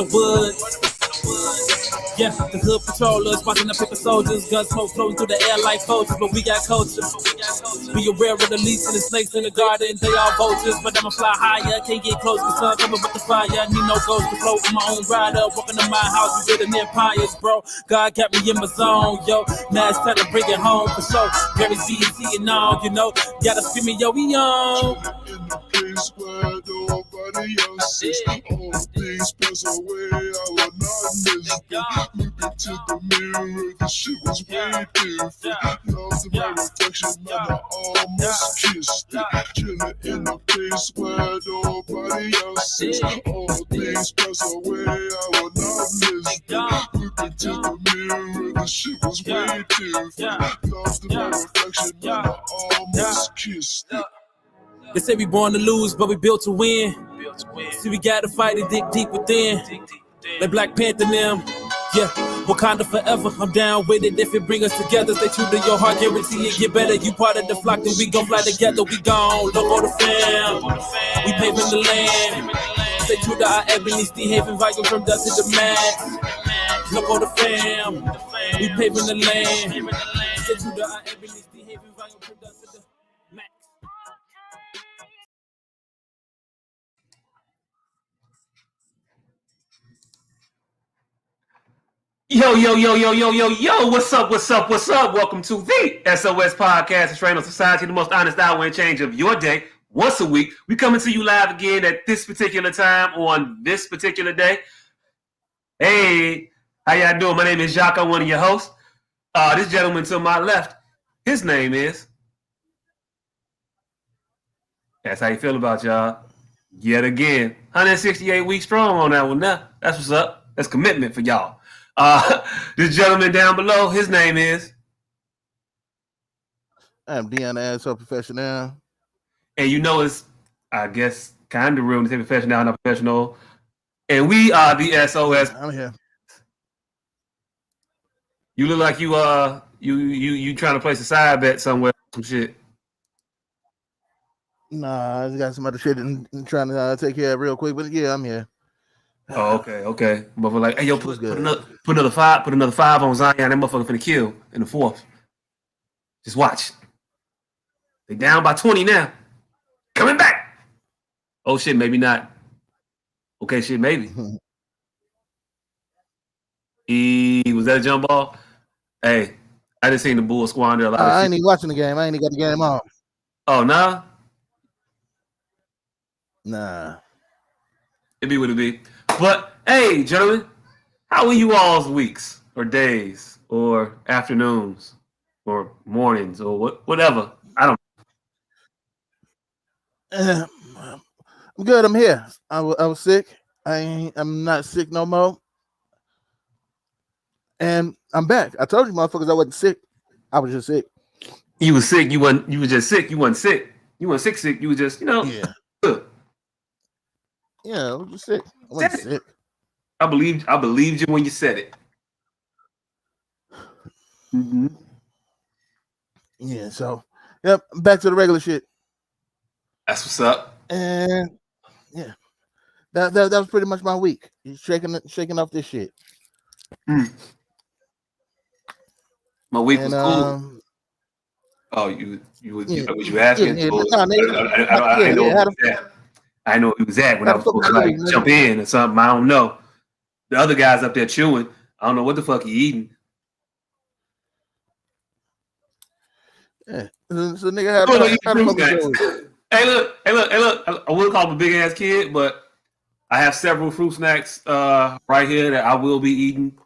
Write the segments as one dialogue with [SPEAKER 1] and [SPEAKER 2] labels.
[SPEAKER 1] the woods. Yeah, the hood patrollers, watching the paper soldiers, guns smoke flowing through the air like vultures, but we got culture. Be aware of the leaves and the snakes in the garden, they all vultures, but I'ma fly higher, can't get close, the sun coming with the fire, need no ghost to float in my own rider, walking to my house, we building empires, bro, God got me in my zone, yo, now it's time to bring it home, for sure, very CNC and all, you know, gotta scream me, yo, we on.
[SPEAKER 2] In the place where nobody else is, all things pass away, I will not miss them. Look into the mirror, the shit was way different. Lost in my reflection, man, I almost kissed it. Chilling in a place where nobody else is, all things pass away, I will not miss them. Look into the mirror, the shit was way different. Lost in my reflection, man, I almost kissed it.
[SPEAKER 1] They say we born to lose, but we built to win. See, we gotta fight and dig deep within. Like Black Panther them. Yeah, Wakanda forever. I'm down with it if it bring us together. Stay true to your heart, guarantee it get better. You part of the flock, then we gon' fly together. We gon' look for the fam. We paving the land. Stay true to our ebony, Steve Haven, volume from dust to the max. Look for the fam. We paving the land. Stay true to our ebony, Steve Haven, volume from dust to the max.
[SPEAKER 3] Yo, what's up? Welcome to the S.O.S podcast, Strain on Society, the most honest hour and change of your day. Once a week, we coming to you live again at this particular time on this particular day. Hey, how y'all doing? My name is Jacques, I'm one of your hosts. This gentleman to my left, his name is... That's how you feel about y'all. Yet again, 168 weeks strong on that one now. That's what's up. That's commitment for y'all. This gentleman down below, his name is...
[SPEAKER 4] I'm Dion Asshole Professional.
[SPEAKER 3] And you know it's, I guess, kind of real to say professional, not professional. And we are the S.O.S.
[SPEAKER 4] I'm here.
[SPEAKER 3] You look like you trying to place a side bet somewhere, some shit.
[SPEAKER 4] Nah, I just got some other shit and trying to take care of real quick, but yeah, I'm here.
[SPEAKER 3] Oh, okay. Motherfucker like, hey, yo, put another five on Zion. That motherfucker finna kill in the fourth. Just watch. They down by 20 now. Coming back. Oh shit, maybe not. Okay, shit, maybe. Was that a jump ball? Hey, I just seen the Bulls squander a lot of shit.
[SPEAKER 4] I ain't even watching the game. I ain't even got the game on.
[SPEAKER 3] Oh, nah?
[SPEAKER 4] Nah.
[SPEAKER 3] It be what it be. But, hey, gentlemen, how are you all's weeks or days or afternoons or mornings or whatever? I don't
[SPEAKER 4] know. I'm good. I'm here. I was sick. I'm not sick no more. And I'm back. I told you motherfuckers I wasn't sick. I was just sick.
[SPEAKER 3] You was sick. You were just sick. You wasn't sick. You weren't sick. You were just,
[SPEAKER 4] Yeah.
[SPEAKER 3] Good.
[SPEAKER 4] Yeah, I was just sick. I wasn't sick.
[SPEAKER 3] I believed you when you said it. Mm-hmm.
[SPEAKER 4] Yeah, so yep, back to the regular shit.
[SPEAKER 3] That's what's up.
[SPEAKER 4] And yeah. That was pretty much my week. Shaking off this shit.
[SPEAKER 3] My week was cool. Oh, you asking?
[SPEAKER 4] Yeah,
[SPEAKER 3] I know he was at when I was supposed to like jump in or something. I don't know. The other guy's up there chewing. I don't know what the fuck he eating.
[SPEAKER 4] Yeah. So nigga had
[SPEAKER 3] Hey, look. I wouldn't call him a big ass kid, but I have several fruit snacks right here that I will be eating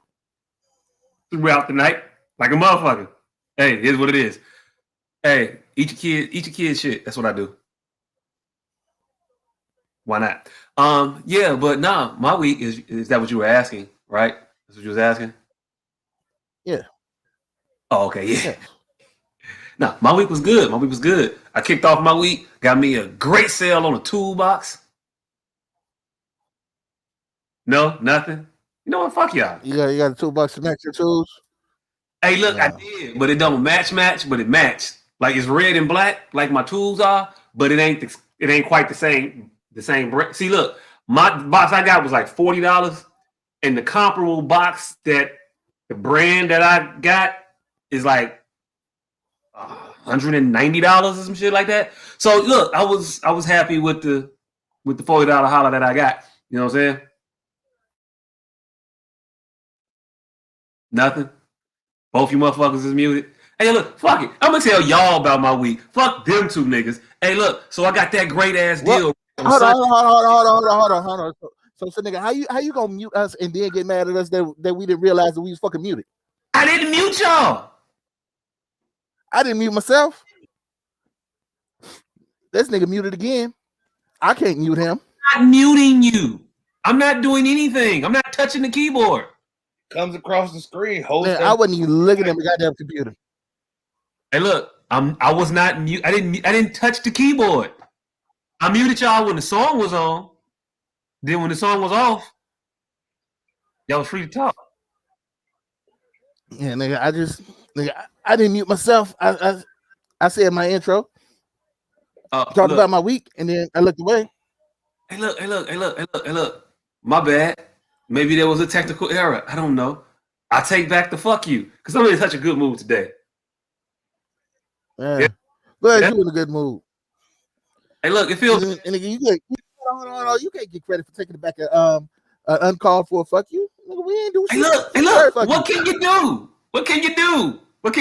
[SPEAKER 3] throughout the night, like a motherfucker. Hey, here's what it is. Hey, eat your kid shit. That's what I do. Why not? Yeah, but nah, my week is that what you were asking, right? That's what you was asking?
[SPEAKER 4] Yeah.
[SPEAKER 3] Oh, okay, yeah. No, my week was good. I kicked off my week, got me a great sale on a toolbox. No, nothing. You know what? Fuck y'all.
[SPEAKER 4] You got a toolbox to match your tools?
[SPEAKER 3] Hey, look, I did, but it don't match, but it matched. Like it's red and black, like my tools are, but it ain't quite the same brand. See, look, my box I got was like $40. and the comparable box that the brand that I got is like $190 or some shit like that. So look, I was happy with the $40 holler that I got. You know what I'm saying? Nothing. Both you motherfuckers is muted. Hey, look, fuck it. I'm gonna tell y'all about my week. Fuck them two niggas. Hey, look. So I got that great ass deal.
[SPEAKER 4] Hold on. So nigga, how you gonna mute us and then get mad at us that we didn't realize that we was fucking muted?
[SPEAKER 3] I didn't mute y'all.
[SPEAKER 4] I didn't mute myself. This nigga muted again. I can't mute him.
[SPEAKER 3] I'm not muting you. I'm not doing anything. I'm not touching the keyboard.
[SPEAKER 5] Comes across the screen.
[SPEAKER 4] Man, I wasn't even looking at my goddamn computer.
[SPEAKER 3] Hey, look, I was not mute. I didn't touch the keyboard. I muted y'all when the song was on. Then when the song was off, y'all was free to talk.
[SPEAKER 4] Yeah, nigga, I didn't mute myself. I said my intro. Talked about my week, and then I looked away.
[SPEAKER 3] Hey, look. My bad. Maybe there was a technical error. I don't know. I take back the fuck you because I'm in such a good mood today.
[SPEAKER 4] Yeah. Glad you in a good mood.
[SPEAKER 3] Hey, look, it feels.
[SPEAKER 4] And again, you can't get credit for taking it back an uncalled for fuck you. Nigga, we ain't do shit.
[SPEAKER 3] Hey, look. What can you do? What can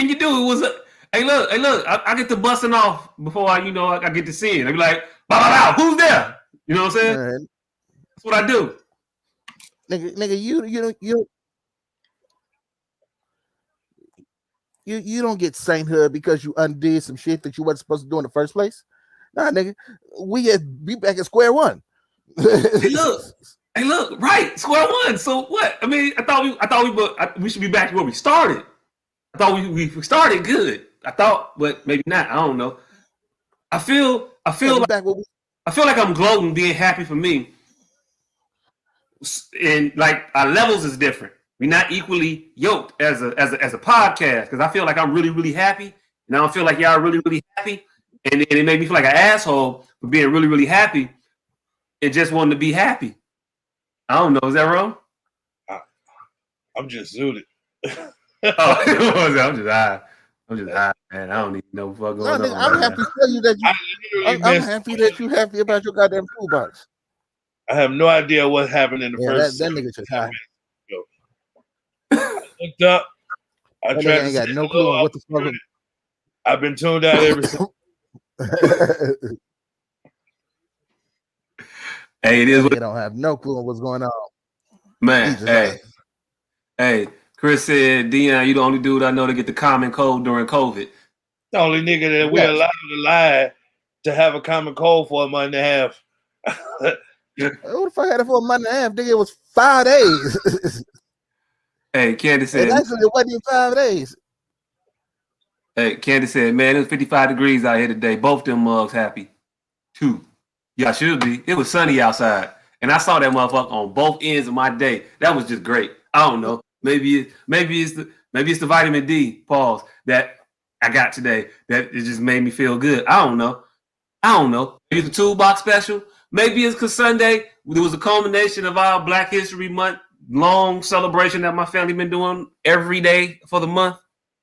[SPEAKER 3] you do? It was a. Hey, look. I get to busting off before I get to seeing. I be like, wow, who's there? You know what I'm saying?
[SPEAKER 4] Man.
[SPEAKER 3] That's what I do.
[SPEAKER 4] Nigga, you don't get sainthood because you undid some shit that you wasn't supposed to do in the first place. Nah, nigga, we be back at square one.
[SPEAKER 3] Hey, look, right, square one. So what? I mean, I thought we should be back where we started. I thought we started good. I thought, but maybe not. I don't know. I feel like I'm gloating, being happy for me. And like our levels is different. We're not equally yoked as a podcast because I feel like I'm really, really happy, and I don't feel like y'all are really, really happy, and it made me feel like an asshole for being really, really happy and just wanting to be happy. I don't know. Is that wrong?
[SPEAKER 5] I'm just zooted.
[SPEAKER 3] I'm just high, man. I don't even know what going on.
[SPEAKER 4] I'm happy to tell you that I'm happy that you're happy about your goddamn toolbox.
[SPEAKER 5] I have no idea what happened in the first.
[SPEAKER 4] That nigga just high.
[SPEAKER 5] I looked up. I tried to
[SPEAKER 4] got no clue on what the fuck.
[SPEAKER 5] I've been tuned out ever since.
[SPEAKER 3] Hey, it is.
[SPEAKER 4] You don't have no clue on what's going on,
[SPEAKER 3] man. Hey. Chris said, Dion, you the only dude I know to get the common cold during COVID.
[SPEAKER 5] The only nigga that we're allowed to lie to have a common cold for a month and a half.
[SPEAKER 4] Who the fuck had it for a month and a half? Nigga, it was 5 days.
[SPEAKER 3] Hey, Candy said.
[SPEAKER 4] And actually, it wasn't even 5 days.
[SPEAKER 3] Hey, Candy said, man, it was 55 degrees out here today. Both them mugs happy. Too. Y'all should be. It was sunny outside. And I saw that motherfucker on both ends of my day. That was just great. I don't know. Maybe it's the vitamin D, pause, that I got today that it just made me feel good. I don't know. Maybe it's the toolbox special. Maybe it's because Sunday there was a culmination of our Black History Month long celebration that my family been doing every day for the month.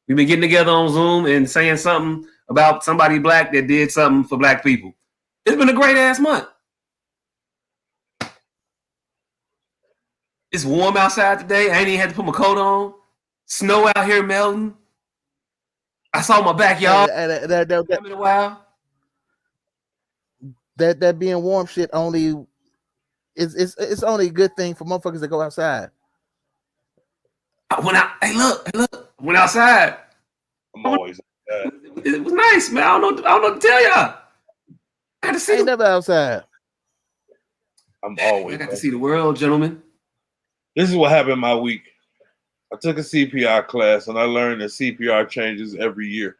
[SPEAKER 3] We've been getting together on Zoom and saying something about somebody black that did something for black people. It's been a great ass month. It's warm outside today. I ain't even had to put my coat on. Snow out here melting. I saw my backyard in a while.
[SPEAKER 4] That being warm shit only it's only a good thing for motherfuckers that go outside.
[SPEAKER 3] Went outside.
[SPEAKER 5] I'm always outside.
[SPEAKER 3] It was nice, man. I don't know what to tell y'all. I had to see.
[SPEAKER 4] Ain't never outside.
[SPEAKER 5] I'm always.
[SPEAKER 3] I got to see the world, gentlemen.
[SPEAKER 5] This is what happened my week. I took a CPR class and I learned that CPR changes every year.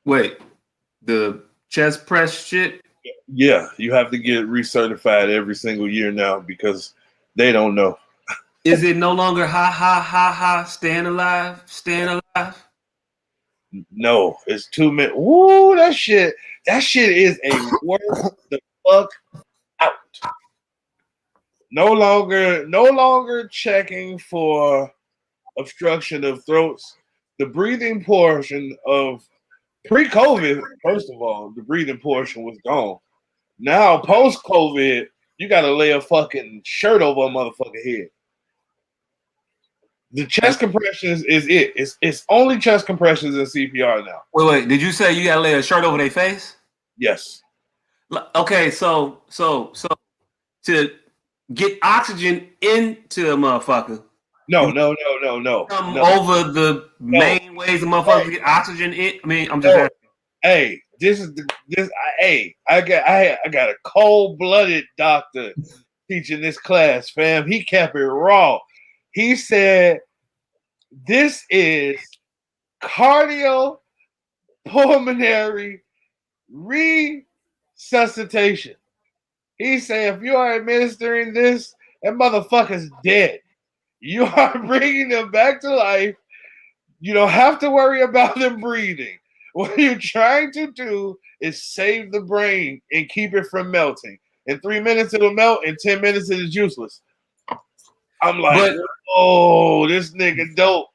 [SPEAKER 3] Wait, the chest press shit?
[SPEAKER 5] Yeah, you have to get recertified every single year now because they don't know.
[SPEAKER 3] Is it no longer ha, staying alive?
[SPEAKER 5] No, it's 2 minutes. Woo, that shit is a work the fuck out. No longer checking for obstruction of throats. The breathing portion of pre-COVID, first of all, the breathing portion was gone. Now, post-COVID, you got to lay a fucking shirt over a motherfucking head. The chest compressions is it. It's only chest compressions in CPR now.
[SPEAKER 3] Wait. Did you say you got to lay a shirt over their face?
[SPEAKER 5] Yes.
[SPEAKER 3] Okay, so to get oxygen into a motherfucker.
[SPEAKER 5] No.
[SPEAKER 3] Come over the main ways the motherfuckers get oxygen in. I mean, I'm just asking.
[SPEAKER 5] Hey, I got a cold-blooded doctor teaching this class, fam. He kept it raw. He said this is cardiopulmonary resuscitation. He said if you are administering this, that motherfucker's dead. You are bringing them back to life. You don't have to worry about them breathing. What you're trying to do is save the brain and keep it from melting. In 3 minutes, it'll melt. In 10 minutes, it is useless. I'm like, oh, this nigga dope.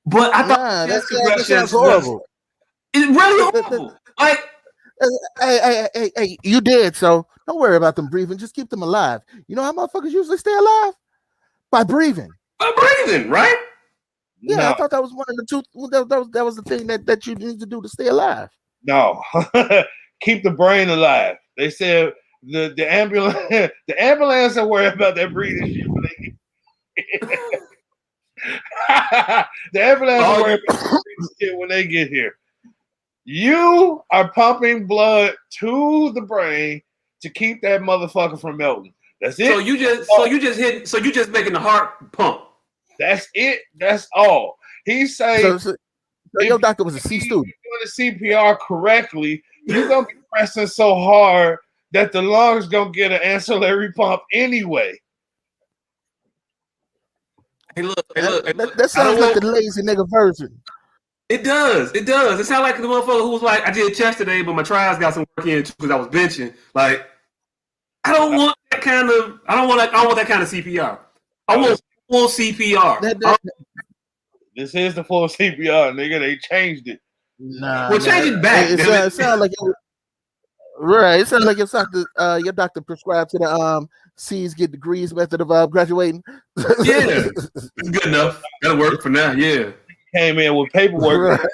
[SPEAKER 3] But I thought
[SPEAKER 4] that sounds horrible.
[SPEAKER 3] It's really horrible. Like,
[SPEAKER 4] hey, you did, so don't worry about them breathing. Just keep them alive. You know how motherfuckers usually stay alive? By breathing.
[SPEAKER 3] Right?
[SPEAKER 4] Yeah,
[SPEAKER 5] No.
[SPEAKER 4] I thought that was one of the two. That was the thing that you need to do to stay alive.
[SPEAKER 5] No, keep the brain alive. They said the ambulance are worried about that breathing shit when they get the ambulance are worried about that breathing shit when they get here. You are pumping blood to the brain to keep that motherfucker from melting. That's it.
[SPEAKER 3] So you just making the heart pump.
[SPEAKER 5] That's it. That's all. He's saying.
[SPEAKER 4] So your doctor was a C student.
[SPEAKER 5] If you're doing the CPR correctly, you're gonna be pressing so hard that the lungs gonna get an ancillary pump anyway.
[SPEAKER 3] Hey, look.
[SPEAKER 4] That sounds like the lazy nigga version.
[SPEAKER 3] It does. It sounds like the motherfucker who was like, I did chest today, but my trials got some work in too because I was benching. Like, I don't want that kind of CPR. I want full CPR.
[SPEAKER 5] This is the full CPR, nigga. They changed it.
[SPEAKER 3] Well, change it back.
[SPEAKER 4] It sounds like right. It sounds like your doctor prescribed to the C's get degrees method of graduating.
[SPEAKER 3] Yeah, it's good enough. That'll work for now. Yeah.
[SPEAKER 5] Came in with paperwork.
[SPEAKER 4] Right.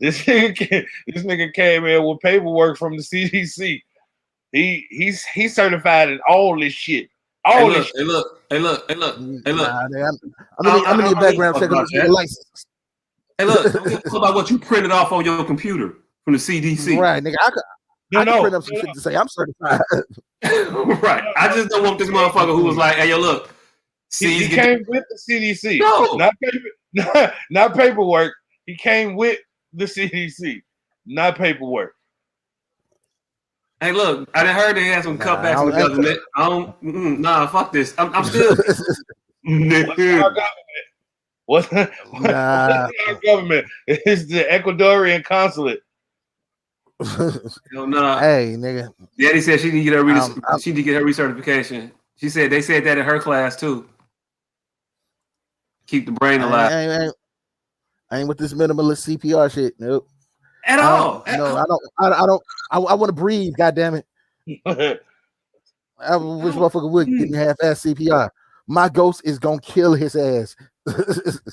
[SPEAKER 5] This nigga came in with paperwork from the CDC. He's certified in all this shit.
[SPEAKER 3] Hey, look.
[SPEAKER 4] I'm gonna need background check on your license.
[SPEAKER 3] Hey, look, don't give a about what you printed off on your computer from the CDC.
[SPEAKER 4] Right, nigga. I can print up some shit to say I'm certified.
[SPEAKER 3] Right. I just don't want this motherfucker who was like, hey, yo, look.
[SPEAKER 5] He came with the CDC.
[SPEAKER 3] No.
[SPEAKER 5] Not paperwork. He came with the CDC, not paperwork.
[SPEAKER 3] Hey, look, I done heard they had some cutbacks in the government. I don't, nah, fuck this. I'm still.
[SPEAKER 5] What's our government? It's the Ecuadorian consulate.
[SPEAKER 3] Nah.
[SPEAKER 4] Hey, nigga.
[SPEAKER 3] Daddy said she didn't get her she did get her recertification. She said they said that in her class too. Keep the brain alive.
[SPEAKER 4] I ain't with this minimalist CPR shit. Nope.
[SPEAKER 3] At all.
[SPEAKER 4] No, I don't. I want to breathe. God damn it. I wish motherfucker would get half-ass CPR. My ghost is gonna kill his ass.
[SPEAKER 3] That's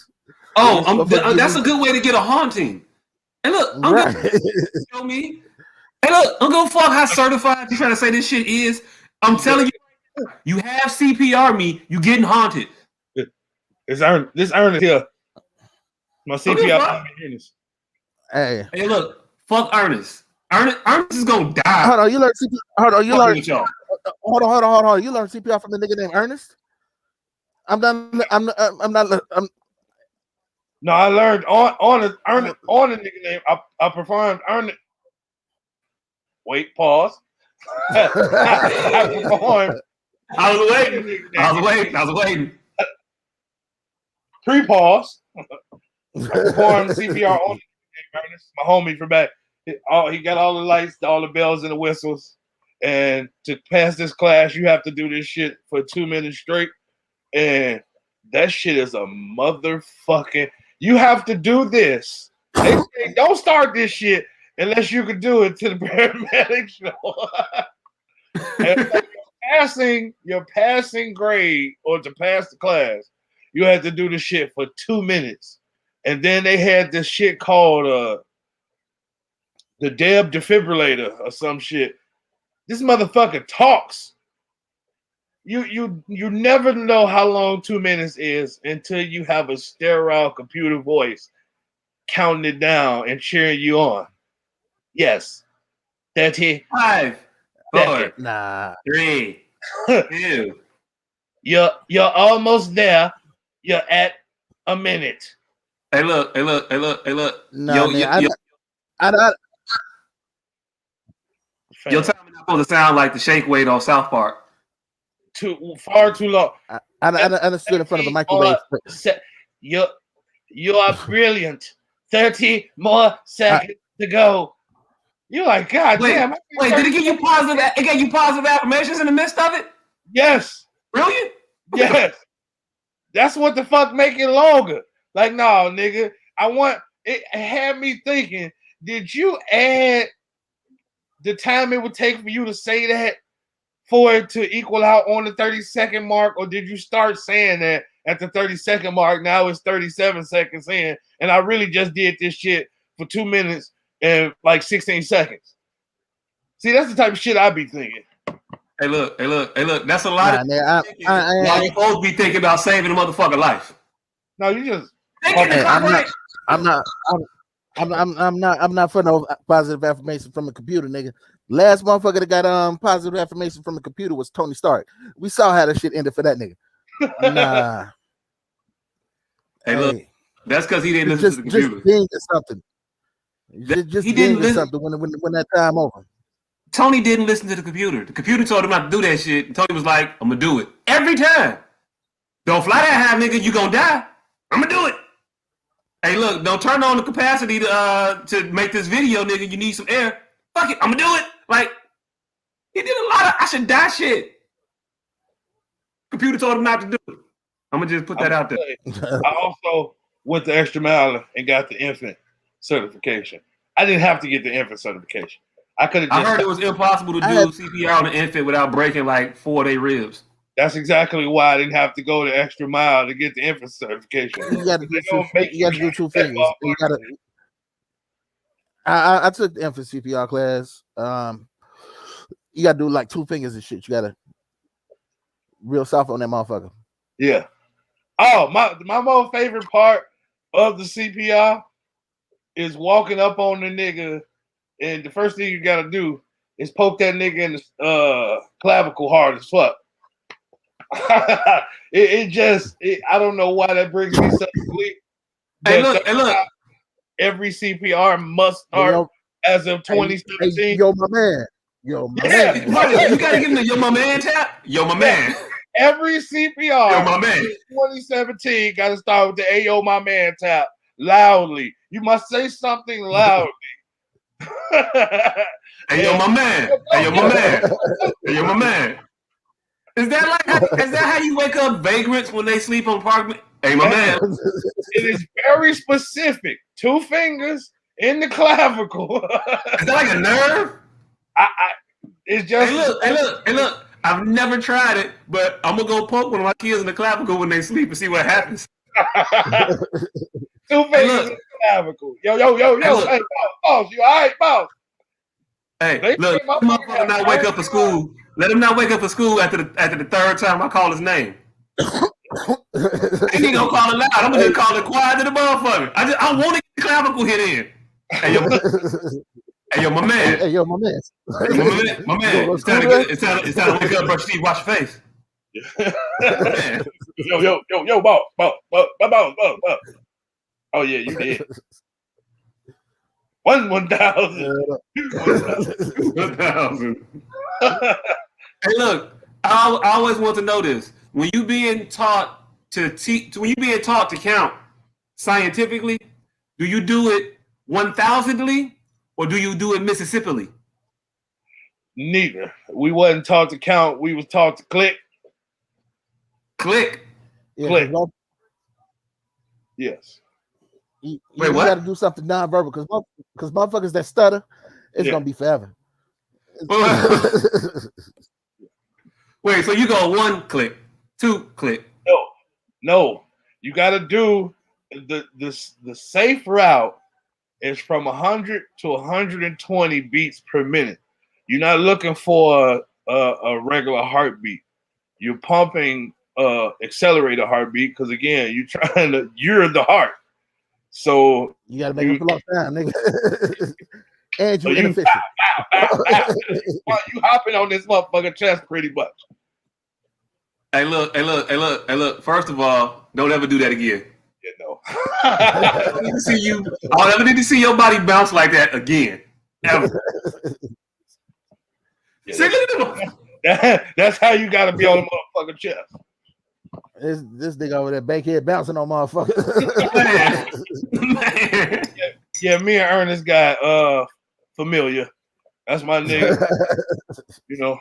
[SPEAKER 3] a good way to get a haunting. Hey, look, I'm gonna show me. Hey, look, I'm gonna fuck how certified you trying to say this shit is. I'm telling you, you have CPR me, you getting haunted.
[SPEAKER 5] This Ernest here. My CPR.
[SPEAKER 4] Hey,
[SPEAKER 3] look, fuck Ernest. Ernest is gonna die.
[SPEAKER 4] Hold on, you learn CPR. Hold on. Hold on. You learn CPR from the nigga named Ernest? I'm not.
[SPEAKER 5] No, I learned on the nigga name. I performed Ernest. Wait, pause. I performed.
[SPEAKER 3] I was waiting.
[SPEAKER 5] Pre-pause. I performed CPR on Ernest, my homie from back. He got all the lights, all the bells and the whistles. and to pass this class, you have to do this shit for 2 minutes straight. And that shit is a motherfucking. You have to do this. They say don't start this shit unless you can do it to the paramedics. And your passing grade or to pass the class, you had to do the shit for 2 minutes. And then they had this shit called the Deb defibrillator or some shit. This motherfucker talks. You never know how long 2 minutes is until you have a sterile computer voice counting it down and cheering you on. Yes. 30.
[SPEAKER 3] 5, 4,
[SPEAKER 4] Nah.
[SPEAKER 3] 3, 2.
[SPEAKER 5] You're almost there. You're at a minute.
[SPEAKER 3] Hey, look.
[SPEAKER 4] Nah,
[SPEAKER 3] Your time is not supposed to sound like the shake weight on South Park.
[SPEAKER 5] Far too long.
[SPEAKER 4] I stood in front of a microwave.
[SPEAKER 5] You are brilliant. 30 more seconds to go. You're like, God damn.
[SPEAKER 3] Wait, did it give you positive? It gave you positive affirmations in the midst of it?
[SPEAKER 5] Yes.
[SPEAKER 3] Brilliant?
[SPEAKER 5] Yes. That's what the fuck make it longer. Like, no, nigga. It had me thinking, did you add the time it would take for you to say that for it to equal out on the 30-second mark, or did you start saying that at the 30-second mark? Now it's 37 seconds in, and I really just did this shit for 2 minutes and like 16 seconds. See, that's the type of shit I be thinking.
[SPEAKER 3] Hey, look. That's a lot of
[SPEAKER 4] Now
[SPEAKER 3] you're supposed to be thinking about saving a motherfucking life.
[SPEAKER 5] No, you just.
[SPEAKER 4] I'm not for no positive affirmation from a computer, nigga. Last motherfucker that got positive affirmation from the computer was Tony Stark. We saw how that shit ended for that nigga. Nah.
[SPEAKER 3] Hey, look, that's because he didn't listen to the computer.
[SPEAKER 4] Just ding or something. He didn't listen something when that time over.
[SPEAKER 3] Tony didn't listen to the computer. The computer told him not to do that shit. And Tony was like, I'm gonna do it. Every time. Don't fly that high, nigga. You gonna die. I'm gonna do it. Hey, look, don't turn on the capacity to make this video, nigga. You need some air. Fuck it. I'm gonna do it. Like, he did a lot of I should die shit. Computer told him not to do it. I'm gonna just put that out there.
[SPEAKER 5] I also went the extra mile and got the infant certification. I didn't have to get the infant certification. I heard
[SPEAKER 3] it was impossible to do CPR on an infant without breaking like 4 of their ribs.
[SPEAKER 5] That's exactly why I didn't have to go the extra mile to get the infant certification.
[SPEAKER 4] You got to do two fingers. I took the infant CPR class. You got to do like 2 fingers and shit. You got to real soft on that motherfucker.
[SPEAKER 5] Yeah. Oh, my most favorite part of the CPR is walking up on the nigga, and the first thing you got to do is poke that nigga in the clavicle hard as fuck. I don't know why that brings me such relief.
[SPEAKER 3] Hey, look.
[SPEAKER 5] Every CPR must start as of 2017.
[SPEAKER 4] Hey, yo, my man.
[SPEAKER 3] You gotta give him the yo, my man tap. Yo, my man.
[SPEAKER 5] Every CPR
[SPEAKER 3] yo, my man.
[SPEAKER 5] 2017 got to start with the hey, yo, my man tap loudly. You must say something loudly.
[SPEAKER 3] Hey, yo, my man. Hey, yo, my man. Hey, yo, my man. Is that how you wake up vagrants when they sleep on park? Hey, my man.
[SPEAKER 5] It is very specific. 2 fingers in the clavicle.
[SPEAKER 3] Is that like a nerve?
[SPEAKER 5] It's just.
[SPEAKER 3] Hey, look. I've never tried it, but I'm gonna go poke one of my kids in the clavicle when they sleep and see what happens.
[SPEAKER 5] 2 fingers in the clavicle. Yo. Hey, boss, you all right, boss?
[SPEAKER 3] Hey, look, motherfucker not wake up for school. Let him not wake up for school after the 3rd time I call his name. Ain't he gonna call it loud? I'm gonna just call it quiet to the motherfucker. I want to get the clavicle hit in. Hey, yo, my man.
[SPEAKER 4] Hey, yo, my man.
[SPEAKER 3] My man. It's time to wake up, brush your teeth, wash your face.
[SPEAKER 5] Yo, boss. Oh yeah, you did. 1,000.
[SPEAKER 3] 1,000. Hey, look, I always want to know this. When you being taught to count scientifically, do you do it 1,000ly or do you do it Mississippi?
[SPEAKER 5] Neither. We wasn't taught to count. We was taught to click.
[SPEAKER 3] Click.
[SPEAKER 4] Yeah,
[SPEAKER 5] Click. Yes.
[SPEAKER 4] You
[SPEAKER 3] Wait,
[SPEAKER 4] got to
[SPEAKER 3] what?
[SPEAKER 4] do something nonverbal because motherfuckers that stutter, it's gonna be forever.
[SPEAKER 3] Wait, so you go 1 click, 2 click.
[SPEAKER 5] No. You got to do the safe route is from 100 to 120 beats per minute. You're not looking for a regular heartbeat. You're pumping accelerated heartbeat because again, you're the heart. So
[SPEAKER 4] you gotta make it pull off time, nigga. And you inefficient.
[SPEAKER 5] You hopping on this motherfucking chest pretty much.
[SPEAKER 3] Hey, look. First of all, don't ever do that again.
[SPEAKER 5] You know.
[SPEAKER 3] I don't need to see you. I'll never need to see your body bounce like that again. Ever.
[SPEAKER 5] That's how you gotta be on the motherfucking chest.
[SPEAKER 4] This nigga over there, bankhead bouncing on motherfucker.
[SPEAKER 3] Man.
[SPEAKER 5] Yeah, me and Ernest got familiar. That's my nigga. You know.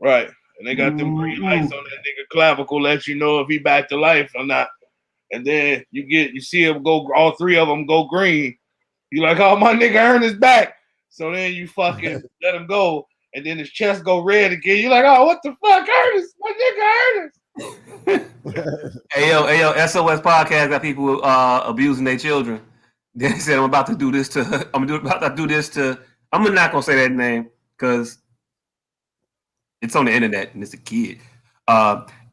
[SPEAKER 5] Right. And they got them green lights on that nigga clavicle, let you know if he back to life or not. And then you see him go, all three of them go green. You like, oh, my nigga Ernest back. So then you fucking let him go, and then his chest go red again. You're like, oh, what the fuck, Ernest? My nigga Ernest.
[SPEAKER 3] Hey yo, S.O.S podcast got people abusing their children. They said I'm about to do this to. I'm not gonna say that name because it's on the internet and it's a kid.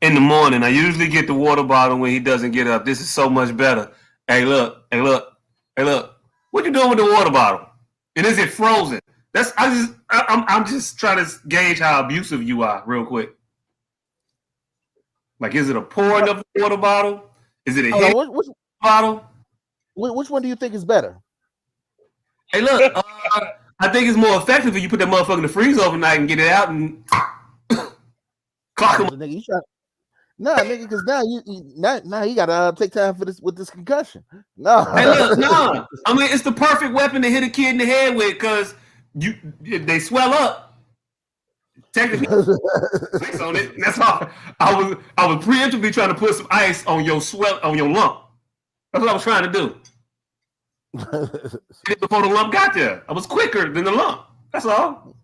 [SPEAKER 3] In the morning, I usually get the water bottle when he doesn't get up. This is so much better. Hey, look. What you doing with the water bottle? And is it frozen? I'm just trying to gauge how abusive you are, real quick. Like, is it a pouring of the water bottle? Is it a hit bottle?
[SPEAKER 4] Which one do you think is better?
[SPEAKER 3] Hey, look. I think it's more effective if you put that motherfucker in the freezer overnight and get it out and clock him.
[SPEAKER 4] Nigga, because now you gotta take time for this with this concussion. No,
[SPEAKER 3] hey, look, no. I mean, it's the perfect weapon to hit a kid in the head with because if they swell up. Technically, ice on it. That's all. I was preemptively trying to put some ice on your lump. That's what I was trying to do. Before the lump got there, I was quicker than the lump. That's all.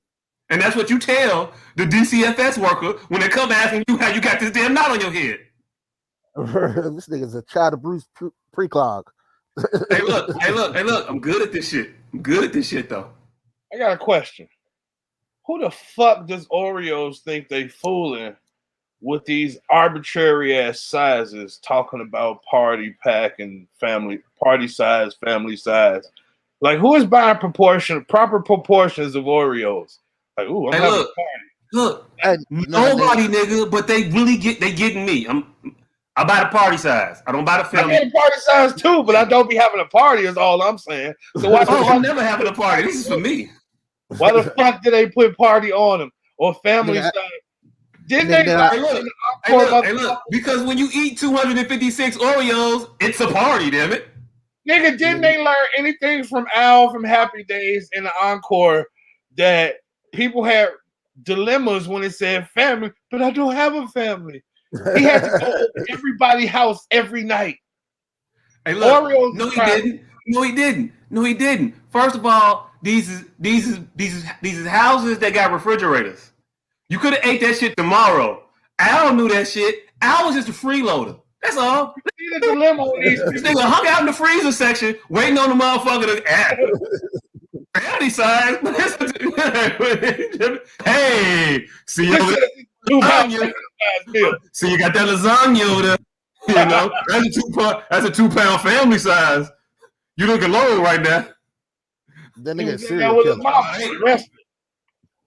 [SPEAKER 3] And that's what you tell the DCFS worker when they come asking you how you got this damn knot on your head.
[SPEAKER 4] This nigga's a child of Bruce Preclog.
[SPEAKER 3] Hey, look. I'm good at this shit, though.
[SPEAKER 5] I got a question. Who the fuck does Oreos think they fooling with these arbitrary ass sizes talking about party pack and party size, family size? Like, who is buying proper proportions of Oreos? Like, ooh, I'm having a party.
[SPEAKER 3] Look, nobody, nigga, but they getting me. I buy the party size. I don't buy the family.
[SPEAKER 5] I get a party size too, but I don't be having a party. Is all I'm saying. So why?
[SPEAKER 3] I'm never having a party. This is for me.
[SPEAKER 5] Why the fuck did they put party on them or family size? Didn't they?
[SPEAKER 3] Hey, look. Because when you eat 256 Oreos, it's a party, damn it.
[SPEAKER 5] Nigga, didn't they learn anything from Al from Happy Days in the Encore that people had dilemmas when it said family, but I don't have a family. He had to go to everybody's house every night.
[SPEAKER 3] Hey, look, Oreos No, he didn't. First of all, these is houses that got refrigerators. You could have ate that shit tomorrow. Al knew that shit. Al was just a freeloader. That's all. This nigga hung out in the freezer section, waiting on the motherfucker to act. Family size. Hey, see you over there. See, you got that lasagna over there. You know, that's a 2 pound family size. You looking low right now.
[SPEAKER 4] That nigga is serious.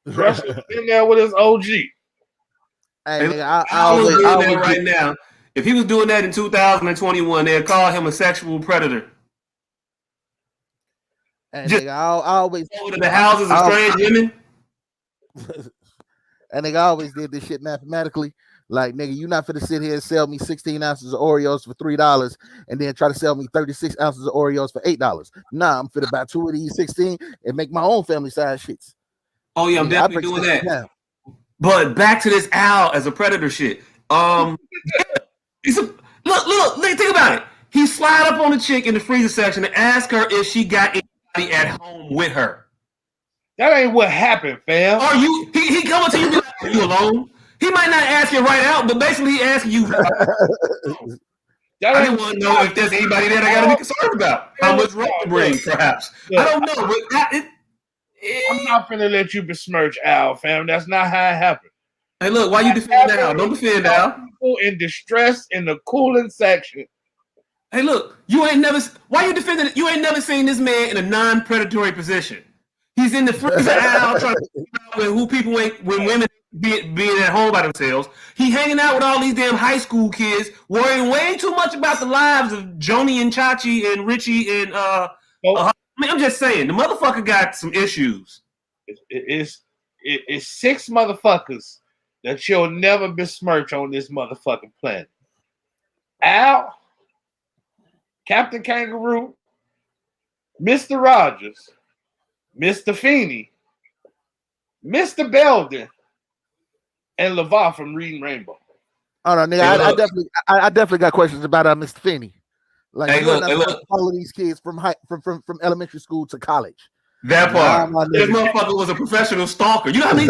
[SPEAKER 5] Wrestling in there with his OG.
[SPEAKER 4] Hey, nigga,
[SPEAKER 3] I was doing that right now. If he was doing that in 2021, they'd call him a sexual predator.
[SPEAKER 4] And nigga, I always
[SPEAKER 3] go to the houses of strange women.
[SPEAKER 4] And nigga, I always did this shit mathematically. Like, nigga, you not finna sit here and sell me 16 ounces of Oreos for $3 and then try to sell me 36 ounces of Oreos for $8. Nah, I'm finna buy 2 of these 16 and make my own family size shits.
[SPEAKER 3] Oh yeah, I'm
[SPEAKER 4] Yeah, I
[SPEAKER 3] definitely
[SPEAKER 4] break
[SPEAKER 3] doing
[SPEAKER 4] 60
[SPEAKER 3] that.
[SPEAKER 4] pounds.
[SPEAKER 3] But back to this Al as a predator shit. He's a, look, think about it. He slide up on the chick in the freezer section and ask her if she got anybody at home with her.
[SPEAKER 5] That ain't what happened, fam.
[SPEAKER 3] Are you? He coming to you, be like, are you alone? He might not ask you right out, but basically he asking you.
[SPEAKER 5] That
[SPEAKER 3] I
[SPEAKER 5] ain't
[SPEAKER 3] just want to know if there's anybody there I got to be concerned about. How much rope to bring, perhaps. I don't know, but
[SPEAKER 5] I'm not finna let you besmirch Al, fam. That's not how it happened.
[SPEAKER 3] hey, look, why you defending Al? Don't defend Al.
[SPEAKER 5] People in distress in the cooling section.
[SPEAKER 3] Hey, look, you ain't never. Why you defending it? You ain't never seen this man in a non-predatory position. He's in the freezer Al trying to figure out when who people ain't when women being at home by themselves. He hanging out with all these damn high school kids, worrying way too much about the lives of Joni and Chachi and Richie and I mean, I'm just saying, the motherfucker got some issues.
[SPEAKER 5] It's 6 motherfuckers that you'll never besmirch on this motherfucking planet. Al, Captain Kangaroo, Mr. Rogers, Mr. Feeney, Mr. Belden, and LeVar from Reading Rainbow.
[SPEAKER 4] Oh no, nigga, I definitely got questions about Mr. Finney. Like,
[SPEAKER 3] Hey,
[SPEAKER 4] you're
[SPEAKER 3] look,
[SPEAKER 4] not
[SPEAKER 3] hey,
[SPEAKER 4] supposed
[SPEAKER 3] look.
[SPEAKER 4] to follow these kids from elementary school to college.
[SPEAKER 3] That part.
[SPEAKER 4] Nah,
[SPEAKER 3] This motherfucker was a professional stalker. You know how many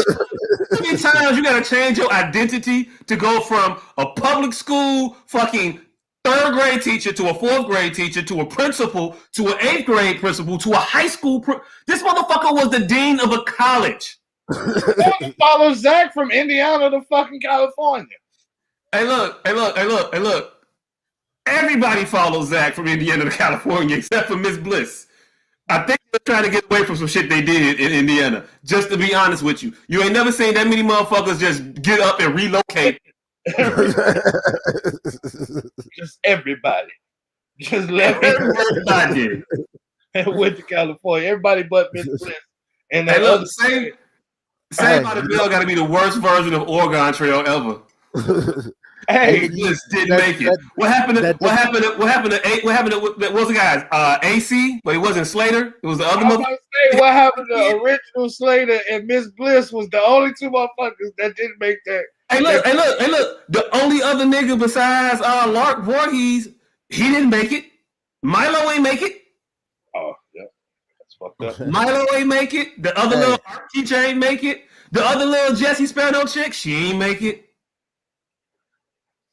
[SPEAKER 3] times you gotta change your identity to go from a public school fucking 3rd grade teacher to a 4th grade teacher to a principal to an 8th grade principal to a high school. This motherfucker was the dean of a college.
[SPEAKER 5] Follow Zach from Indiana to fucking California.
[SPEAKER 3] Hey, look. Everybody follows Zach from Indiana to California except for Miss Bliss. I think they're trying to get away from some shit they did in Indiana. Just to be honest with you, you ain't never seen that many motherfuckers just get up and relocate.
[SPEAKER 5] Just everybody. Just left
[SPEAKER 3] everybody
[SPEAKER 5] and went to California. Everybody but Miss Bliss. And
[SPEAKER 3] hey,
[SPEAKER 5] that
[SPEAKER 3] look,
[SPEAKER 5] other
[SPEAKER 3] same by the Bill got to be the worst version of Oregon Trail ever.
[SPEAKER 5] Hey,
[SPEAKER 3] just didn't make it. What happened to what was the guys? AC, but it wasn't Slater. It was the other motherfucker.
[SPEAKER 5] What happened to original Slater and Miss Bliss was the only 2 motherfuckers that didn't make that.
[SPEAKER 3] Hey look. The only other nigga besides Lark Voorhees, he didn't make it. Milo ain't make it.
[SPEAKER 5] Oh, yeah. That's fucked up.
[SPEAKER 3] Milo ain't make it. The other little art teacher ain't make it. The other little Jessie Spano chick, she ain't make it.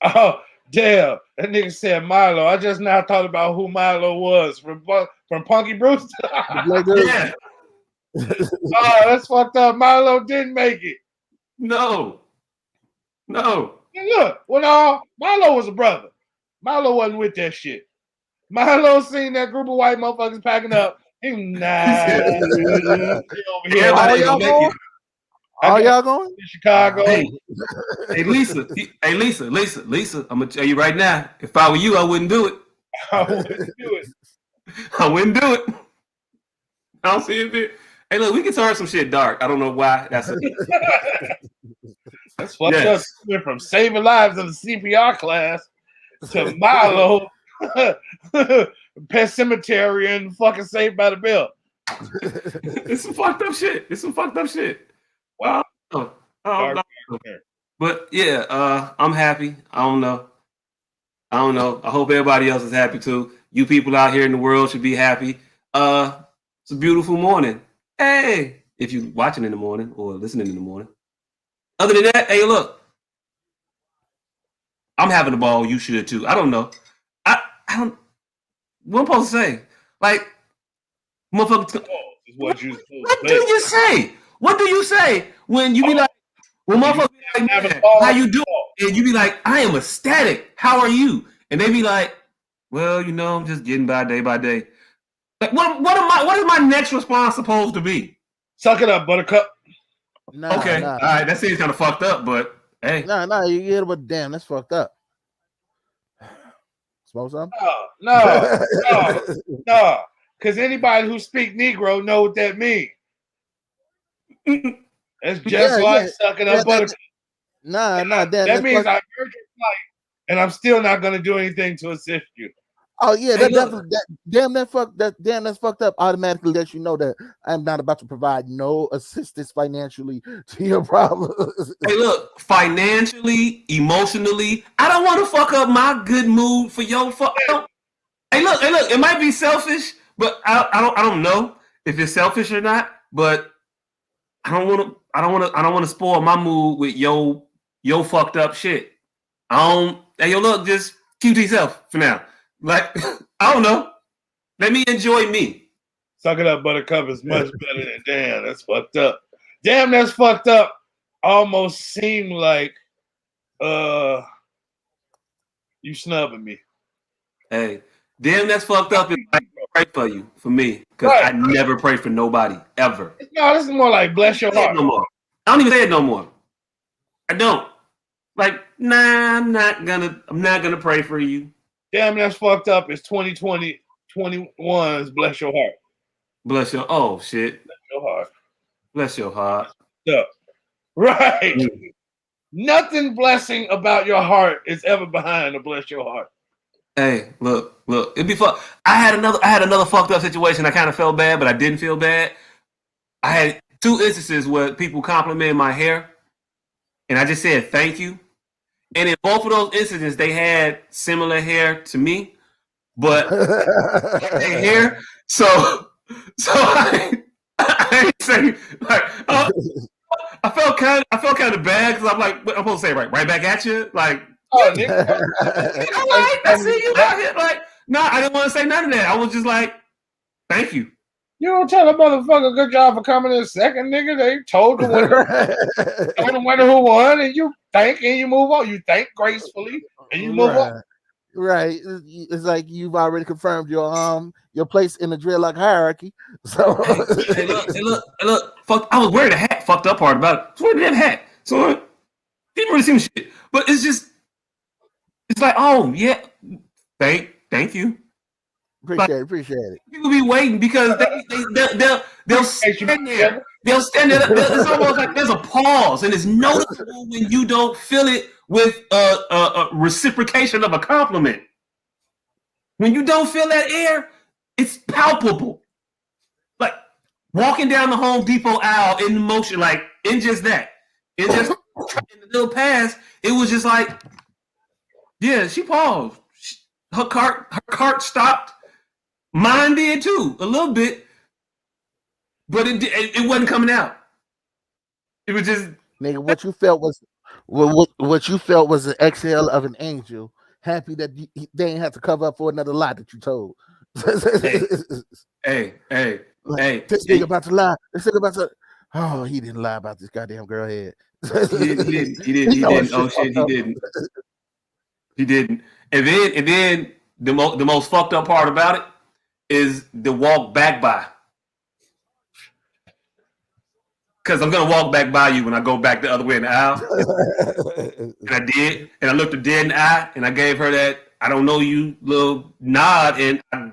[SPEAKER 5] Oh, damn. That nigga said Milo. I just now thought about who Milo was from Punky Brewster.
[SPEAKER 3] Yeah.
[SPEAKER 5] Oh, that's fucked up. Milo didn't make it.
[SPEAKER 3] No.
[SPEAKER 5] And look, Milo was a brother. Milo wasn't with that shit. Milo seen that group of white motherfuckers packing up. He over here.
[SPEAKER 4] All y'all going?
[SPEAKER 5] To Chicago.
[SPEAKER 3] Hey, Lisa. I'm gonna tell you right now. If I were you, I wouldn't do it.
[SPEAKER 5] I
[SPEAKER 3] wouldn't do it. I don't see it. Hey, look, we can turn some shit dark. I don't know why. That's
[SPEAKER 5] fucked up. We went from saving lives in the CPR class to Milo, Pet Cemetery, and fucking Saved by the Bell.
[SPEAKER 3] It's some fucked up shit. Wow. But yeah, I'm happy. I don't know. I hope everybody else is happy too. You people out here in the world should be happy. It's a beautiful morning. Hey, if you're watching in the morning or listening in the morning. Other than that, hey, look. I'm having a ball. You should too. I don't know. I don't. What I'm supposed to say? Like, motherfucker. What do you say? What do you say when you be like, when motherfuckers be like, man, how you doing? And you be like, I am ecstatic. How are you? And they be like, well, I'm just getting by day. Like, what is my next response supposed to be?
[SPEAKER 5] Suck it up, Buttercup.
[SPEAKER 3] Okay. All right. That seems kind of fucked up, but hey.
[SPEAKER 4] No, you get it, but damn, that's fucked up. Smoke some?
[SPEAKER 5] No. Because anybody who speak Negro know what that means. That's just sucking up Buttercup.
[SPEAKER 4] Nah,
[SPEAKER 5] that means I heard your plight, and I'm still not going to do anything to assist you.
[SPEAKER 4] Oh yeah,
[SPEAKER 3] Hey,
[SPEAKER 4] that
[SPEAKER 3] look.
[SPEAKER 4] definitely that's fucked up. Automatically lets you know that I'm not about to provide no assistance financially to your problems.
[SPEAKER 3] Hey, look, financially, emotionally, I don't want to fuck up my good mood for your fuck. Hey, look, it might be selfish, but I don't know if it's selfish or not. But I don't want to spoil my mood with yo fucked up shit. Hey, yo, look, just keep to yourself for now. Like, I don't know. Let me enjoy me.
[SPEAKER 5] Suck it up, Buttercup is much better than damn. That's fucked up. Damn, that's fucked up. Almost seemed like you snubbing me.
[SPEAKER 3] Hey, damn, that's fucked up. If I pray for you, for me, because
[SPEAKER 5] Right.
[SPEAKER 3] I never pray for nobody ever.
[SPEAKER 5] No, this is more like bless your heart.
[SPEAKER 3] No more. I don't even say it no more. I don't. Like, nah, I'm not gonna pray for you.
[SPEAKER 5] Damn, that's fucked up. It's 2020, 21's bless your heart.
[SPEAKER 3] Bless your shit.
[SPEAKER 5] Bless your heart.
[SPEAKER 3] Bless your heart.
[SPEAKER 5] Yeah. Right.
[SPEAKER 3] Mm.
[SPEAKER 5] Nothing blessing about your heart is ever behind a bless your heart.
[SPEAKER 3] Hey, look, it'd be fun. I had another fucked up situation. I kind of felt bad, but I didn't feel bad. I had 2 instances where people complimented my hair, and I just said thank you. And in both of those instances, they had similar hair to me, but their hair. So I ain't saying like I felt kind of bad because I'm like, what I'm supposed to say right back at you, like.
[SPEAKER 5] Oh, nigga.
[SPEAKER 3] All right, I see you out here. Like, no, I didn't want to say none of that. I was just like, thank you.
[SPEAKER 5] You don't tell a motherfucker good job for coming in second, nigga. They told the winner who won, and you thank and you move on. You thank gracefully and you move on.
[SPEAKER 4] Right. It's like you've already confirmed your place in the dreadlock hierarchy. So
[SPEAKER 3] hey, look. Fuck, I was wearing a hat. Fucked up part about it. I was wearing that hat. So I didn't really see shit. But it's like, oh yeah. Thank you.
[SPEAKER 4] Appreciate it.
[SPEAKER 3] People be waiting because they'll stand there. They'll stand there. It's almost like there's a pause, and it's noticeable when you don't feel it with a reciprocation of a compliment. When you don't feel that air, it's palpable. Like walking down the Home Depot aisle in motion, like in just that, in just in the little pass, it was just like, yeah, she paused. Her cart stopped. Mine did too, a little bit, but it wasn't coming out. It was just
[SPEAKER 4] nigga. What you felt was the exhale of an angel, happy that they ain't have to cover up for another lie that you told.
[SPEAKER 3] hey.
[SPEAKER 4] This nigga about to lie. This nigga about to. Oh, he didn't lie about this goddamn girl head.
[SPEAKER 3] He didn't. Oh shit, he didn't. He didn't. And then the most fucked up part about it is the walk back by. Because I'm gonna walk back by you when I go back the other way in the aisle. And I did, and I looked her dead in the eye, and I gave her that I don't know you little nod, and I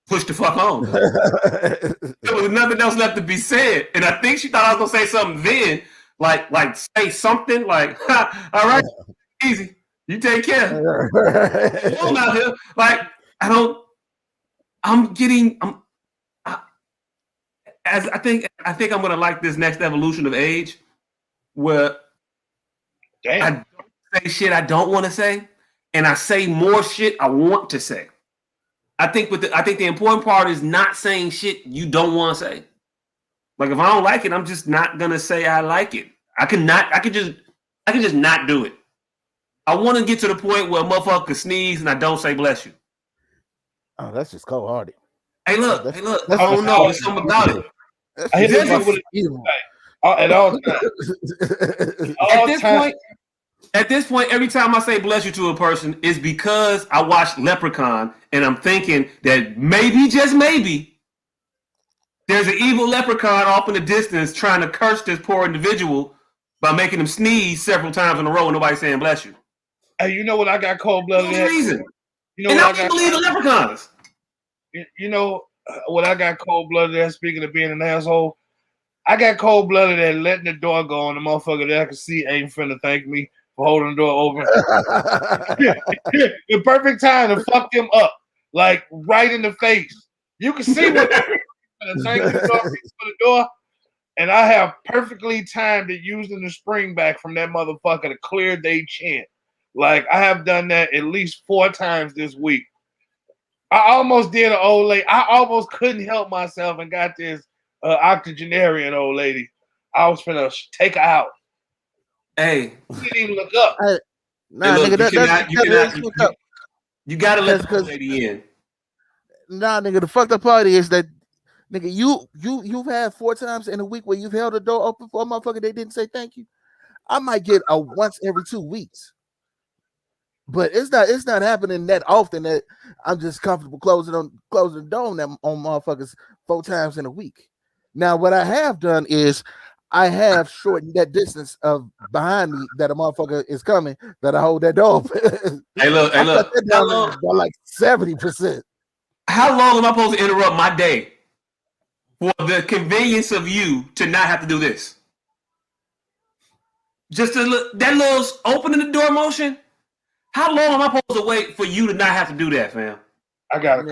[SPEAKER 3] pushed the fuck on. There was nothing else left to be said, and I think she thought I was gonna say something then, like say something like, all right, easy, you take care. I'm out here, like I think I'm gonna like this next evolution of age, where I don't say shit I don't want to say, and I say more shit I want to say. I think the important part is not saying shit you don't want to say. Like if I don't like it, I'm just not gonna say I like it. I can just not do it. I want to get to the point where a motherfucker can sneeze and I don't say bless you.
[SPEAKER 4] Oh, that's just cold hearted.
[SPEAKER 3] Hey, look. I don't know. There's something about it.
[SPEAKER 5] I hit this with at all times.
[SPEAKER 3] At this point, every time I say bless you to a person, it's because I watched Leprechaun and I'm thinking that maybe, just maybe, there's an evil leprechaun off in the distance trying to curse this poor individual by making him sneeze several times in a row and nobody saying bless you.
[SPEAKER 5] Hey, you know what I got cold-blooded at?
[SPEAKER 3] Reason.
[SPEAKER 5] You know
[SPEAKER 3] and
[SPEAKER 5] what
[SPEAKER 3] I can't believe the leprechauns.
[SPEAKER 5] You know what I got cold-blooded at, speaking of being an asshole? I got cold-blooded at letting the door go on the motherfucker that I can see ain't finna thank me for holding the door open. The perfect time to fuck them up. like right in the face. You can see what the thank you door for the door, and I have perfectly timed it using the spring back from that motherfucker to clear their chin. Like I have done that at least 4 times this week. I almost did an old lady. I almost couldn't help myself and got this octogenarian old lady. I was finna take her out.
[SPEAKER 3] Hey,
[SPEAKER 5] Didn't even look up.
[SPEAKER 4] Nah,
[SPEAKER 3] look,
[SPEAKER 4] nigga,
[SPEAKER 3] you gotta let the
[SPEAKER 4] because
[SPEAKER 3] lady in.
[SPEAKER 4] nah, nigga, the fucked up part is that nigga, you've had 4 times in a week where you've held the door open for a motherfucker. They didn't say thank you. I might get a once every 2 weeks, but it's not happening that often that I'm just comfortable closing the door on them on motherfuckers 4 times in a week. Now, what I have done is I have shortened that distance of behind me that a motherfucker is coming that I hold that door open.
[SPEAKER 3] Hey, look.
[SPEAKER 4] I cut that down by like 70%.
[SPEAKER 3] How long am I supposed to interrupt my day for the convenience of you to not have to do this? Just that little opening the door motion. How long am I supposed to wait for you to not have to do that, fam?
[SPEAKER 5] I got a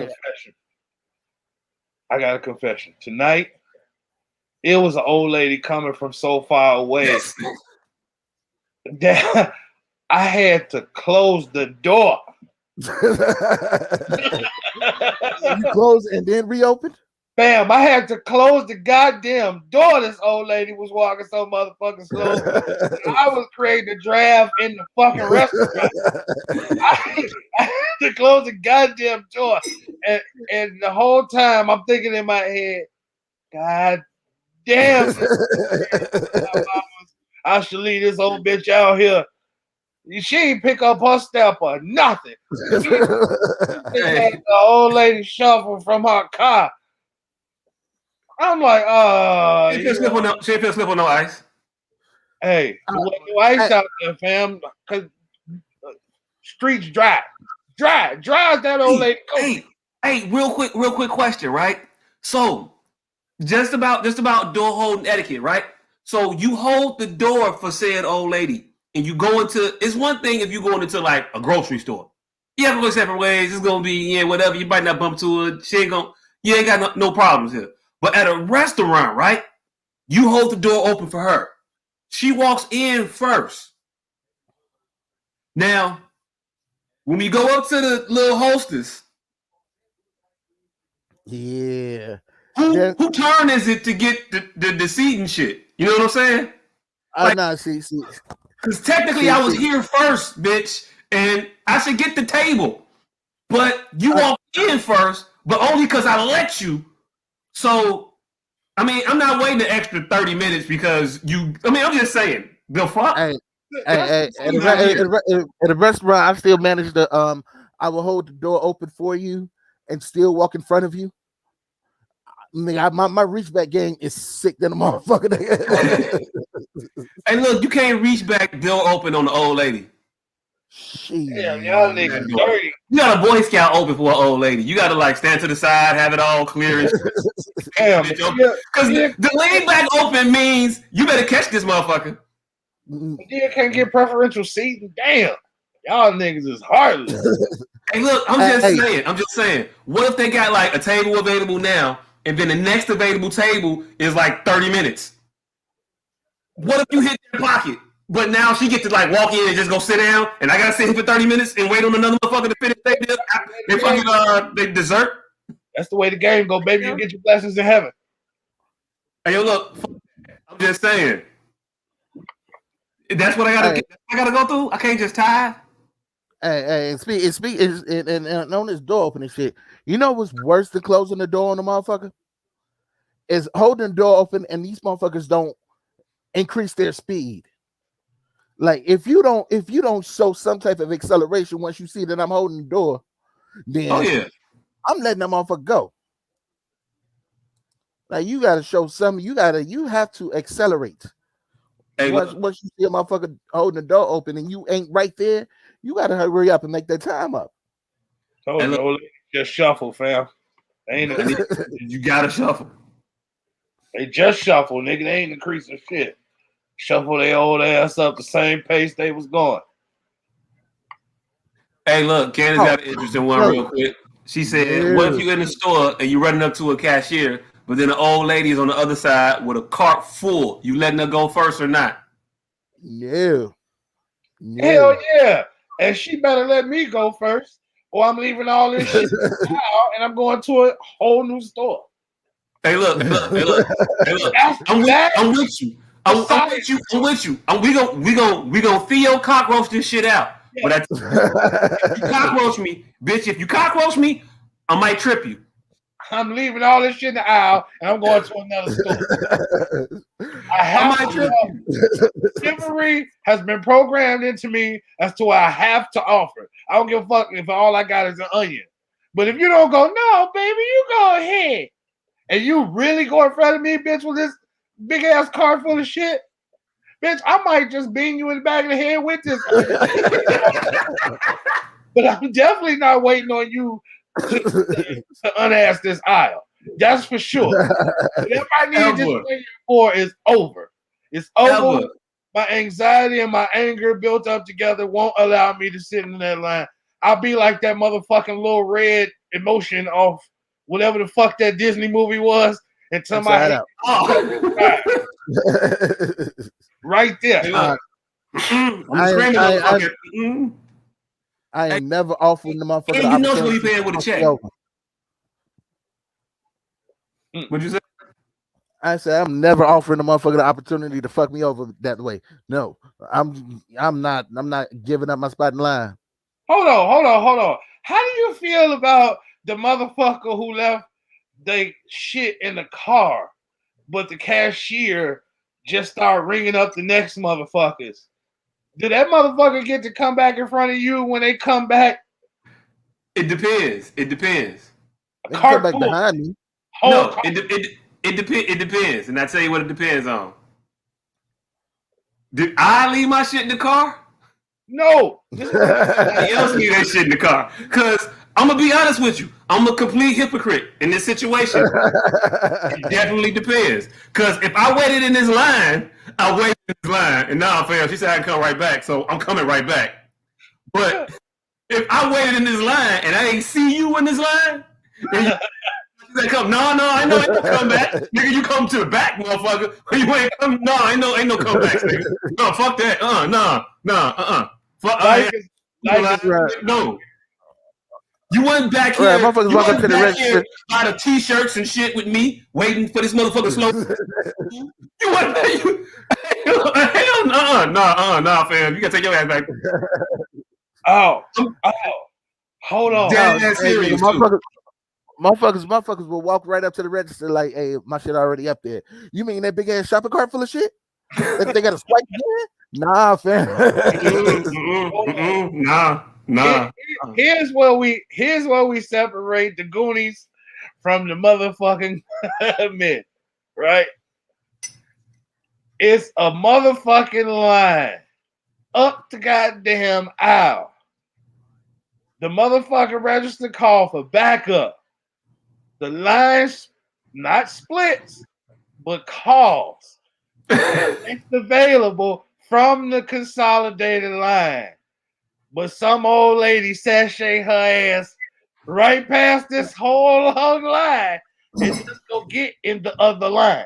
[SPEAKER 5] confession. Tonight, it was an old lady coming from so far away that I had to close the door.
[SPEAKER 4] You close and then reopen?
[SPEAKER 5] Bam, I had to close the goddamn door. This old lady was walking so motherfucking slow. I was creating a draft in the fucking restaurant. I had to close the goddamn door. And the whole time I'm thinking in my head, God damn, I should leave this old bitch out here. She ain't pick up her step or nothing. The old lady shuffle from her car. I'm like,
[SPEAKER 3] she ain't feel slip on no ice.
[SPEAKER 5] Hey, there wasn't no ice out there, fam. Cause streets dry as that old lady.
[SPEAKER 3] Hey, real quick question, right? So, just about door holding etiquette, right? So you hold the door for said old lady, and you go into. It's one thing if you going into like a grocery store. You have to go separate ways. It's gonna be whatever. You might not bump to her. You ain't got no problems here. But at a restaurant, right? You hold the door open for her. She walks in first. Now, when we go up to the little hostess,
[SPEAKER 4] yeah,
[SPEAKER 3] who turn is it to get the seat and shit? You know what I'm saying?
[SPEAKER 4] See.
[SPEAKER 3] Because technically, I was here first, bitch, and I should get the table. But you walked in first, but only because I let you. So, I mean, I'm not waiting the extra 30 minutes because you. I mean, I'm just saying. The fuck.
[SPEAKER 4] At a restaurant, I still manage to I will hold the door open for you and still walk in front of you. My reach back game is sick than a motherfucker.
[SPEAKER 3] Hey, look, you can't reach back door open on the old lady.
[SPEAKER 5] Damn, y'all niggas dirty.
[SPEAKER 3] You got a Boy Scout open for an old lady. You got to like stand to the side, have it all clear. Damn, because the lean back open means you better catch this motherfucker.
[SPEAKER 5] You can't get preferential seating. Damn, y'all niggas is heartless.
[SPEAKER 3] Hey, look, I'm just saying. What if they got like a table available now, and then the next available table is like 30 minutes? What if you hit their pocket, but now she gets to like walk in and just go sit down, and I gotta sit here for 30 minutes and wait on another motherfucker to finish their dessert?
[SPEAKER 5] That's the way the game go, baby. You get your blessings in heaven.
[SPEAKER 3] Hey, yo, look, I'm just saying. That's what I gotta go through. I can't just tie.
[SPEAKER 4] Hey, and on this door opening shit. You know what's worse than closing the door on the motherfucker? Is holding the door open and these motherfuckers don't increase their speed. Like if you don't show some type of acceleration once you see that I'm holding the door, then I'm letting that motherfucker go. Like you gotta show something. You have to accelerate. Hey, once you see a motherfucker holding the door open and you ain't right there, you gotta hurry up and make that time up.
[SPEAKER 5] Just shuffle, fam.
[SPEAKER 3] You gotta shuffle.
[SPEAKER 5] They just shuffle, nigga. They ain't increasing shit. Shuffle their old ass up the same pace they was going.
[SPEAKER 3] Hey, look, Candace got an interesting one real quick. She said, "What if you're in the store and you're running up to a cashier, but then the old lady is on the other side with a cart full? You letting her go first or not?"
[SPEAKER 4] No.
[SPEAKER 5] Hell yeah. And she better let me go first, or I'm leaving all this shit out and I'm going to a whole new store.
[SPEAKER 3] Hey, look. I'm with you. I'm with you. We gonna Theo cockroach this shit out. Yeah. But if you cockroach me, bitch, if you cockroach me, I might trip you.
[SPEAKER 5] I'm leaving all this shit in the aisle and I'm going to another store. I might trip you. Chivalry has been programmed into me as to what I have to offer. I don't give a fuck if all I got is an onion. But if you don't go, no, baby, you go ahead. And you really go in front of me, bitch, with this big ass car full of shit, bitch, I might just beam you in the back of the head with this. But I'm definitely not waiting on you to unass this aisle. That's for sure. Whatever I need this thing for is over. It's over. My anxiety and my anger built up together won't allow me to sit in that line. I'll be like that motherfucking little red emotion off whatever the fuck that Disney movie was until my head right there.
[SPEAKER 4] I ain't never offering the motherfucker.
[SPEAKER 3] And you know who you paying with a check. What'd you say?
[SPEAKER 4] I said I'm never offering the motherfucker the opportunity to fuck me over that way. No, I'm not giving up my spot in line.
[SPEAKER 5] Hold on. How do you feel about the motherfucker who left they shit in the car, but the cashier just started ringing up the next motherfuckers? Did that motherfucker get to come back in front of you when they come back?
[SPEAKER 3] It depends.
[SPEAKER 4] They come back behind me.
[SPEAKER 3] No, it depends, and I tell you what it depends on. Did I leave my shit in the car?
[SPEAKER 5] No.
[SPEAKER 3] Somebody else leave that shit in the car. Because I'm going to be honest with you. I'm a complete hypocrite in this situation. It definitely depends. Because if I waited in this line, and now, fam, she said I can come right back, so I'm coming right back. But if I waited in this line and I ain't see you in this line, they come, no, I know ain't no comeback. Nigga, you come to the back, motherfucker. You ain't come, no, ain't no comeback, nigga. No, fuck that. Fuck, no. You wasn't back here.
[SPEAKER 4] Motherfuckers walk up to the register.
[SPEAKER 3] Buy the t-shirts and shit with me, waiting for this motherfucker slow. You wasn't hell, fam. You gotta take your ass back.
[SPEAKER 5] Oh, hold on.
[SPEAKER 3] Dead serious,
[SPEAKER 4] Motherfuckers will walk right up to the register like, hey, my shit already up there. You mean that big ass shopping cart full of shit? They got a swipe there? Nah, fam.
[SPEAKER 3] Nah.
[SPEAKER 5] Here's where we separate the Goonies from the motherfucking men, right? It's a motherfucking line up the goddamn aisle. The motherfucking register call for backup. The lines not splits, but calls. It's available from the consolidated line. But some old lady sashay her ass right past this whole long line and just go get in the other line.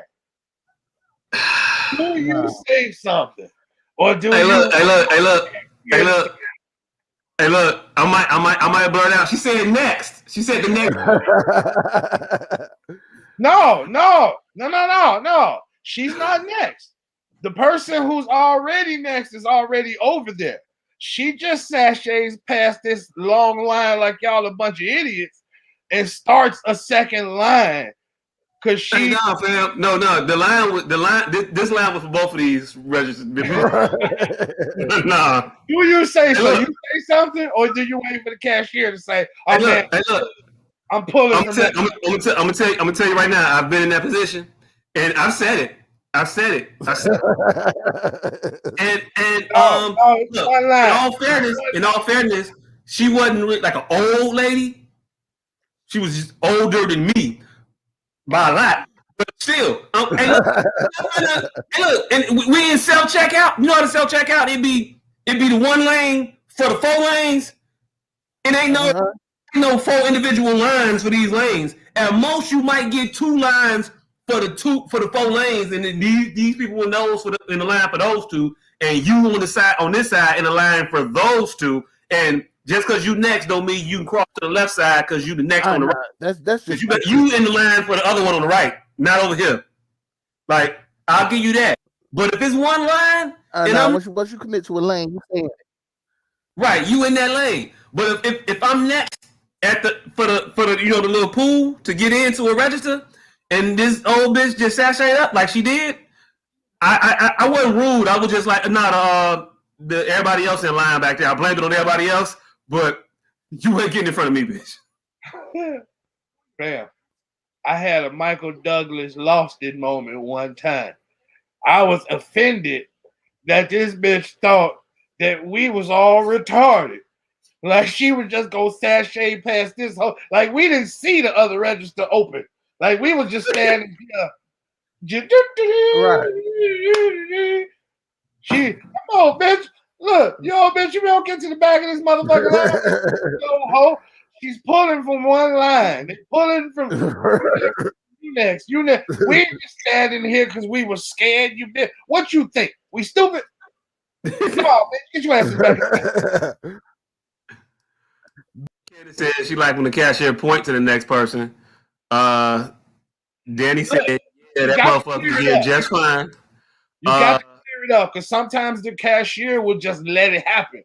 [SPEAKER 5] Do you say something? Or do
[SPEAKER 3] Hey, look. I might blurt out. She said next. She said the next.
[SPEAKER 5] No. She's not next. The person who's already next is already over there. She just sashays past this long line like y'all a bunch of idiots and starts a second line. Cause she
[SPEAKER 3] fam. No. This line was for both of these registers. Nah.
[SPEAKER 5] Do you say so? You say something, or do you wait for the cashier to say, "Oh man, I'm pulling"? I'm
[SPEAKER 3] gonna tell you right now. I've been in that position, and I've said it. In all fairness, she wasn't really like an old lady. She was just older than me by a lot, but still. Look, and we in self checkout. You know how to self checkout? It'd be the one lane for the 4 lanes. It ain't no no 4 individual lines for these lanes. At most, you might get 2 lines for the 4 lanes, and then these people in those in the line for those 2, and you on this side in the line for those 2. And just because you next don't mean you can cross to the left side because you the next on the right.
[SPEAKER 4] That's just
[SPEAKER 3] you in the line for the other one on the right, not over here. Like, I'll give you that. But if it's one line,
[SPEAKER 4] once you commit to a lane, you say it.
[SPEAKER 3] Right, you in that lane. But if I'm next at for the the little pool to get into a register, and this old bitch just sashayed up like she did, I wasn't rude. I was just like, everybody else in line back there. I blamed it on everybody else, but you ain't getting in front of me, bitch.
[SPEAKER 5] Bam. I had a Michael Douglas lost it moment one time. I was offended that this bitch thought that we was all retarded. Like she would just go sashay past this whole, like we didn't see the other register open. Like we was just standing here.
[SPEAKER 4] Right.
[SPEAKER 5] She, come on, bitch. Look, bitch, you don't get to the back of this motherfucker line. Ho. She's pulling from one line. They pulling from you next. You next. We ain't just standing here because we were scared. You did. What you think? We stupid? Come on, bitch. Get your ass back.
[SPEAKER 3] Candace said she like when the cashier point to the next person. Danny said, "Yeah, that motherfucker did just fine."
[SPEAKER 5] You got to clear it up because sometimes the cashier will just let it happen.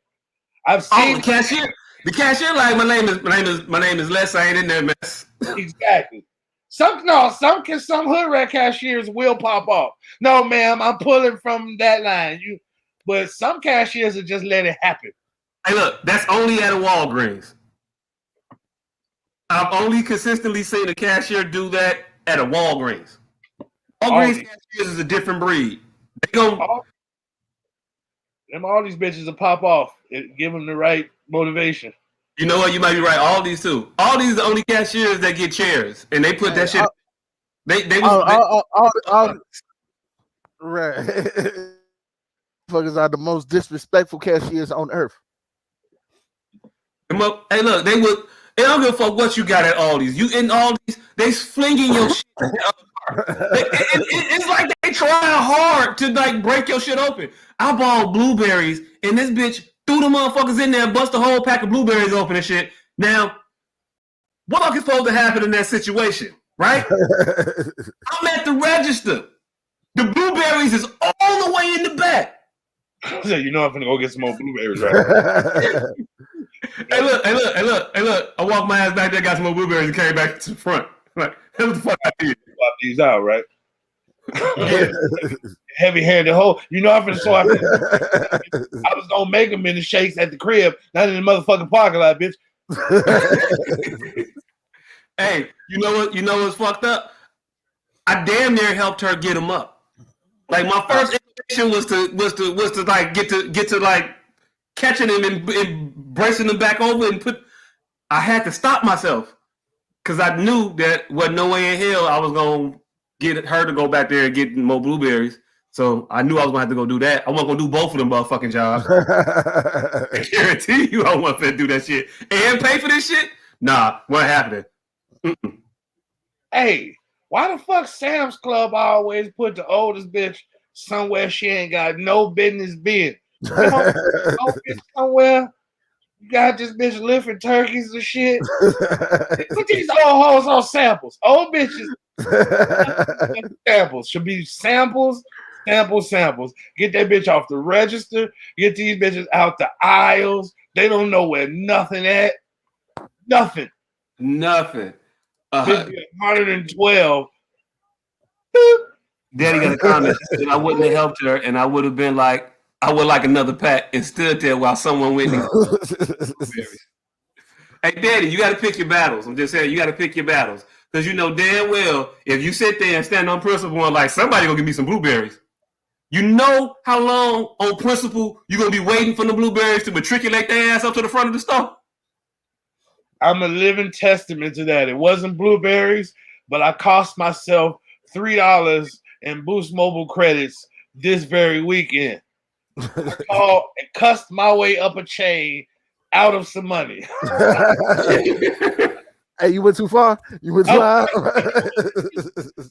[SPEAKER 5] I've seen
[SPEAKER 3] the cashier. The cashier like my name is Les. I ain't in there, mess.
[SPEAKER 5] Exactly. Some hood rat cashiers will pop off. No, ma'am, I'm pulling from that line. But some cashiers will just let it happen.
[SPEAKER 3] Hey, look, that's only at a Walgreens. I've only consistently seen a cashier do that at a Walgreens. Walgreens cashiers is a different breed. They go.
[SPEAKER 5] All these bitches will pop off and give them the right motivation.
[SPEAKER 3] You know what? You might be right. All these too. All these are the only cashiers that get chairs, and they put that shit.
[SPEAKER 4] Right. Fuckers are the most disrespectful cashiers on earth.
[SPEAKER 3] Hey, look, they don't give a fuck what you got at all these. You in all these, they flinging your shit. It's like they trying hard to like break your shit open. I bought blueberries, and this bitch threw the motherfuckers in there, bust a whole pack of blueberries open and shit. Now, what is supposed to happen in that situation, right? I'm at the register. The blueberries is all the way in the back.
[SPEAKER 5] So I'm gonna go get some more blueberries right
[SPEAKER 3] Hey look. I walked my ass back there, got some more blueberries, and came back to the front. Like, that's what the fuck I did.
[SPEAKER 5] Swap these out, right? Yeah. Heavy-handed hoe. I'm finna swap it. I was gonna make them in the shakes at the crib, not in the motherfucking parking lot, bitch.
[SPEAKER 3] Hey, you know what's fucked up? I damn near helped her get them up. Like my first intention was to like get to like catching him and bracing him back over and I had to stop myself because I knew that wasn't no way in hell I was gonna get her to go back there and get more blueberries. So I knew I was gonna have to go do that. I wasn't gonna do both of them motherfucking jobs. I guarantee you I wasn't gonna do that shit and pay for this shit. Nah, what happened?
[SPEAKER 5] Hey, why the fuck Sam's Club always put the oldest bitch somewhere she ain't got no business being? Somewhere you got this bitch lifting turkeys and shit. Put these old hoes on samples. Old bitches samples should be samples. Get that bitch off the register. Get these bitches out the aisles. They don't know where nothing at. Nothing. 112. Boop.
[SPEAKER 3] Daddy got a comment and I wouldn't have helped her, and I would have been like, I would like another pack and stood there while someone went and Hey, Daddy, you got to pick your battles. I'm just saying, you got to pick your battles because you know damn well if you sit there and stand on principle and like somebody gonna give me some blueberries, you know how long on principle you gonna be waiting for the blueberries to matriculate their ass up to the front of the store.
[SPEAKER 5] I'm a living testament to that. It wasn't blueberries, but I cost myself $3 in Boost Mobile credits this very weekend. I called and cussed my way up a chain out of some money.
[SPEAKER 4] Hey, you went too far. You went too high.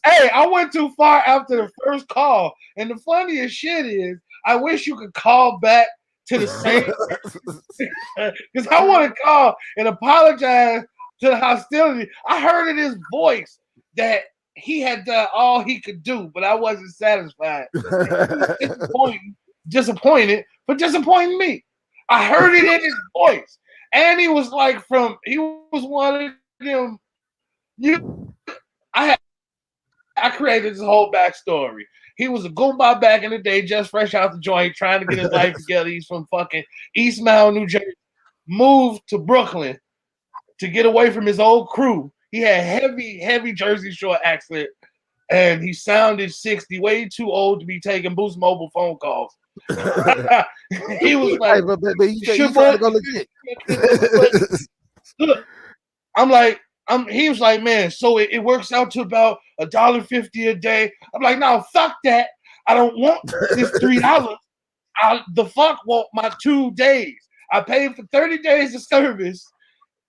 [SPEAKER 5] Hey, I went too far after the first call. And the funniest shit is, I wish you could call back to the same because I want to call and apologize to the hostility. I heard in his voice that he had done all he could do, but I wasn't satisfied. He was disappointed for disappointing me. I heard it in his voice. And he was like he was one of them. I created this whole backstory. He was a Goomba back in the day, just fresh out the joint, trying to get his life together. He's from fucking East Mount, New Jersey. Moved to Brooklyn to get away from his old crew. He had heavy Jersey Shore accent, and he sounded 60, way too old to be taking Boost Mobile phone calls. He was like,
[SPEAKER 4] hey, but you trying to go legit.
[SPEAKER 5] Look, he was like, man, so it works out to about $1.50 a day. I'm like, no, fuck that. I don't want this $3. The fuck want my 2 days. I paid for 30 days of service.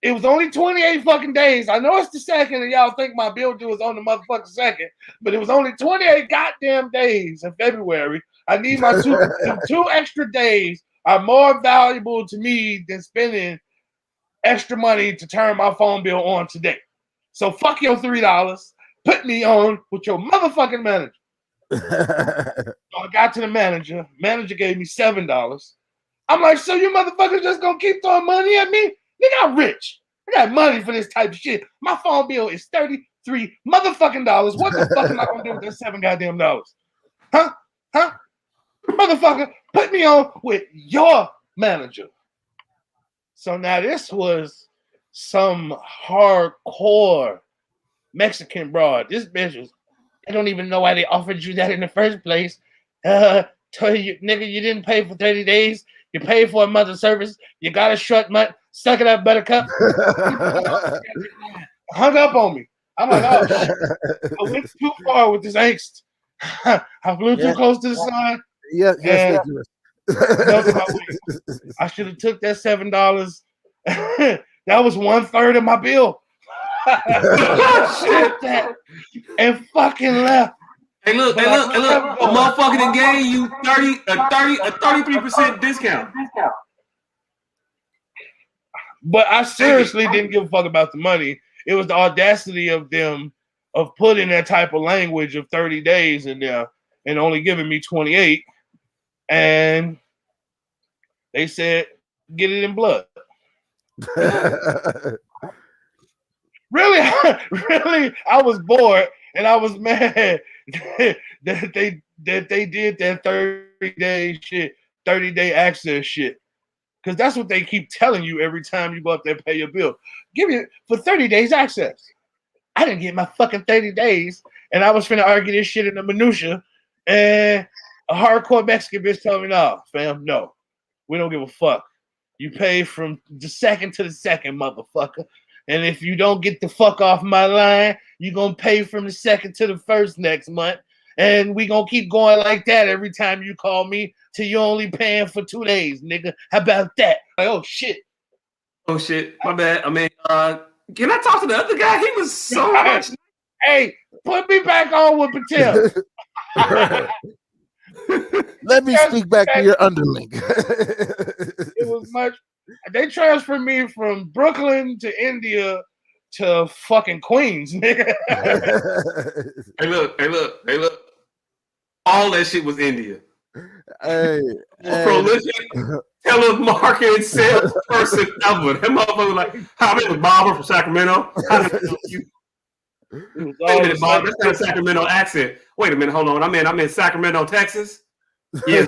[SPEAKER 5] It was only 28 fucking days. I know it's the second, and y'all think my bill due was on the motherfucking second, but it was only 28 goddamn days in February. I need my 2 extra days are more valuable to me than spending extra money to turn my phone bill on today. So fuck your $3. Put me on with your motherfucking manager. So I got to the manager. Manager gave me $7. I'm like, so you motherfuckers just gonna keep throwing money at me? Nigga, I'm rich. I got money for this type of shit. My phone bill is $33 motherfucking dollars. What the fuck am I gonna do with that $7 goddamn dollars? Huh? Motherfucker, put me on with your manager. So now this was some hardcore Mexican broad. This bitch was, I don't even know why they offered you that in the first place. Tell you, nigga, you didn't pay for 30 days. You paid for a month of service. You got a short month. Suck it up, buttercup. Hung up on me. I'm like, oh, shit. I went too far with this angst. I flew too close to the sun.
[SPEAKER 4] Yes,
[SPEAKER 5] I should have took that $7. That was 1/3 of my bill. That and fucking left.
[SPEAKER 3] Hey, look, a motherfucker that gave you 33% discount.
[SPEAKER 5] But I seriously didn't give a fuck about the money. It was the audacity of them of putting that type of language of 30 days in there and only giving me 28. And they said, get it in blood. Really, I was bored and I was mad that they did that 30-day access shit. Because that's what they keep telling you every time you go up there and pay your bill. Give you for 30 days access. I didn't get my fucking 30 days, and I was finna argue this shit in the minutia, and a hardcore Mexican bitch told me, no, fam, no. We don't give a fuck. You pay from the second to the second, motherfucker. And if you don't get the fuck off my line, you're going to pay from the second to the first next month. And we going to keep going like that every time you call me till you're only paying for 2 days, nigga. How about that? Like, oh, shit.
[SPEAKER 3] Oh, shit. My bad. I mean, can I talk to the other guy? He was so much.
[SPEAKER 5] Hey, put me back on with Patel.
[SPEAKER 4] Let me speak back to your underling.
[SPEAKER 5] It was much. They transferred me from Brooklyn to India to fucking Queens, nigga.
[SPEAKER 3] Hey, look. All that shit was India.
[SPEAKER 4] Hey,
[SPEAKER 3] prolific telemarketing salesperson ever. That motherfucker was like, hi, I'm Barbara from Sacramento. How did I help you? Wait a minute, Bob. That's not a Sacramento accent. Wait a minute, hold on. I'm in Sacramento, Texas. Yeah.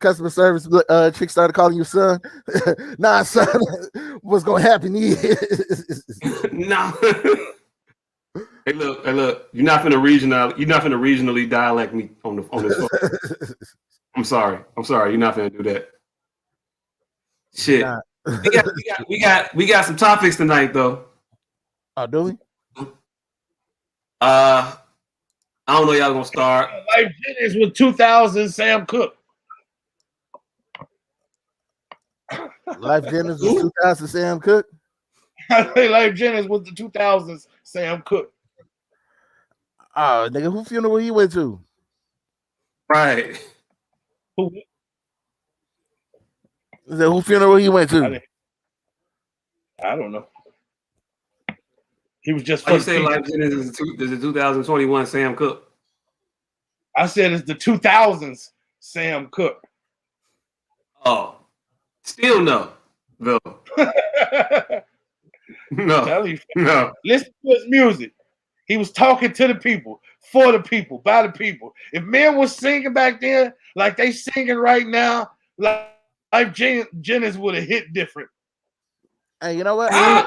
[SPEAKER 4] Customer service chick started calling you son. Nah, son, what's gonna happen is
[SPEAKER 3] no. Hey, look. You're not gonna regionally dialect me on this phone. I'm sorry. You're not gonna do that. Shit. Nah. We got some topics tonight, though.
[SPEAKER 4] Oh, do we?
[SPEAKER 3] I don't know. Y'all gonna start.
[SPEAKER 5] Life Fitness with 2000 Sam Cooke.
[SPEAKER 4] Life Jennings was 2000 Sam Cooke.
[SPEAKER 5] I think Life Jennings was the 2000s Sam Cooke.
[SPEAKER 4] Oh, nigga, who funeral he went to?
[SPEAKER 3] Right.
[SPEAKER 5] Who?
[SPEAKER 4] Is that who funeral he went to?
[SPEAKER 5] I don't know. He was just.
[SPEAKER 3] Why you say Life Jennings is the 2021 Sam Cooke?
[SPEAKER 5] I said it's the 2000s Sam Cooke.
[SPEAKER 3] Oh, still no, though. No, no.
[SPEAKER 5] Listen to his music. He was talking to the people, for the people, by the people. If men was singing back then like they singing right now, Life Jennings would have hit different.
[SPEAKER 4] Hey, you know what?
[SPEAKER 5] I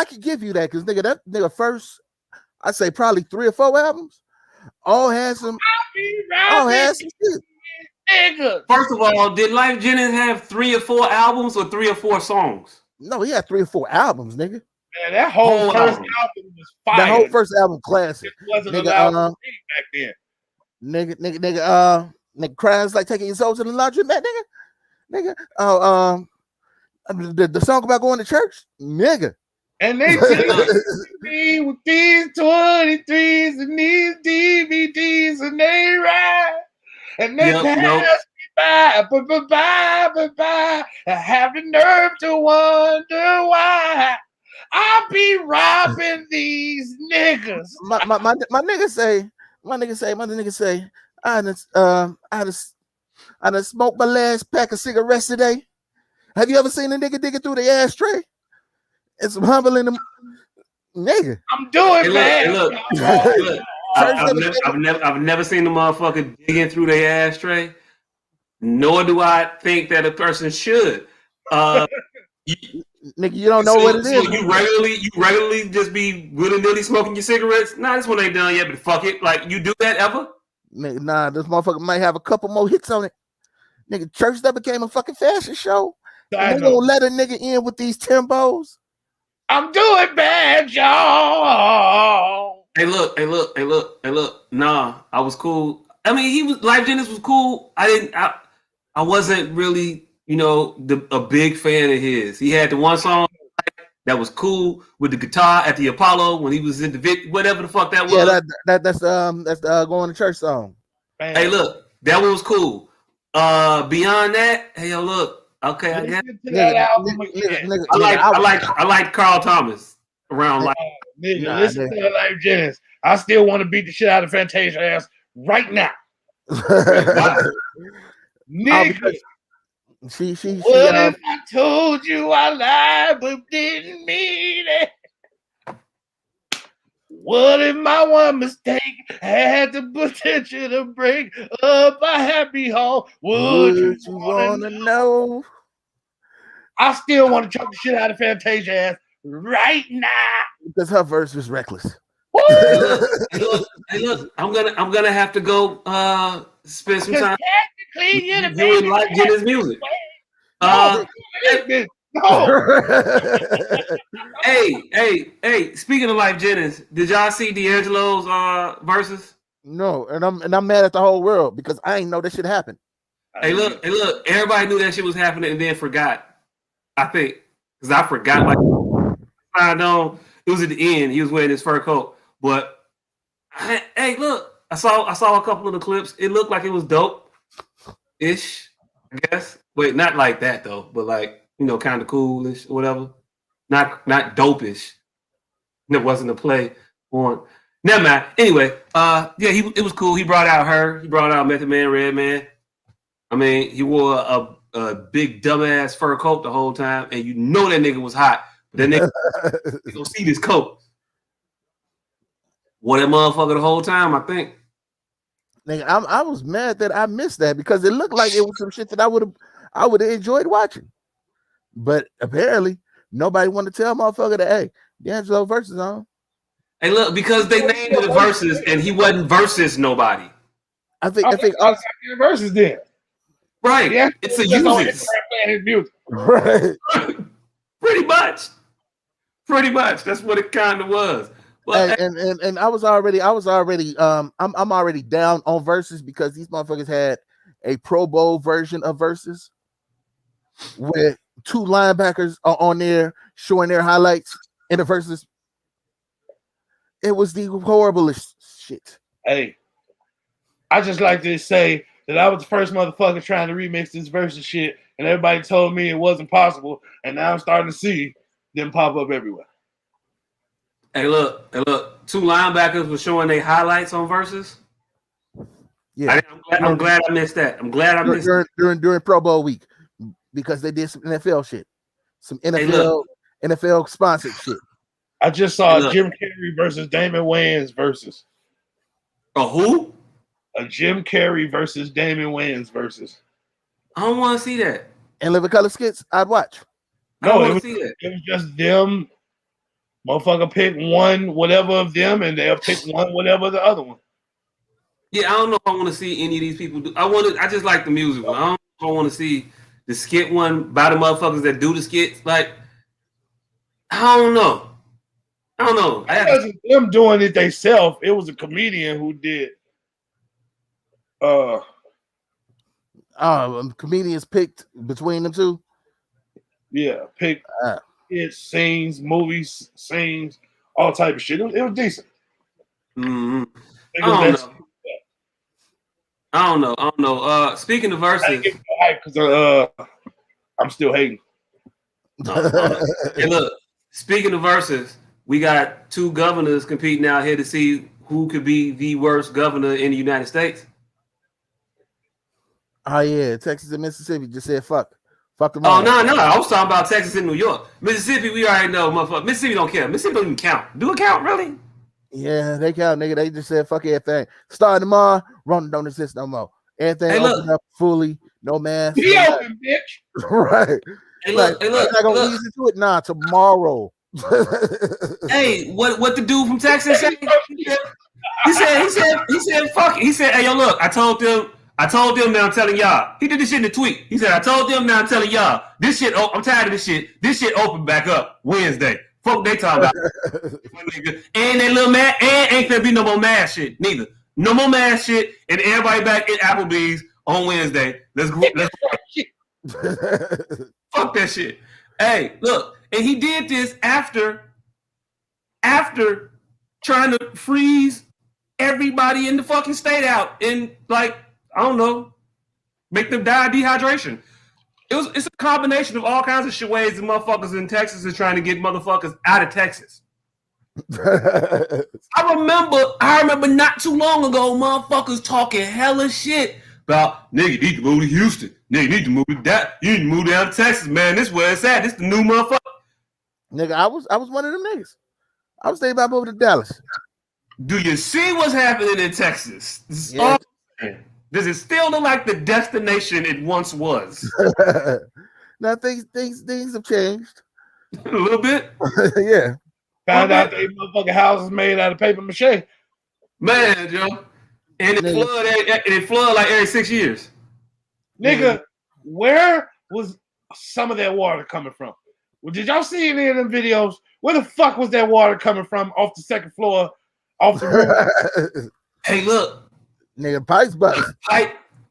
[SPEAKER 4] could give you that because that nigga first, I'd say probably 3 or 4 albums, all had some shit.
[SPEAKER 5] Nigga.
[SPEAKER 3] First of all, did Life Jennings have 3 or 4 albums or 3 or 4 songs?
[SPEAKER 4] No, he had 3 or 4 albums, nigga.
[SPEAKER 5] Man, that whole first album was fire.
[SPEAKER 4] That whole first album classic.
[SPEAKER 5] It wasn't allowed to sing back then.
[SPEAKER 4] Nigga cries like taking your soul to the laundromat, nigga. The song about going to church, nigga.
[SPEAKER 5] And they take me with these 23s and these DVDs and they ride and they pass me by. I have the nerve to wonder why I be robbing these niggas.
[SPEAKER 4] My nigga say, I done smoked my last pack of cigarettes today. Have you ever seen a nigga digging through the ashtray? It's some humbling them, nigga.
[SPEAKER 5] I'm doing bad.
[SPEAKER 3] Look. I've never seen the motherfucker digging through their ashtray. Nor do I think that a person should.
[SPEAKER 4] Nigga, you don't know what it is.
[SPEAKER 3] So you regularly just be willy-nilly smoking your cigarettes? Nah, this one ain't done yet, but fuck it. Like, you do that ever?
[SPEAKER 4] Nigga, nah, this motherfucker might have a couple more hits on it. Nigga, church that became a fucking fashion show. They gonna let a nigga in with these Timbos.
[SPEAKER 3] I'm doing bad, y'all. Hey, look. Nah, I was cool. I mean, Life Jennings was cool. I wasn't really, a big fan of his. He had the one song that was cool with the guitar at the Apollo when he was in the whatever the fuck that was.
[SPEAKER 4] Yeah, that's the going to church song.
[SPEAKER 3] Bam. Hey, look, that one was cool. Beyond that, hey, yo, look. Okay, I guess. I like Carl Thomas around like.
[SPEAKER 5] Listen to Life Jennings. I still want to beat the shit out of Fantasia ass right now. Nigga. What if I told you I lied but didn't mean it? What if my one mistake had the potential to break up a happy home? Would you want to know? I still want to choke the shit out of Fantasia ass right now
[SPEAKER 4] because her verse was reckless.
[SPEAKER 3] Hey, look, I'm gonna have to go spend some time doing Life Jennings music. Hey! Speaking of Life Jennings, did y'all see D'Angelo's verses?
[SPEAKER 4] No, and I'm mad at the whole world because I ain't know that shit happened.
[SPEAKER 3] Hey, look! Everybody knew that shit was happening and then forgot. I think because I forgot. Like I know it was at the end. He was wearing his fur coat, but hey, look! I saw a couple of the clips. It looked like it was dope-ish, I guess. Wait, not like that though, but like kind of coolish or whatever. Not dope-ish. It wasn't a play on. Never mind. Anyway, it was cool. He brought out her. He brought out Method Man, Redman. I mean, he wore a big dumbass fur coat the whole time, and that nigga was hot. But that nigga, you gonna see this coat. Wore that motherfucker the whole time, I think.
[SPEAKER 4] Nigga, I was mad that I missed that because it looked like it was some shit that I would have enjoyed watching. But apparently, nobody wanted to tell motherfucker that, hey, D'Angelo versus on.
[SPEAKER 3] Hey, look, because they named it versus, and he wasn't versus nobody.
[SPEAKER 4] I think also
[SPEAKER 5] versus then.
[SPEAKER 3] Right. Yeah, it's a uses.
[SPEAKER 4] Right.
[SPEAKER 3] Pretty much. That's what it kind of was. But
[SPEAKER 4] and I was already I'm already down on verses because these motherfuckers had a Pro Bowl version of verses. where two linebackers are on there showing their highlights in the verses. It was the horriblest shit.
[SPEAKER 5] Hey, I just like to say that I was the first motherfucker trying to remix this versus shit, and everybody told me it wasn't possible, and now I'm starting to see them pop up everywhere.
[SPEAKER 3] Hey, look. Two linebackers were showing their highlights on verses.
[SPEAKER 4] Yeah,
[SPEAKER 3] I'm glad I missed that. I'm glad I missed
[SPEAKER 4] during Pro Bowl week because they did some NFL shit, some NFL sponsored shit.
[SPEAKER 5] I just saw Jim Carrey versus Damon Wayans versus.
[SPEAKER 3] A who?
[SPEAKER 5] A Jim Carrey versus Damon Wayans versus.
[SPEAKER 3] I don't want to see that.
[SPEAKER 4] And Living Color skits, I'd watch.
[SPEAKER 5] No, it was just them. Motherfucker pick one, whatever of them, and they'll pick one, whatever the other one.
[SPEAKER 3] Yeah, I don't know if I want to see any of these people do. I just like the music one. I don't know if I want to see the skit one by the motherfuckers that do the skits. Like, I don't know.
[SPEAKER 5] It wasn't them doing it themselves. It was a comedian who did.
[SPEAKER 4] Comedians picked between them two.
[SPEAKER 5] Yeah, pick it, scenes, movies, scenes, all type of shit. It was decent.
[SPEAKER 3] Mm-hmm. I don't know. Speaking of verses,
[SPEAKER 5] because I'm still hating.
[SPEAKER 3] Hey, look. Speaking of verses, we got two governors competing out here to see who could be the worst governor in the United States.
[SPEAKER 4] Oh yeah, Texas and Mississippi just said fuck them.
[SPEAKER 3] Oh no! I was talking about Texas and New York. Mississippi, we already know, motherfucker. Mississippi don't care. Mississippi don't even count. Do it count really?
[SPEAKER 4] Yeah, they count, nigga. They just said fuck everything. Starting tomorrow, Rona don't exist no more. Everything opened up fully, no mask.
[SPEAKER 5] Be open, bitch.
[SPEAKER 4] Right.
[SPEAKER 3] Hey, look.
[SPEAKER 4] Not gonna ease into it. Nah, tomorrow.
[SPEAKER 3] Hey, what the dude from Texas said? He said, fuck it. He said, hey, yo, look, I told them now I'm telling y'all. He did this shit in the tweet. He said, I told them now I'm telling y'all. This shit, I'm tired of this shit. This shit open back up Wednesday. Fuck they talking about. And that little man, and ain't gonna be no more mask shit, neither. No more mask shit, and everybody back at Applebee's on Wednesday. Let's fuck that shit. Hey, look, and he did this after trying to freeze everybody in the fucking state out and, like, I don't know, make them die of dehydration. It's a combination of all kinds of shit ways the motherfuckers in Texas is trying to get motherfuckers out of Texas. I remember not too long ago, motherfuckers talking hella shit about, nigga, you need to move to Houston. Nigga, you need to move to that. You need to move down to Texas, man. This is where it's at. This the new motherfucker.
[SPEAKER 4] Nigga, I was one of them niggas. I was thinking about moving to Dallas.
[SPEAKER 3] Do you see what's happening in Texas? Does it still look like the destination it once was?
[SPEAKER 4] Now things have changed.
[SPEAKER 3] A little bit.
[SPEAKER 4] Yeah.
[SPEAKER 5] Found out they motherfucking houses made out of paper mache.
[SPEAKER 3] Man, Joe. And it flood like every 6 years.
[SPEAKER 5] Nigga, where was some of that water coming from? Well, did y'all see any of them videos? Where the fuck was that water coming from off the second floor, off the roof?
[SPEAKER 3] Hey, look.
[SPEAKER 4] Nigga, pipes burst.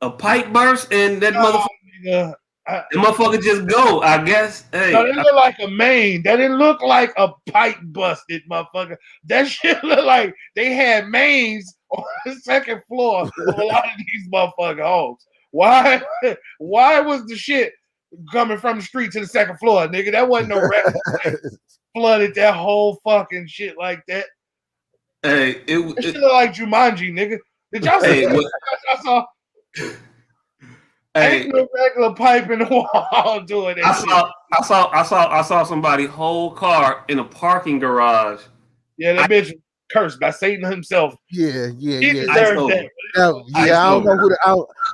[SPEAKER 3] A pipe burst, and that motherfucker just go, I guess. Hey,
[SPEAKER 5] no, it looked like a main. That didn't look like a pipe busted, motherfucker. That shit looked like they had mains on the second floor of a lot of these motherfucking homes. Why was the shit coming from the street to the second floor, nigga? That wasn't no record. Flooded that whole fucking shit like that.
[SPEAKER 3] Hey, it
[SPEAKER 5] looked like Jumanji, nigga. Did y'all see I saw?
[SPEAKER 3] Hey,
[SPEAKER 5] ain't no regular pipe in the wall doing that.
[SPEAKER 3] I saw somebody whole car in a parking garage.
[SPEAKER 5] Yeah, that bitch cursed by Satan himself.
[SPEAKER 4] Yeah.
[SPEAKER 5] He deserved that.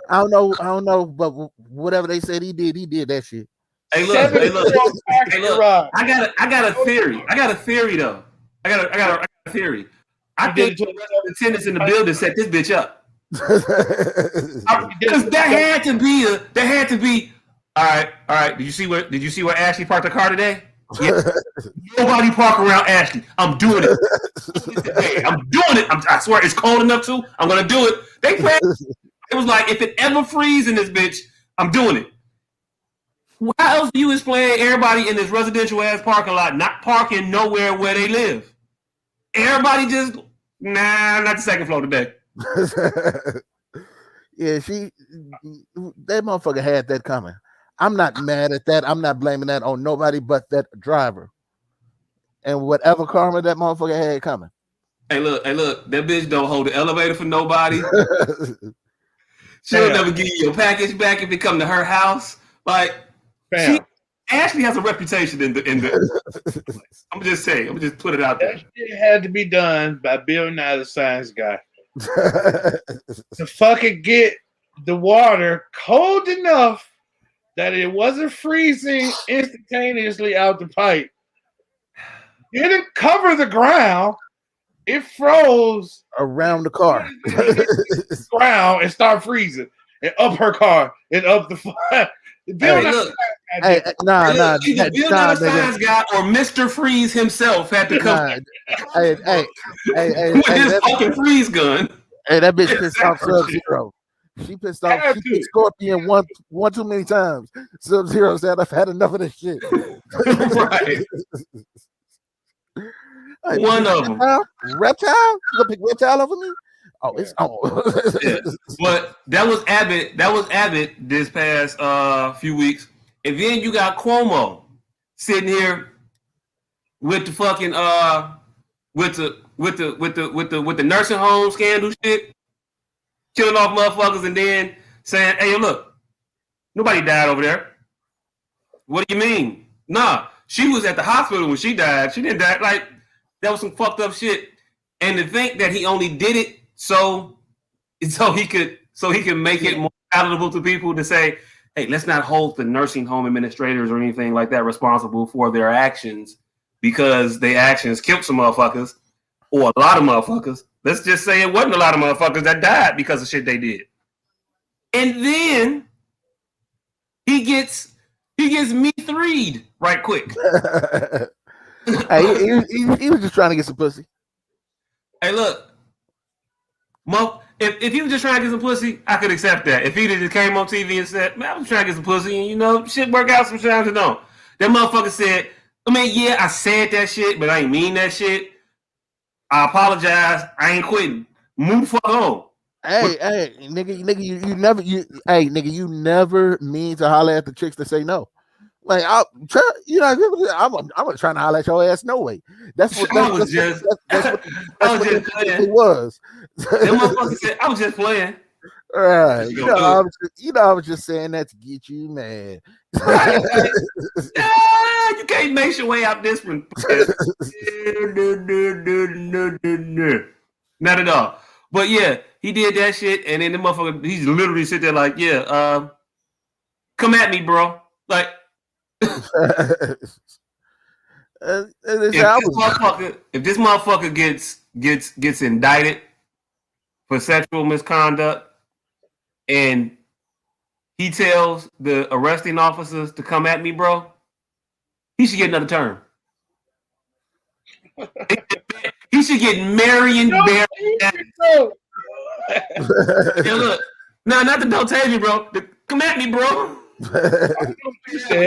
[SPEAKER 4] I don't know, but whatever they said he did that shit.
[SPEAKER 3] Hey, look. I got a theory. I got a theory though. I got a theory. I think the rest of the tenants in the building set this bitch up. Because there had to be. All right. Did you see where Ashley parked her car today? Yeah. Nobody park around Ashley. I'm doing it. I'm doing it. I swear it's cold enough too. I'm gonna do it. It was like, if it ever freezes in this bitch, I'm doing it. How else do you explain everybody in this residential ass parking lot not parking nowhere where they live? Everybody just not the second floor today.
[SPEAKER 4] Yeah, that motherfucker had that coming. I'm not mad at that. I'm not blaming that on nobody but that driver and whatever karma that motherfucker had coming.
[SPEAKER 3] Hey, look, that bitch don't hold the elevator for nobody. She'll never give you your package back if it come to her house. Like, she Ashley has a reputation in the. I'm just saying. I'm just put it out there.
[SPEAKER 5] That shit had to be done by Bill Nye the Science Guy to fucking get the water cold enough that it wasn't freezing instantaneously out the pipe. Didn't cover the ground. It froze
[SPEAKER 4] around the car.
[SPEAKER 5] Ground and start freezing and up her car and up the fire.
[SPEAKER 3] Bill Nye the Science Guy or Mr. Freeze himself had to come. With his fucking freeze gun.
[SPEAKER 4] Hey, that bitch pissed off Sub-Zero. She pissed off. She pissed Scorpion one too many times. Sub-Zero said, "I've had enough of this shit."
[SPEAKER 3] Right.
[SPEAKER 4] Like,
[SPEAKER 3] one of them.
[SPEAKER 4] Reptile? You gonna pick Reptile over me? Oh, it's on.
[SPEAKER 3] Yeah. But that was Abbott this past few weeks. And then you got Cuomo sitting here with the fucking with the nursing home scandal shit, killing off motherfuckers, and then saying, "Hey, look, nobody died over there." What do you mean? Nah, she was at the hospital when she died. She didn't die. Like, that was some fucked up shit. And to think that he only did it so he could make it more palatable to people to say, "Hey, let's not hold the nursing home administrators or anything like that responsible for their actions because their actions killed some motherfuckers or a lot of motherfuckers. Let's just say it wasn't a lot of motherfuckers that died because of shit they did." And then he gets me threed right quick.
[SPEAKER 4] Hey, he was just trying to get some pussy.
[SPEAKER 3] Hey, look, if he was just trying to get some pussy, I could accept that. If he just came on TV and said, "Man, I'm trying to get some pussy," and shit work out sometimes, and don't. That motherfucker said, "Yeah, I said that shit, but I ain't mean that shit. I apologize. I ain't quitting. Move the fuck on."
[SPEAKER 4] Hey, nigga, you never mean to holler at the chicks to say no. Like, I'm gonna try to holler at your ass no way. That's what
[SPEAKER 3] I was just playing.
[SPEAKER 4] Right. I was just saying that to get you mad.
[SPEAKER 3] Right. You can't make your way out this one. Not at all. But yeah, he did that shit, and then the motherfucker, he's literally sit there like, "Yeah, come at me, bro." Like, if this motherfucker gets indicted for sexual misconduct and he tells the arresting officers to come at me, bro, he should get another term. He should get Marion Barry. Hey, look, no, not the don't tell you, bro. Come at me, bro. You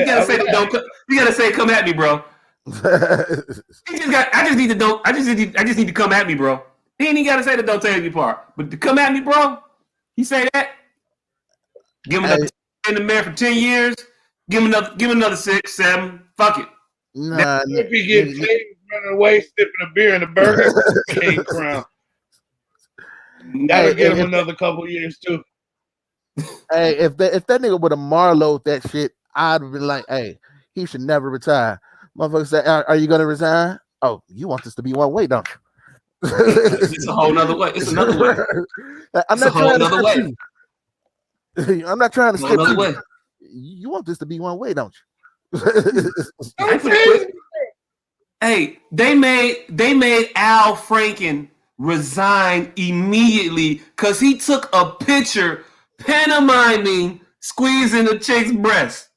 [SPEAKER 3] gotta say come at me, bro. I just need to come at me, bro. He ain't even gotta say the don't tell you part. But to come at me, bro, he say that. Give him another in the mayor for 10 years. Give him another 6, 7. Fuck it.
[SPEAKER 5] Nah, if he gets running away, sipping a beer in the burger, King Crown. That'll give him another couple years too.
[SPEAKER 4] Hey, if that nigga would have Marlowe'd that shit, I'd have been like, "Hey, he should never retire." Motherfucker say, "Are you gonna resign?" Oh, you want this to be one way, don't you?
[SPEAKER 3] It's a whole nother way. It's another way.
[SPEAKER 4] I'm not trying to skip you. You want this to be one way, don't you?
[SPEAKER 3] Hey, they made Al Franken resign immediately because he took a picture pantomiming squeezing a chick's breast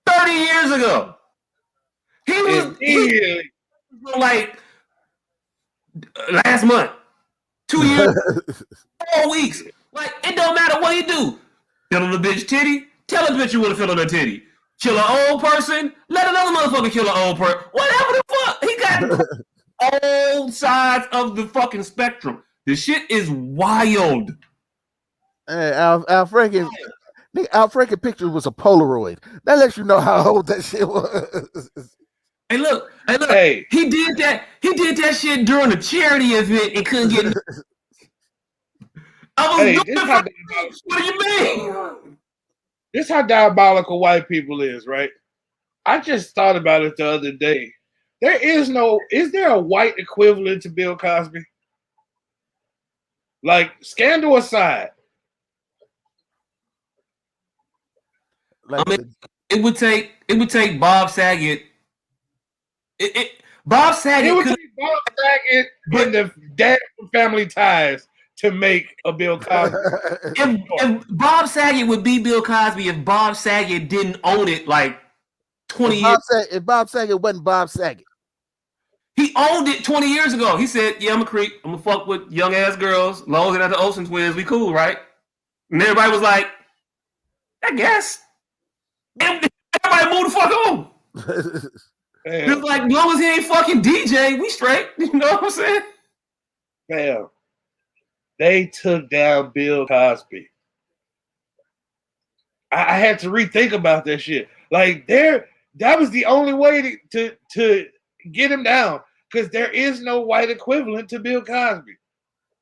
[SPEAKER 3] 30 years ago. He was like last month, 2 years, 4 weeks. Like, it don't matter what he do. Tell him the bitch titty Tell a bitch you want to feel on her titty. Kill an old person. Let another motherfucker kill an old person. Whatever the fuck. He got all sides of the fucking spectrum. The shit is wild.
[SPEAKER 4] Hey, Al Franken picture was a Polaroid. That lets you know how old that shit was.
[SPEAKER 3] Hey, look.
[SPEAKER 5] Hey.
[SPEAKER 3] He did that shit during a charity event and couldn't get. I was doing what do you mean?
[SPEAKER 5] This how diabolical white people is, right? I just thought about it the other day. Is there a white equivalent to Bill Cosby? Like, scandal aside.
[SPEAKER 4] Like,
[SPEAKER 3] I mean, it would take Bob Saget. Bob Saget
[SPEAKER 5] it would take Bob Saget and the dad from Family Ties to make a Bill Cosby.
[SPEAKER 3] if Bob Saget would be Bill Cosby if Bob Saget didn't own it like 20 years.
[SPEAKER 4] If Bob Saget wasn't Bob Saget.
[SPEAKER 3] He owned it 20 years ago. He said, yeah, I'm a creep. I'm going to fuck with young ass girls. As long as they're not the Olsen twins, we cool, right? And everybody was like, I guess. And everybody moved the fuck on. It's like, as long as he ain't fucking DJ, we straight. You know what I'm saying?
[SPEAKER 5] Damn. They took down Bill Cosby. I had to rethink about that shit. Like, that was the only way to get him down, because there is no white equivalent to Bill Cosby.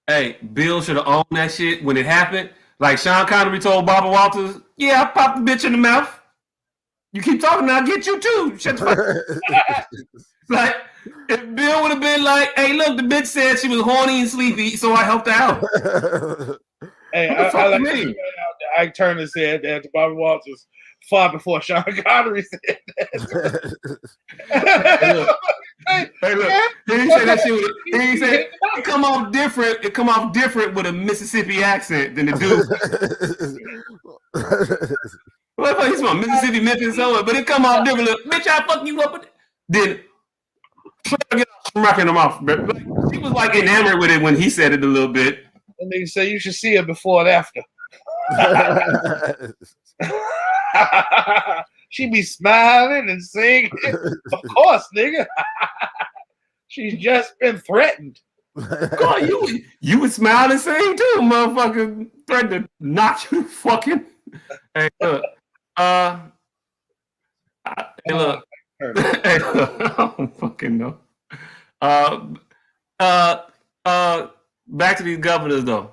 [SPEAKER 3] Hey, Bill should have owned that shit when it happened. Like Sean Connery told Barbara Walters, yeah, I popped the bitch in the mouth. You keep talking, I'll get you too. Shut the fuck. Like, if Bill would have been like, hey, look, the bitch said she was horny and sleepy, so I helped her out.
[SPEAKER 5] Hey, I like to Ike Turner said that to Barbara Walters far before Sean Connery said that.
[SPEAKER 3] Hey, look. He said that shit. He said it come off different. It come off different with a Mississippi accent than the dude. Well, he's from Mississippi, Memphis, so but it come off different. Look, bitch, I fuck you up. Then get smacking him off. But like, she was like enamored with it when he said it a little bit.
[SPEAKER 5] And they say you should see it before and after. She be smiling and singing. Of course, nigga. She's just been threatened.
[SPEAKER 3] God, you would smile and sing too, motherfucker. Threatened to knock you fucking. Hey, look. Hey, look. Hey, look. I don't fucking know. Back to these governors though.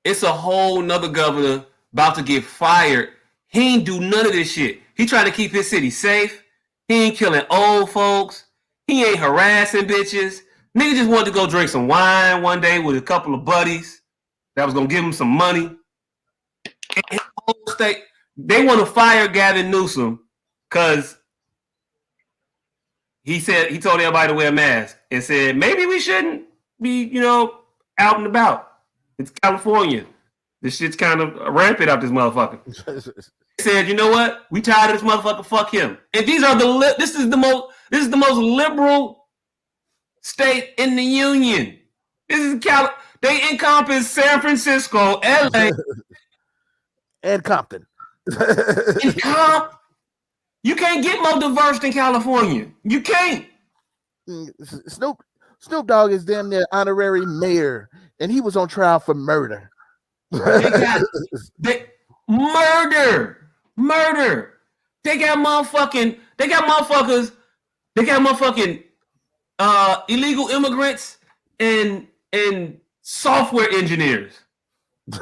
[SPEAKER 3] It's a whole nother governor about to get fired. He ain't do none of this shit. He trying to keep his city safe. He ain't killing old folks. He ain't harassing bitches. Nigga just wanted to go drink some wine one day with a couple of buddies that was gonna give him some money. And his whole state, they want to fire Gavin Newsom because he told everybody to wear a mask and said maybe we shouldn't be, out and about. It's California. This shit's kind of rampant out this motherfucker. He said, you know what? We tired of this motherfucker. Fuck him. And this is the most liberal state in the union. This is they encompass San Francisco, LA,
[SPEAKER 4] and Compton.
[SPEAKER 3] You can't get more diverse than California. You can't.
[SPEAKER 4] Snoop Dogg is damn near honorary mayor, and he was on trial for murder.
[SPEAKER 3] Murder. They got motherfucking illegal immigrants and software engineers on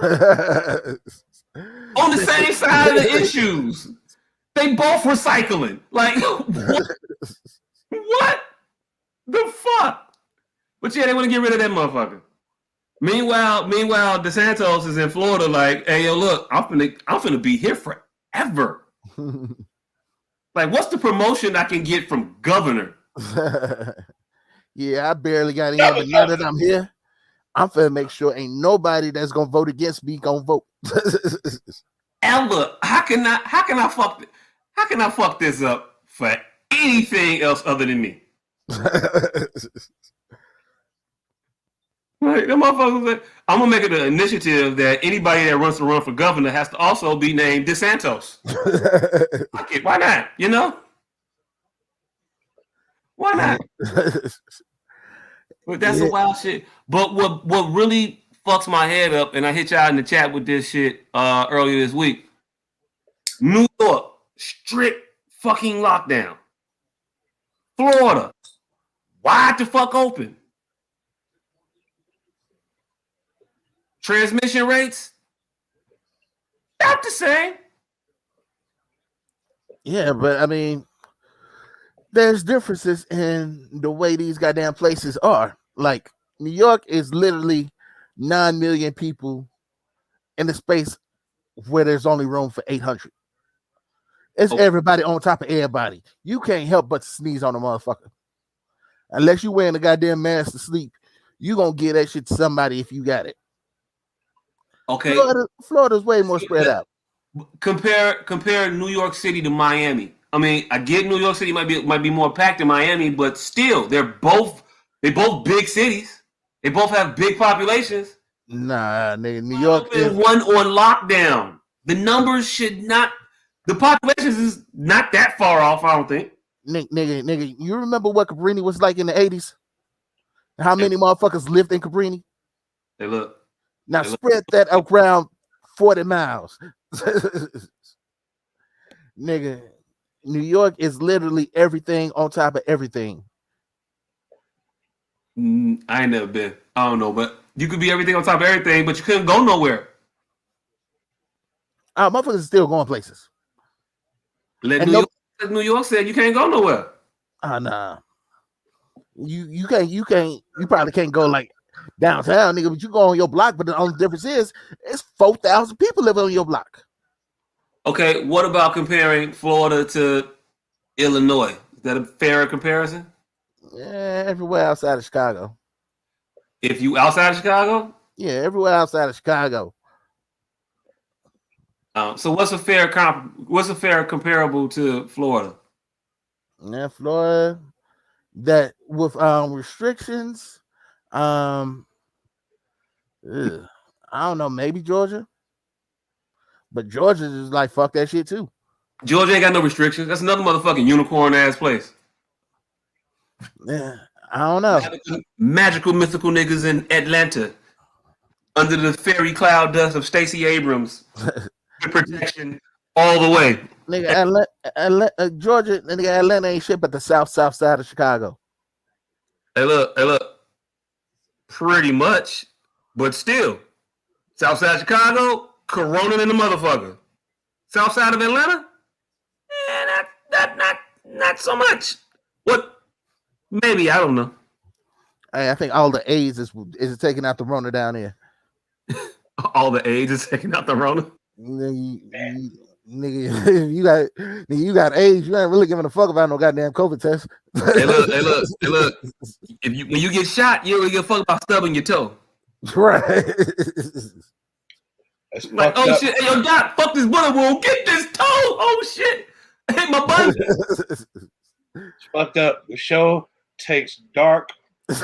[SPEAKER 3] the same side of the issues. They both recycling. Like what the fuck? But yeah, they want to get rid of that motherfucker. Meanwhile, DeSantis is in Florida. Like, hey, yo, look, I'm finna be here forever. Like, what's the promotion I can get from governor?
[SPEAKER 4] Yeah, I barely got in, but now that I'm here, I'm finna make sure ain't nobody that's gonna vote against me gonna vote.
[SPEAKER 3] Ever? How can I fuck this up for anything else other than me? Like, them motherfuckers, like, I'm gonna make it an initiative that anybody that runs to run for governor has to also be named DeSantos. Why not? You know? Why not? But that's a wild shit. But what really fucks my head up, and I hit y'all in the chat with this shit earlier this week. New York, strict fucking lockdown. Florida, wide the fuck open. Transmission rates, not the same.
[SPEAKER 4] Yeah, but I mean, there's differences in the way these goddamn places are. Like New York is literally 9 million people in a space where there's only room for 800. It's everybody on top of everybody. You can't help but sneeze on a motherfucker. Unless you wearing a goddamn mask to sleep, you gonna get that shit to somebody if you got it.
[SPEAKER 3] Okay.
[SPEAKER 4] Florida's way more spread out.
[SPEAKER 3] Compare New York City to Miami. I mean, I get New York City might be more packed than Miami, but still, they're both big cities. They both have big populations.
[SPEAKER 4] Nah, nigga, New York
[SPEAKER 3] is one on lockdown. The numbers should not. The populations is not that far off. I don't think.
[SPEAKER 4] Nigga, you remember what Cabrini was like in the 80s? How many motherfuckers lived in Cabrini?
[SPEAKER 3] Hey, look.
[SPEAKER 4] Now spread that around 40 miles. Nigga, New York is literally everything on top of everything.
[SPEAKER 3] I ain't never been. I don't know, but you could be everything on top of everything, but you couldn't go nowhere.
[SPEAKER 4] Motherfuckers still going places.
[SPEAKER 3] New York said you can't go nowhere.
[SPEAKER 4] Nah. You probably can't go like downtown, nigga, but you go on your block, but the only difference is it's 4,000 people living on your block.
[SPEAKER 3] Okay, what about comparing Florida to Illinois? Is that a fair comparison?
[SPEAKER 4] Yeah, everywhere outside of Chicago.
[SPEAKER 3] If you outside of Chicago?
[SPEAKER 4] Yeah, everywhere outside of Chicago.
[SPEAKER 3] So what's a fair comparable to Florida?
[SPEAKER 4] Yeah, Florida, that with restrictions, I don't know, maybe Georgia, but Georgia is like fuck that shit too.
[SPEAKER 3] Georgia ain't got no restrictions. That's another motherfucking unicorn ass place.
[SPEAKER 4] Yeah, I don't know.
[SPEAKER 3] Magical mythical niggas in Atlanta under the fairy cloud dust of Stacey Abrams. Protection all the way.
[SPEAKER 4] Nigga, Georgia, nigga, Atlanta ain't shit but the south side of Chicago.
[SPEAKER 3] Hey, look. Pretty much, but still, south side of Chicago, Corona in the motherfucker. South side of Atlanta, not so much. What? Maybe, I don't know.
[SPEAKER 4] Hey, I think all the AIDS is taking out the Rona down here.
[SPEAKER 3] All the AIDS is taking out the Rona.
[SPEAKER 4] Nigga, you got AIDS. You ain't really giving a fuck about no goddamn COVID test.
[SPEAKER 3] Hey, look. When you get shot, you don't give a fuck about stubbing your toe.
[SPEAKER 4] Right.
[SPEAKER 3] Like, oh shit, hey, yo, doc, fuck this bullet wound. Get this toe. Oh shit. I hit my button.
[SPEAKER 5] It's fucked up. The show takes dark.
[SPEAKER 3] Hey,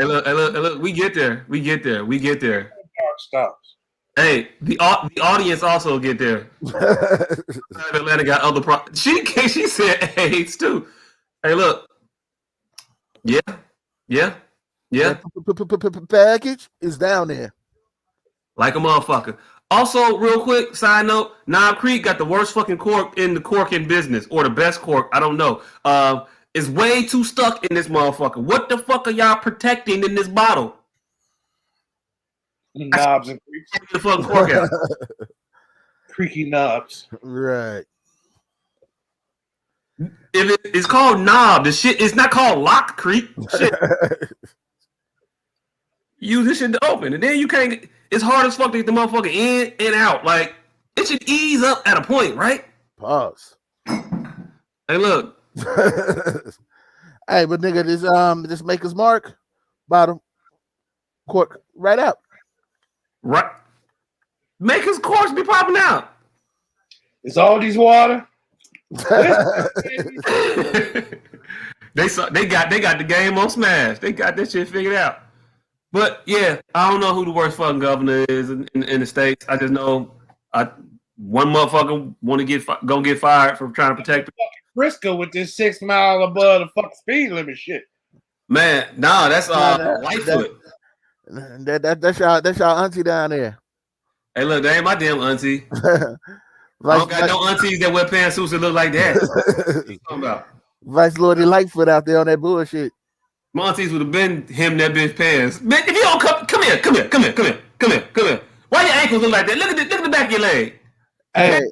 [SPEAKER 3] look. We get there.
[SPEAKER 5] Dark stops.
[SPEAKER 3] Hey, the audience also get there. Atlanta got other problems. She said AIDS too. Hey, look. Yeah.
[SPEAKER 4] Package is down there.
[SPEAKER 3] Like a motherfucker. Also, real quick, side note, Knob Creek got the worst fucking cork in the corking business, or the best cork, I don't know. It's way too stuck in this motherfucker. What the fuck are y'all protecting in this bottle?
[SPEAKER 5] Knobs and creaks.
[SPEAKER 3] Take the fucking cork out.
[SPEAKER 5] Creaky knobs.
[SPEAKER 4] Right.
[SPEAKER 3] If it's called knob, the shit it's not called lock creek. Shit. Use this shit to open, and then you can't. It's hard as fuck to get the motherfucker in and out. Like it should ease up at a point, right?
[SPEAKER 4] Pause.
[SPEAKER 3] Hey, look.
[SPEAKER 4] Hey, but nigga, this Maker's Mark bottom cork right out.
[SPEAKER 3] Right. Maker's corks be popping out.
[SPEAKER 5] It's all these water.
[SPEAKER 3] They got the game on Smash. They got that shit figured out. But yeah, I don't know who the worst fucking governor is in the states. I just know one motherfucker gonna get fired for trying to protect people.
[SPEAKER 5] Frisco with this 6 mile above the fucking speed limit shit.
[SPEAKER 3] Man, nah, that's Lightfoot.
[SPEAKER 4] That's y'all auntie down there.
[SPEAKER 3] Hey, look, that ain't my damn auntie. I
[SPEAKER 4] Vice,
[SPEAKER 3] don't got no aunties that wear pantsuits that look like that. What you talking about?
[SPEAKER 4] Vice Lordy Lightfoot out there on that bullshit.
[SPEAKER 3] My aunties would have been him that bitch pants. Man, if you don't come here. Why your ankles look like that? Look at the back of your leg.
[SPEAKER 4] Hey,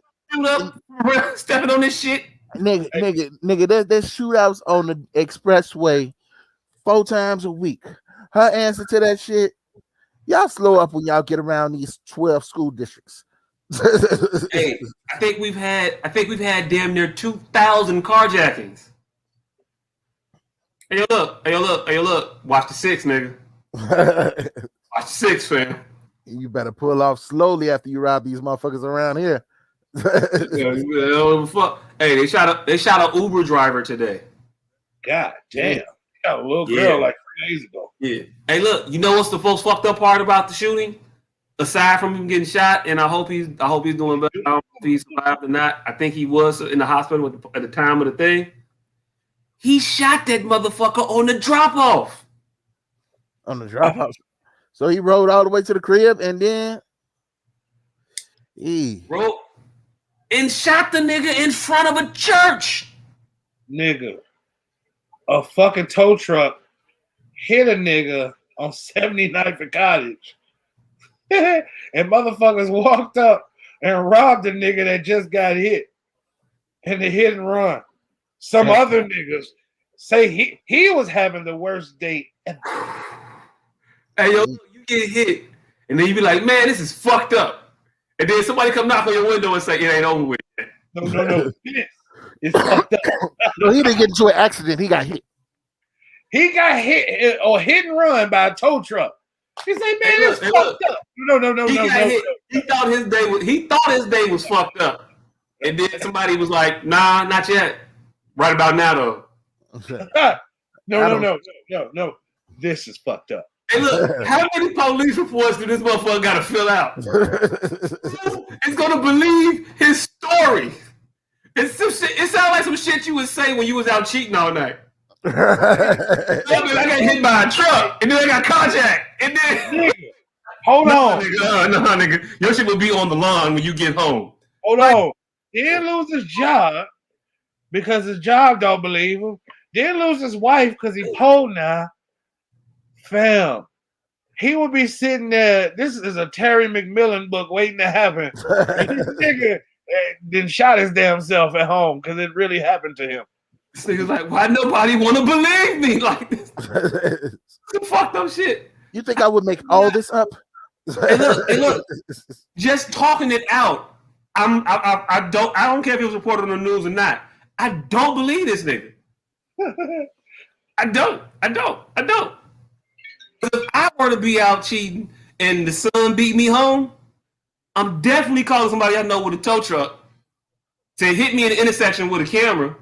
[SPEAKER 3] stepping on this shit.
[SPEAKER 4] Nigga, there's shootouts on the expressway 4 times a week. Her answer to that shit, y'all slow up when y'all get around these 12 school districts.
[SPEAKER 3] Hey, I think we've had damn near 2,000 carjackings. Hey, yo, look. Watch the 6, nigga. Watch the 6, fam.
[SPEAKER 4] You better pull off slowly after you rob these motherfuckers around here.
[SPEAKER 3] Fuck. Hey, they shot a Uber driver today.
[SPEAKER 5] God damn. Got a little girl like 3 days ago.
[SPEAKER 3] Yeah. Hey, look, you know what's the most fucked up part about the shooting? Aside from him getting shot, and I hope he's doing better. I don't know if he survived or not. I think he was in the hospital at the time of the thing. He shot that motherfucker on the drop off.
[SPEAKER 4] On the drop off. So he rode all the way to the crib and then
[SPEAKER 3] rode and shot the nigga in front of a church.
[SPEAKER 5] Nigga, a fucking tow truck hit a nigga on 79th and Cottage. And motherfuckers walked up and robbed the nigga that just got hit. And they hit and run. Some other niggas say he was having the worst date ever.
[SPEAKER 3] Hey, yo, you get hit, and then you be like, man, this is fucked up. And then somebody come knock on your window and say, it ain't over with yet.
[SPEAKER 5] No. It's fucked up.
[SPEAKER 4] No, he didn't get into an accident. He got hit.
[SPEAKER 5] He got hit or hit and run by a tow truck. He say, man, it's fucked up. No.
[SPEAKER 3] He thought his day was fucked up. And then somebody was like, nah, not yet. Right about now, though.
[SPEAKER 5] No. This is fucked up.
[SPEAKER 3] Hey, look, how many police reports do this motherfucker got to fill out? It's going to believe his story. It sounds like some shit you would say when you was out cheating all night. I got hit by a truck, and then I got carjacked, and then...
[SPEAKER 5] Hold on.
[SPEAKER 3] Nigga. Your shit will be on the lawn when you get home.
[SPEAKER 5] Hold on. He didn't lose his job because his job don't believe him. Didn't lose his wife because he pulled now. Fam, he would be sitting there. This is a Terry McMillan book waiting to happen. And this nigga then shot his damn self at home because it really happened to him.
[SPEAKER 3] This nigga's like, why nobody want to believe me like this? Some fucked up shit.
[SPEAKER 4] You think I would make all this up?
[SPEAKER 3] Hey, look. Just talking it out. I don't care if it was reported on the news or not. I don't believe this nigga. I don't. If I were to be out cheating and the son beat me home, I'm definitely calling somebody I know with a tow truck to hit me in the intersection with a camera.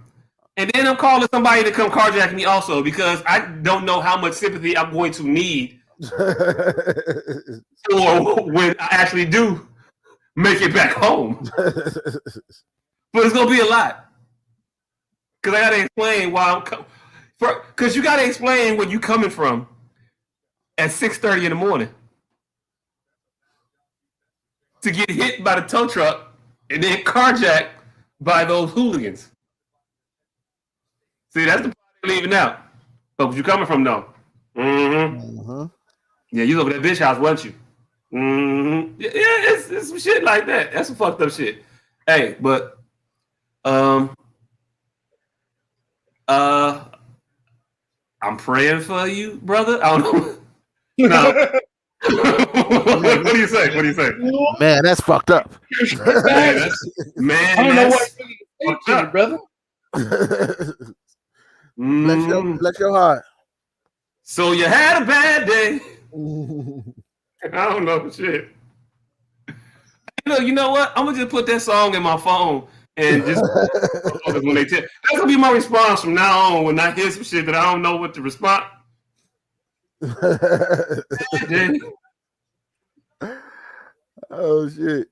[SPEAKER 3] And then I'm calling somebody to come carjack me also because I don't know how much sympathy I'm going to need or when I actually do make it back home. But it's going to be a lot. Because I got to explain why I'm coming. Because you got to explain where you coming from at 6:30 in the morning to get hit by the tow truck and then carjacked by those hooligans. See, that's the part they're leaving out. But where you coming from, though? Mm-hmm. Yeah, you over that bitch house, wasn't you? Mm-hmm. Yeah, it's some shit like that. That's some fucked up shit. Hey, but I'm praying for you, brother. I don't know. No. What do you say?
[SPEAKER 4] Man, that's fucked up.
[SPEAKER 5] I don't know what to say, brother.
[SPEAKER 4] Bless your heart.
[SPEAKER 3] So you had a bad day. I don't know shit. You know what? I'm gonna just put that song in my phone and just when they tell. That's gonna be my response from now on when I hear some shit that I don't know what to respond.
[SPEAKER 4] Oh shit.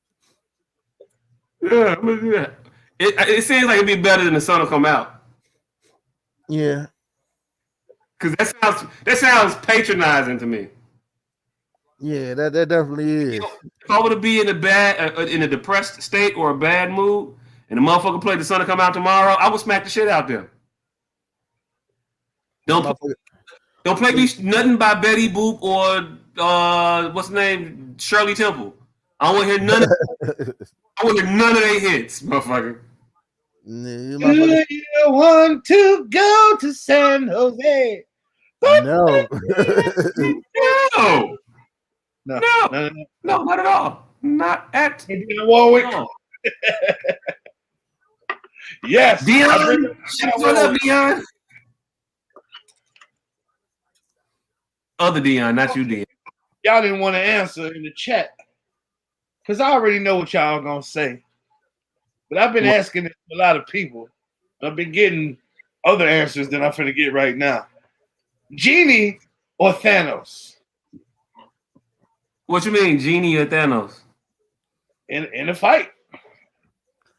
[SPEAKER 3] Yeah, I'm gonna do that. It seems like it'd be better than the sun will come out.
[SPEAKER 4] Yeah.
[SPEAKER 3] Because that sounds patronizing to me.
[SPEAKER 4] Yeah, that definitely is.
[SPEAKER 3] If I were to be in a depressed state or a bad mood, and the motherfucker played the sun to come out tomorrow, I would smack the shit out them. Don't play me nothing by Betty Boop or what's the name, Shirley Temple. I don't want to hear none. I want to hear none of their hits, motherfucker.
[SPEAKER 5] Do you want to go to San Jose?
[SPEAKER 4] No.
[SPEAKER 3] No, not at all. Not at
[SPEAKER 5] Warwick.
[SPEAKER 3] all.
[SPEAKER 5] Yes.
[SPEAKER 3] Dion, what up, Dion? Other Dion, not you, Dion.
[SPEAKER 5] Y'all didn't want to answer in the chat because I already know what y'all gonna say. But I've been asking it to a lot of people. I've been getting other answers than I'm finna get right now. Genie or Thanos?
[SPEAKER 3] What you mean, Genie or Thanos?
[SPEAKER 5] In a fight.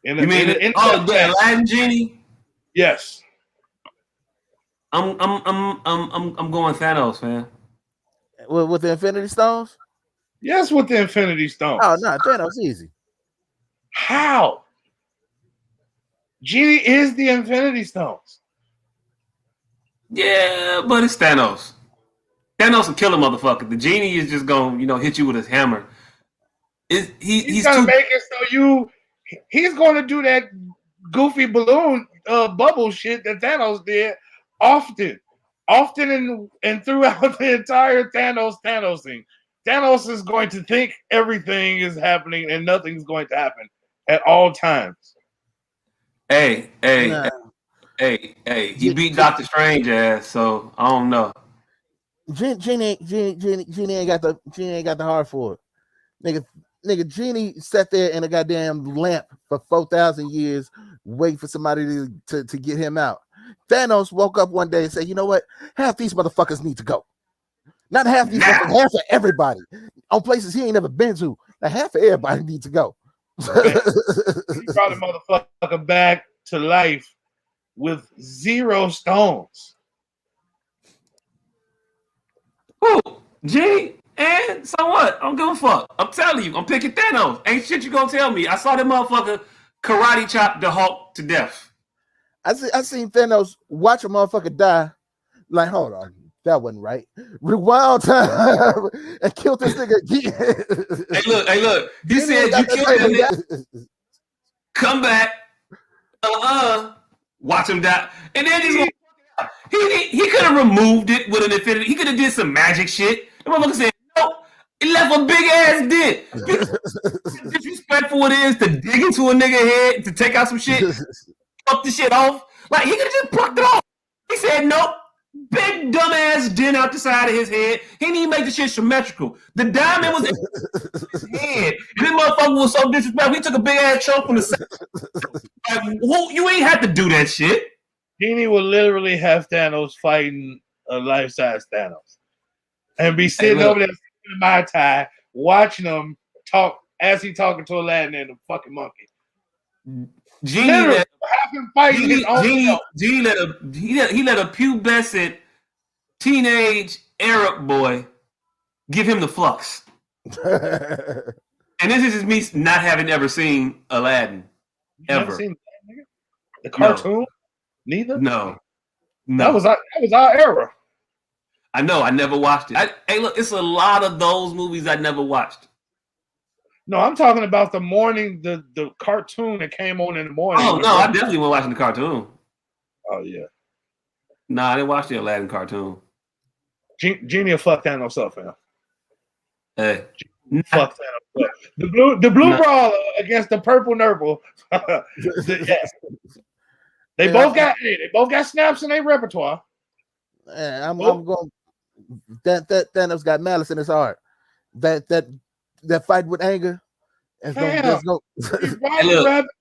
[SPEAKER 3] You mean the Aladdin Genie?
[SPEAKER 5] Yes.
[SPEAKER 3] I'm going Thanos, man.
[SPEAKER 4] With the Infinity Stones?
[SPEAKER 5] Yes, with the Infinity Stones.
[SPEAKER 4] Oh no, Thanos easy.
[SPEAKER 5] How? Genie is the Infinity Stones.
[SPEAKER 3] Yeah, but it's Thanos. Thanos will kill a motherfucker. The Genie is just gonna, hit you with his hammer. He's
[SPEAKER 5] gonna make it so he's gonna do that goofy balloon bubble shit that Thanos did often and throughout the entire Thanos thing. Thanos is going to think everything is happening and nothing's going to happen at all times.
[SPEAKER 3] Hey, he beat Doctor Strange ass, so I don't know.
[SPEAKER 4] Genie ain't got the heart for it. Nigga, Genie sat there in a goddamn lamp for 4,000 years waiting for somebody to get him out. Thanos woke up one day and said, you know what? Half these motherfuckers need to go. Not half these motherfuckers, half of everybody. On places he ain't never been to. Like half of everybody needs to go.
[SPEAKER 5] He brought a motherfucker back to life with 0 stones.
[SPEAKER 3] Who? Genie? And so what? I don't give a fuck. I'm telling you, I'm picking Thanos. Ain't shit you gonna tell me. I saw that motherfucker karate chop the Hulk to death.
[SPEAKER 4] I seen Thanos watch a motherfucker die. Like, hold on, that wasn't right. Rewind time and kill this nigga again.
[SPEAKER 3] Hey, look. He said you killed him. Come back. Watch him die. And then he could have removed it with an infinity. He could have did some magic shit. The motherfucker said, no, it left a big ass dent. Disrespectful it is to dig into a nigga head to take out some shit, fuck the shit off. Like, he could have just plucked it off. He said, nope. Big dumbass dent out the side of his head. He didn't even make the shit symmetrical. The diamond was in his head. And this motherfucker was so disrespectful. He took a big ass chunk from the side. Like, you ain't have to do that shit.
[SPEAKER 5] Genie will literally have Thanos fighting a life-size Thanos. And be sitting over there in my tie, watching him talk as he talking to Aladdin and the fucking monkey.
[SPEAKER 3] Genie let a pubescent teenage Arab boy give him the flux. And this is just me not having ever seen Aladdin. Ever.
[SPEAKER 5] Seen the cartoon? No. Neither?
[SPEAKER 3] No.
[SPEAKER 5] That was our era.
[SPEAKER 3] I know. I never watched it. Hey, look, it's a lot of those movies I never watched.
[SPEAKER 5] No, I'm talking about the morning, the cartoon that came on in the morning.
[SPEAKER 3] Oh, no, I definitely wasn't watching the cartoon.
[SPEAKER 5] Oh, yeah.
[SPEAKER 3] Nah, I didn't watch the Aladdin cartoon.
[SPEAKER 5] Genie will fuck Thanos up, fam.
[SPEAKER 3] Hey.
[SPEAKER 5] Fuck Thanos up. The blue brawler against the purple nurple. Yes. They both got snaps in their repertoire.
[SPEAKER 4] I'm going. That Thanos got malice in his heart. That fight with anger.
[SPEAKER 3] Hey, look,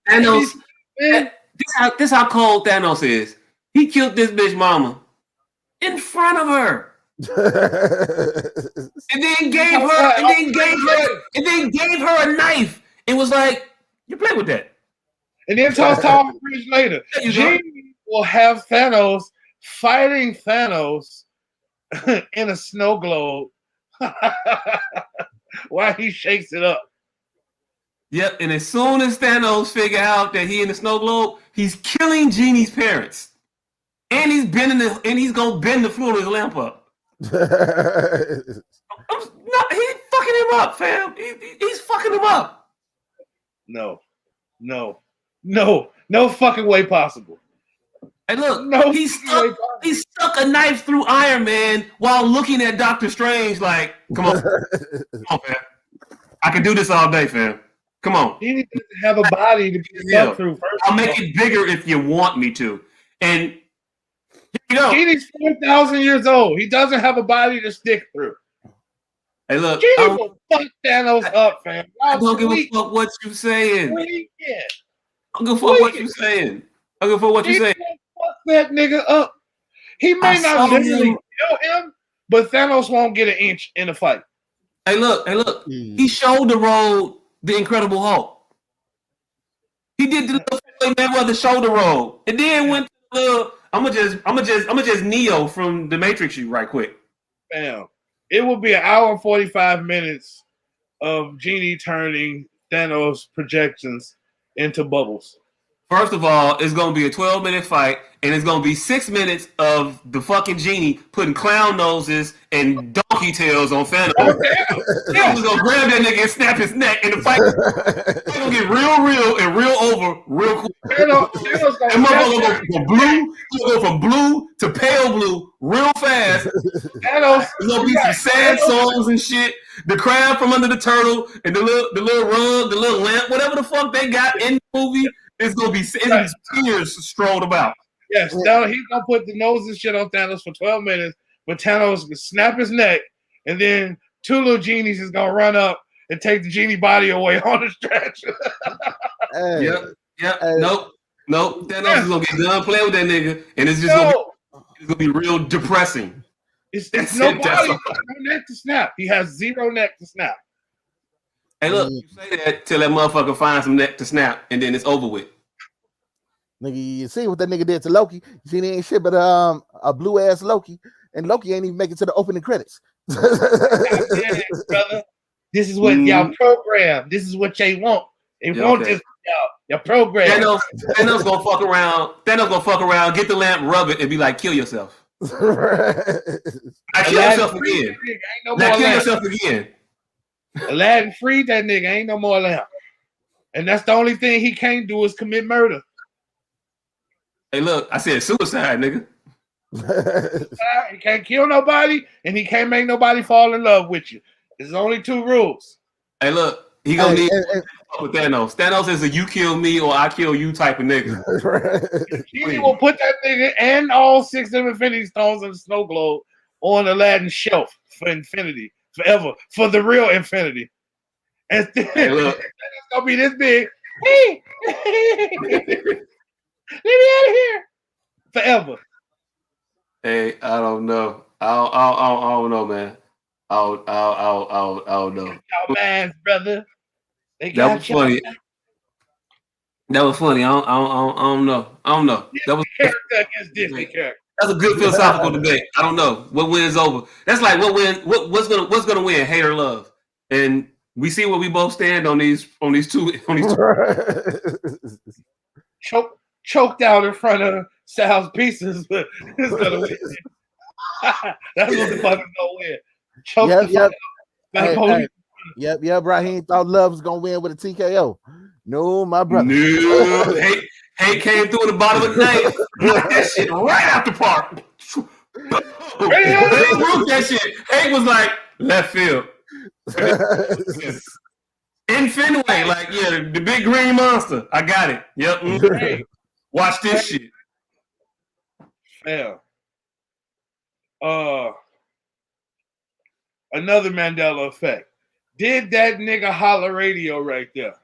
[SPEAKER 3] Thanos. This how cold Thanos is. He killed this bitch mama in front of her. And then gave her a knife. It was like, you play with that.
[SPEAKER 5] And then toss Tom Cruise later. Genie will have Thanos fighting Thanos in a snow globe while he shakes it up.
[SPEAKER 3] Yep, and as soon as Thanos figure out that he in the snow globe, he's killing Genie's parents. And he's gonna bend the floor of his lamp up. He's fucking him up, fam. He's fucking him up.
[SPEAKER 5] No fucking way possible.
[SPEAKER 3] Hey, look, he stuck a knife through Iron Man while looking at Doctor Strange like, come on, fam. I can do this all day, fam. Come on.
[SPEAKER 5] He needs to have a body to be stuck through.
[SPEAKER 3] I'll make it bigger if you want me to. And you know,
[SPEAKER 5] Genie's 4,000 years old. He doesn't have a body to stick through.
[SPEAKER 3] Hey, look,
[SPEAKER 5] Genie will fuck Thanos up, fam.
[SPEAKER 3] I don't give a fuck what you saying. I don't give a fuck what you saying. I don't give a fuck what you saying.
[SPEAKER 5] Fuck that nigga up. He may not literally kill him, but Thanos won't get an inch in the fight.
[SPEAKER 3] Hey, look. He showed the road the Incredible Hulk. He did the little Mayweather shoulder roll, and then went to the little. I'm gonna just Neo from the Matrix you right quick.
[SPEAKER 5] Bam. It will be an hour and 45 minutes of Genie turning Thanos projections into bubbles.
[SPEAKER 3] First of all, it's going to be a 12-minute fight, and it's going to be 6 minutes of the fucking Genie putting clown noses and donkey tails on Thanos. Thanos going to grab that nigga and snap his neck, and the fight is going to get real and real over real quick. Thanos going to go from blue to pale blue real fast. There's going to be some sad songs and shit. The crab from under the turtle and the little rug, the little lamp, whatever the fuck they got in the movie. It's gonna be tears strolled about.
[SPEAKER 5] Yes, he's gonna put the nose and shit on Thanos for 12 minutes, but Thanos can snap his neck, and then two little genies is gonna run up and take the genie body away on the stretch.
[SPEAKER 3] Yep. Nope. Thanos is gonna get done playing with that nigga, and it's just gonna be real depressing.
[SPEAKER 5] It's no body, no neck to snap. He has zero neck to snap.
[SPEAKER 3] Hey, look, you say that till that motherfucker finds some neck to snap, and then it's over with.
[SPEAKER 4] Nigga, you see what that nigga did to Loki? You see, he ain't shit but a blue ass Loki, and Loki ain't even make it to the opening credits.
[SPEAKER 5] Brother, this is what y'all program. This is what y'all want. They want this y'all program.
[SPEAKER 3] Thanos gonna fuck around. Thanos gonna fuck around, get the lamp, rub it, and be like, "Kill yourself." Kill yourself again. Kill yourself again.
[SPEAKER 5] Aladdin freed that nigga. Ain't no more lamp. And that's the only thing he can't do is commit murder.
[SPEAKER 3] Hey, look, I said suicide, nigga.
[SPEAKER 5] He can't kill nobody, and he can't make nobody fall in love with you. There's only two rules.
[SPEAKER 3] Hey, look, he gonna need with Thanos. Thanos is a you kill me or I kill you type of nigga.
[SPEAKER 5] He will put that nigga and all 6 of them Infinity Stones in the snow globe on Aladdin's shelf for infinity. Forever, for the real infinity. And then it's gonna be this big. Hey, let me out of here. Forever.
[SPEAKER 3] Hey, I don't know. I don't know, man. I don't know.
[SPEAKER 5] Y'all man, brother.
[SPEAKER 3] That was funny. That was funny. I don't know. That was
[SPEAKER 5] character against Disney character.
[SPEAKER 3] That's a good philosophical debate. I don't know what wins over. That's like what's gonna win, hate or love, and we see where we both stand on these two.
[SPEAKER 5] Choked out in front of Sal's pieces, but it's gonna win. That's what the fuck is gonna win. Choked
[SPEAKER 4] Yep. Raheem thought love was gonna win with a TKO. No, my brother.
[SPEAKER 3] No, hate came through the bottom of the night. That shit right out the park. That shit. Hate was like left field. In Fenway, like the big green monster. I got it. Yep. Hey, watch this shit.
[SPEAKER 5] Yeah. Another Mandela effect. Did that nigga holler radio right there?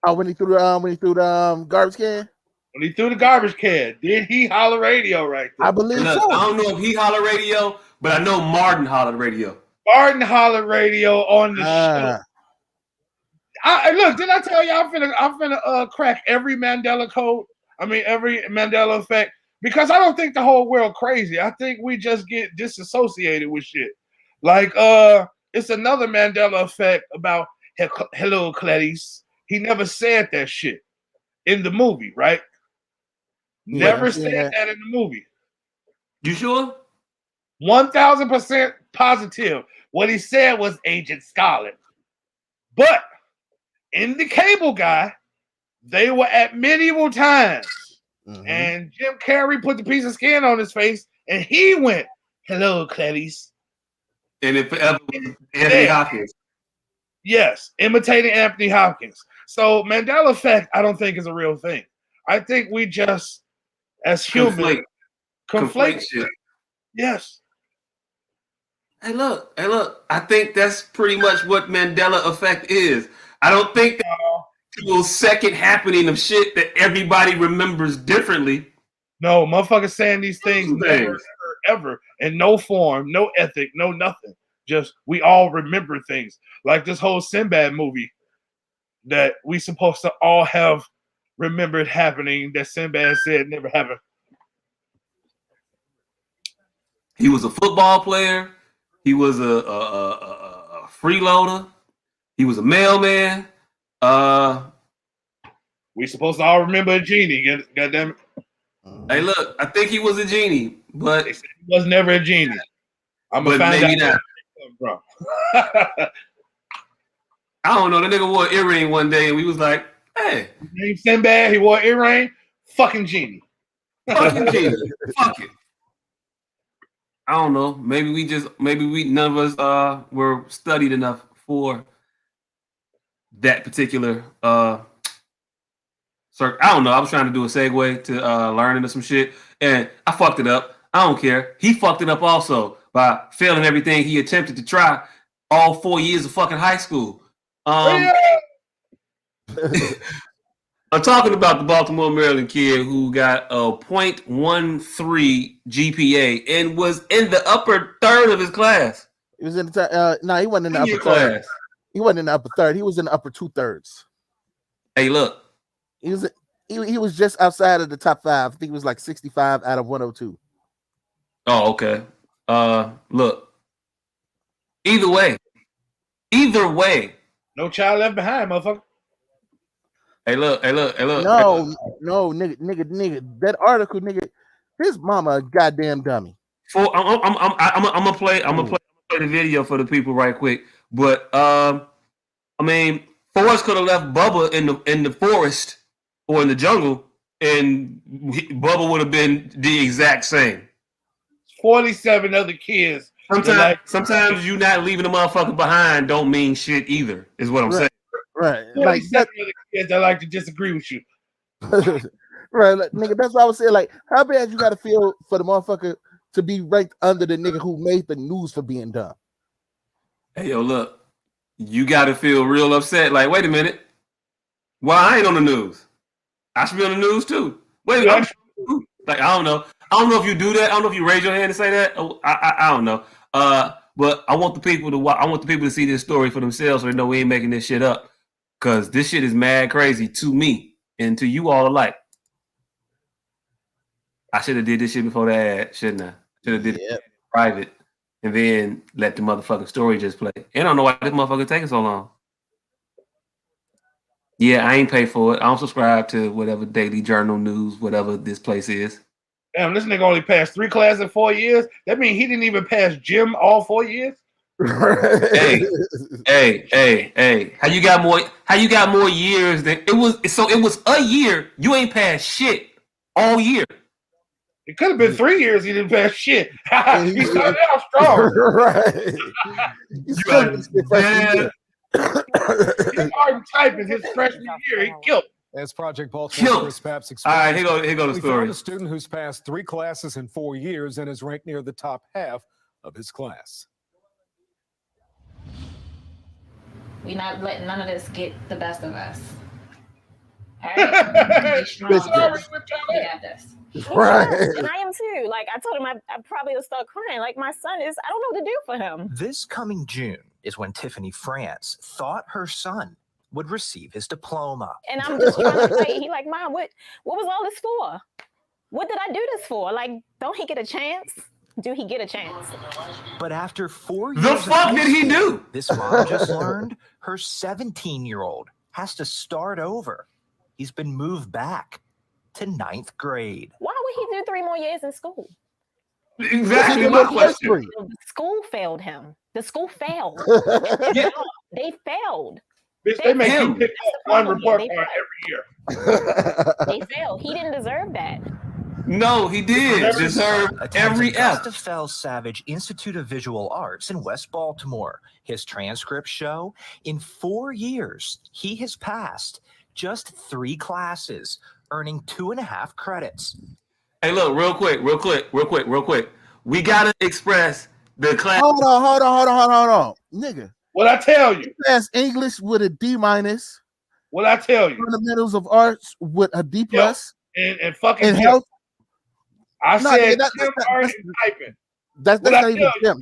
[SPEAKER 4] Oh, when he threw the garbage can?
[SPEAKER 5] when he threw the garbage can. Did he holler radio right there?
[SPEAKER 4] I believe
[SPEAKER 3] Look,
[SPEAKER 4] so.
[SPEAKER 3] I don't know if he hollered radio, but I know Martin hollered radio.
[SPEAKER 5] Martin hollered radio on the show. Look, did I tell you I'm finna crack every Mandela code? I mean, every Mandela effect. Because I don't think the whole world crazy. I think we just get disassociated with shit. Like, it's another Mandela effect about hello, Clarice. He never said that shit in the movie, right? Never said that in the movie.
[SPEAKER 3] You sure?
[SPEAKER 5] 1,000% positive. What he said was Agent Scarlet. But in the Cable Guy, they were at medieval times. Mm-hmm. And Jim Carrey put the piece of skin on his face and he went, hello, Clarice.
[SPEAKER 3] And it forever was Anthony Hopkins. Yes,
[SPEAKER 5] imitating Anthony Hopkins. So Mandela effect, I don't think is a real thing. I think we just, as humans, conflate shit. Yes.
[SPEAKER 3] Hey, look. I think that's pretty much what Mandela effect is. I don't think that second happening of shit that everybody remembers differently.
[SPEAKER 5] No, motherfuckers saying these things never, ever, in no form, no ethic, no nothing. Just we all remember things. Like this whole Sinbad movie that we supposed to all have remembered happening that Sinbad said never happened.
[SPEAKER 3] He was a football player. He was a freeloader. He was a mailman.
[SPEAKER 5] We supposed to all remember a genie. God damn it.
[SPEAKER 3] Hey, look, I think he was a genie, but
[SPEAKER 5] he was never a genie. I'm gonna find out where he come from.
[SPEAKER 3] I don't know. The nigga wore an earring one day, and we was like, "Hey,
[SPEAKER 5] his name's Sinbad. He wore an earring. Fucking genie.
[SPEAKER 3] Fucking genie. Fuck it." I don't know. Maybe none of us were studied enough for that particular circle. I don't know. I was trying to do a segue to learning of some shit, and I fucked it up. I don't care. He fucked it up also by failing everything he attempted to try all 4 years of fucking high school. I'm talking about the Baltimore, Maryland kid who got a 0.13 GPA and was in the upper third of his class.
[SPEAKER 4] He was in the no, he wasn't in the upper third. He wasn't in the upper third. He was in the upper 2/3.
[SPEAKER 3] Hey, look.
[SPEAKER 4] He was just outside of the top 5. I think he was like 65 out of 102.
[SPEAKER 3] Oh, okay. Look. Either way.
[SPEAKER 5] No child left behind, motherfucker.
[SPEAKER 3] Hey, look.
[SPEAKER 4] No, nigga. That article, nigga. His mama a goddamn dummy.
[SPEAKER 3] I'm gonna play the video for the people right quick. But I mean, Forrest could have left Bubba in the forest or in the jungle, and Bubba would have been the exact same.
[SPEAKER 5] 47 other kids.
[SPEAKER 3] Sometimes you not leaving a motherfucker behind don't mean shit either, is what I'm saying.
[SPEAKER 4] Right.
[SPEAKER 5] 47 other kids that like to disagree with you.
[SPEAKER 4] Right, like, nigga, that's what I was saying. Like, how bad you gotta feel for the motherfucker to be ranked under the nigga who made the news for being dumb?
[SPEAKER 3] Hey, yo, look, you gotta feel real upset. Like, wait a minute. Well, I ain't on the news. I should be on the news too. Wait a minute. Like, I don't know. I don't know if you do that. I don't know if you raise your hand and say that. I don't know. But I want the people to see this story for themselves so they know we ain't making this shit up. Cause this shit is mad crazy to me and to you all alike. I should have did this shit before the ad, shouldn't I? Should have did it private and then let the motherfucking story just play. And I don't know why this motherfucker taking so long. Yeah, I ain't pay for it. I don't subscribe to whatever Daily Journal News, whatever this place is.
[SPEAKER 5] Damn, this nigga only passed 3 classes in 4 years. That means he didn't even pass gym all 4 years.
[SPEAKER 3] Hey. How you got more years than it was? So it was a year. You ain't passed shit all year.
[SPEAKER 5] It could have been 3 years he didn't pass shit. He started out strong.
[SPEAKER 4] Right.
[SPEAKER 5] He started typing his freshman year. He killed.
[SPEAKER 6] As Project Baltimore Chris Papps explained,
[SPEAKER 3] all right, here go the story.
[SPEAKER 6] We found a student who's passed 3 classes in 4 years and is ranked near the top half of his class.
[SPEAKER 7] We're not letting none of this get the best of us.
[SPEAKER 5] She
[SPEAKER 4] Bitch,
[SPEAKER 5] already whipped y'all
[SPEAKER 7] We
[SPEAKER 5] ass.
[SPEAKER 7] got this.
[SPEAKER 4] Right.
[SPEAKER 8] And I am too. Like I told him, I probably will start crying. Like my son is, I don't know what to do for him.
[SPEAKER 9] This coming June is when Tiffany France thought her son would receive his diploma.
[SPEAKER 8] And I'm just trying to fight. He like, Mom, what was all this for? What did I do this for? Like, don't he get a chance? Do he get a chance?
[SPEAKER 9] But after 4 years,
[SPEAKER 3] The fuck did he do?
[SPEAKER 9] This mom just learned her 17-year-old has to start over. He's been moved back to 9th grade.
[SPEAKER 8] Why would he do 3 more years in school?
[SPEAKER 3] Exactly my question.
[SPEAKER 8] The school failed him. The school failed.
[SPEAKER 3] Yeah.
[SPEAKER 8] They failed.
[SPEAKER 5] Bitch, they make
[SPEAKER 3] him.
[SPEAKER 5] you pick up one report card every year.
[SPEAKER 8] They failed. He didn't deserve that.
[SPEAKER 3] No, he did deserve every F.
[SPEAKER 9] Augusta Fell Savage Institute of Visual Arts in West Baltimore. His transcripts show in 4 years, he has passed just 3 classes, earning 2.5 credits.
[SPEAKER 3] Hey, look, real quick. We gotta express the class.
[SPEAKER 4] Hold on. Nigga.
[SPEAKER 5] What I tell you?
[SPEAKER 4] Pass English with a D-.
[SPEAKER 5] What I tell you?
[SPEAKER 4] Fundamentals of arts with a D+.
[SPEAKER 5] And fucking
[SPEAKER 4] And health.
[SPEAKER 5] I
[SPEAKER 4] No,
[SPEAKER 5] said
[SPEAKER 4] nigga,
[SPEAKER 5] Tim Hart and typing.
[SPEAKER 4] That's
[SPEAKER 5] What
[SPEAKER 4] not
[SPEAKER 5] I
[SPEAKER 4] even
[SPEAKER 5] tell
[SPEAKER 4] Jim.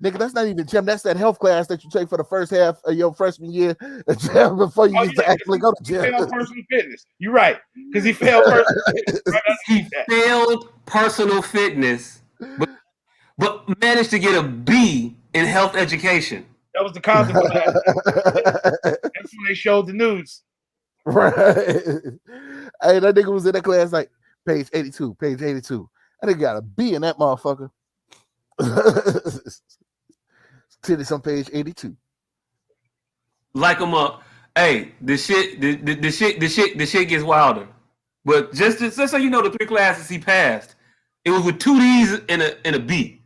[SPEAKER 4] Nigga, that's not even Jim. That's that health class that you take for the first half of your freshman year before you used to actually go to
[SPEAKER 5] He
[SPEAKER 4] gym.
[SPEAKER 5] failed personal fitness. You're right. Because he failed personal fitness. Right
[SPEAKER 3] He failed personal fitness, but managed to get a B in health education.
[SPEAKER 5] That was the consequence. That's when they showed the news.
[SPEAKER 4] Right. Hey, that nigga was in that class like page 82. I think got a B in that motherfucker. Titties on page 82.
[SPEAKER 3] Like him up. Hey, the shit gets wilder. But just so you know, the 3 classes he passed, it was with 2 D's and a B.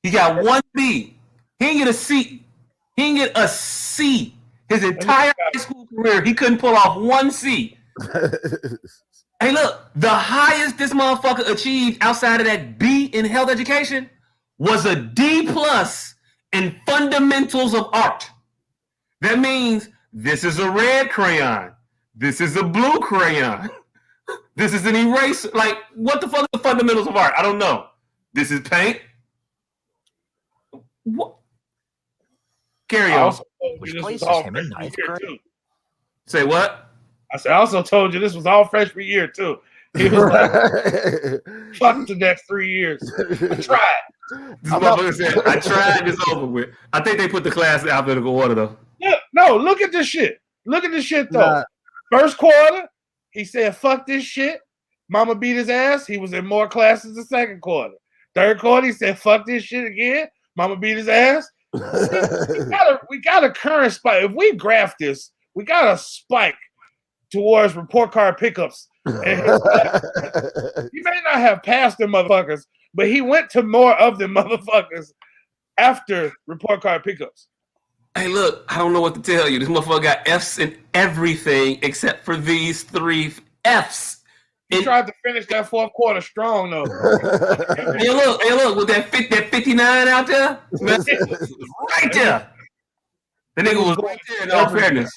[SPEAKER 3] He got 1 B. He didn't get a C. He didn't get a C. His entire high school career, he couldn't pull off 1 C. Hey, look, the highest this motherfucker achieved outside of that B in health education was a D+ in fundamentals of art. That means this is a red crayon. This is a blue crayon. This is an eraser. Like, what the fuck are the fundamentals of art? I don't know. This is paint. What? Carry on.
[SPEAKER 9] Which places him in 9th grade.
[SPEAKER 3] Say what?
[SPEAKER 5] I said, I also told you this was all freshman year, too. He was like, fuck the next 3 years. I tried.
[SPEAKER 3] This motherfucker said, I tried this over with. I think they put the class in alphabetical order, though.
[SPEAKER 5] Look at this shit. Look at this shit, though. First quarter, he said, fuck this shit. Mama beat his ass. He was in more classes the second quarter. Third quarter, he said, fuck this shit again. Mama beat his ass. we got a current spike. If we graph this, we got a spike towards report card pickups. And he may not have passed them motherfuckers, but he went to more of them motherfuckers after report card pickups.
[SPEAKER 3] Hey, look, I don't know what to tell you. This motherfucker got F's in everything except for these 3 F's.
[SPEAKER 5] He tried to finish that fourth quarter strong, though.
[SPEAKER 3] Hey, look, with that 59 out there, man, right there. The nigga was right there in all fairness.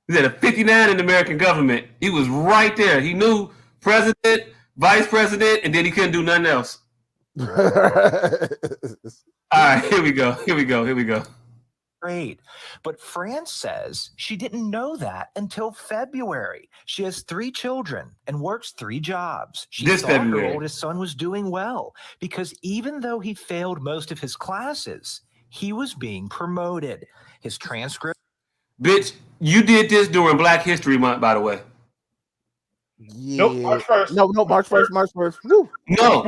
[SPEAKER 3] He had a 59 in the American government. He was right there. He knew president, vice president, and then he couldn't do nothing else. All right, here we go.
[SPEAKER 9] Grade. But France says she didn't know that until February. She has 3 children and works 3 jobs. She thought her oldest son was doing well because even though he failed most of his classes, he was being promoted. His transcript.
[SPEAKER 3] Bitch, you did this during Black History Month, by the way.
[SPEAKER 4] Yeah.
[SPEAKER 5] Nope, March 1st.
[SPEAKER 4] No, March 1st. Woo.
[SPEAKER 3] No.